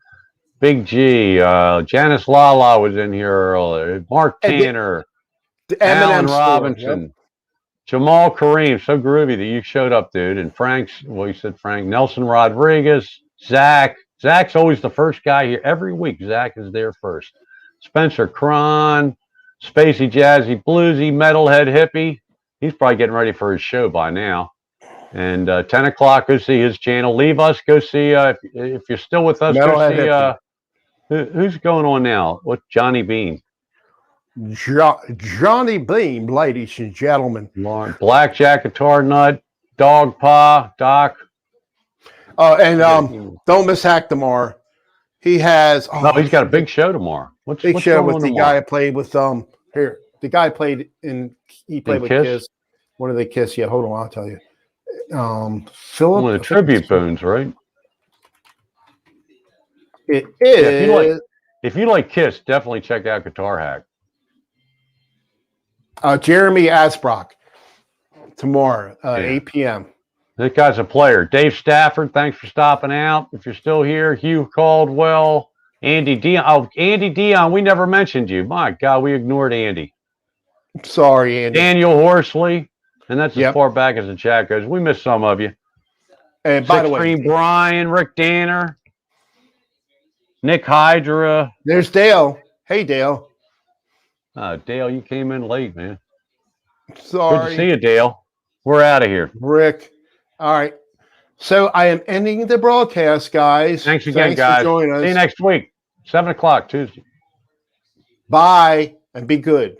Big G, Janice Lala was in here earlier, Mark Tanner, Alan Robinson, Jamal Kareem. So groovy that you showed up, dude. And you said Frank, Nelson Rodriguez, Zach. Zach's always the first guy here. Every week, Zach is there first. Spencer Cron, Spacey Jazzy Bluesy, Metalhead Hippie. He's probably getting ready for his show by now. And 10 o'clock, go see his channel. Leave us, go see, if you're still with us, go see, who's going on now? What's Johnny Bean? Johnny Bean, ladies and gentlemen. Blackjack Guitar Nut, Dog Pa, Doc. Don't miss Hack tomorrow. He has. He's got a big show tomorrow. What's show with the guy I played with. The guy played with Kiss. What do they Kiss? Yeah, hold on, I'll tell you. Philip. One of the tribute boons, right? It is. Yeah, if you like Kiss, definitely check out Guitar Hack. Jeremy Asbrock tomorrow, 8 p.m. That guy's a player. Dave Stafford, thanks for stopping out. If you're still here, Hugh Caldwell, Andy Dion. Oh, Andy Dion, we never mentioned you. My God, we ignored Andy. Sorry, Andy. Daniel Horsley, and that's as far back as the chat goes. We missed some of you. And by the way, Brian, Rick Danner, Nick Hydra. There's Dale. Hey, Dale. Dale, you came in late, man. Sorry. Good to see you, Dale. We're out of here. Rick. All right. So I am ending the broadcast, guys. Thanks again, guys. For joining us. See you next week, 7 o'clock Tuesday. Bye, and be good.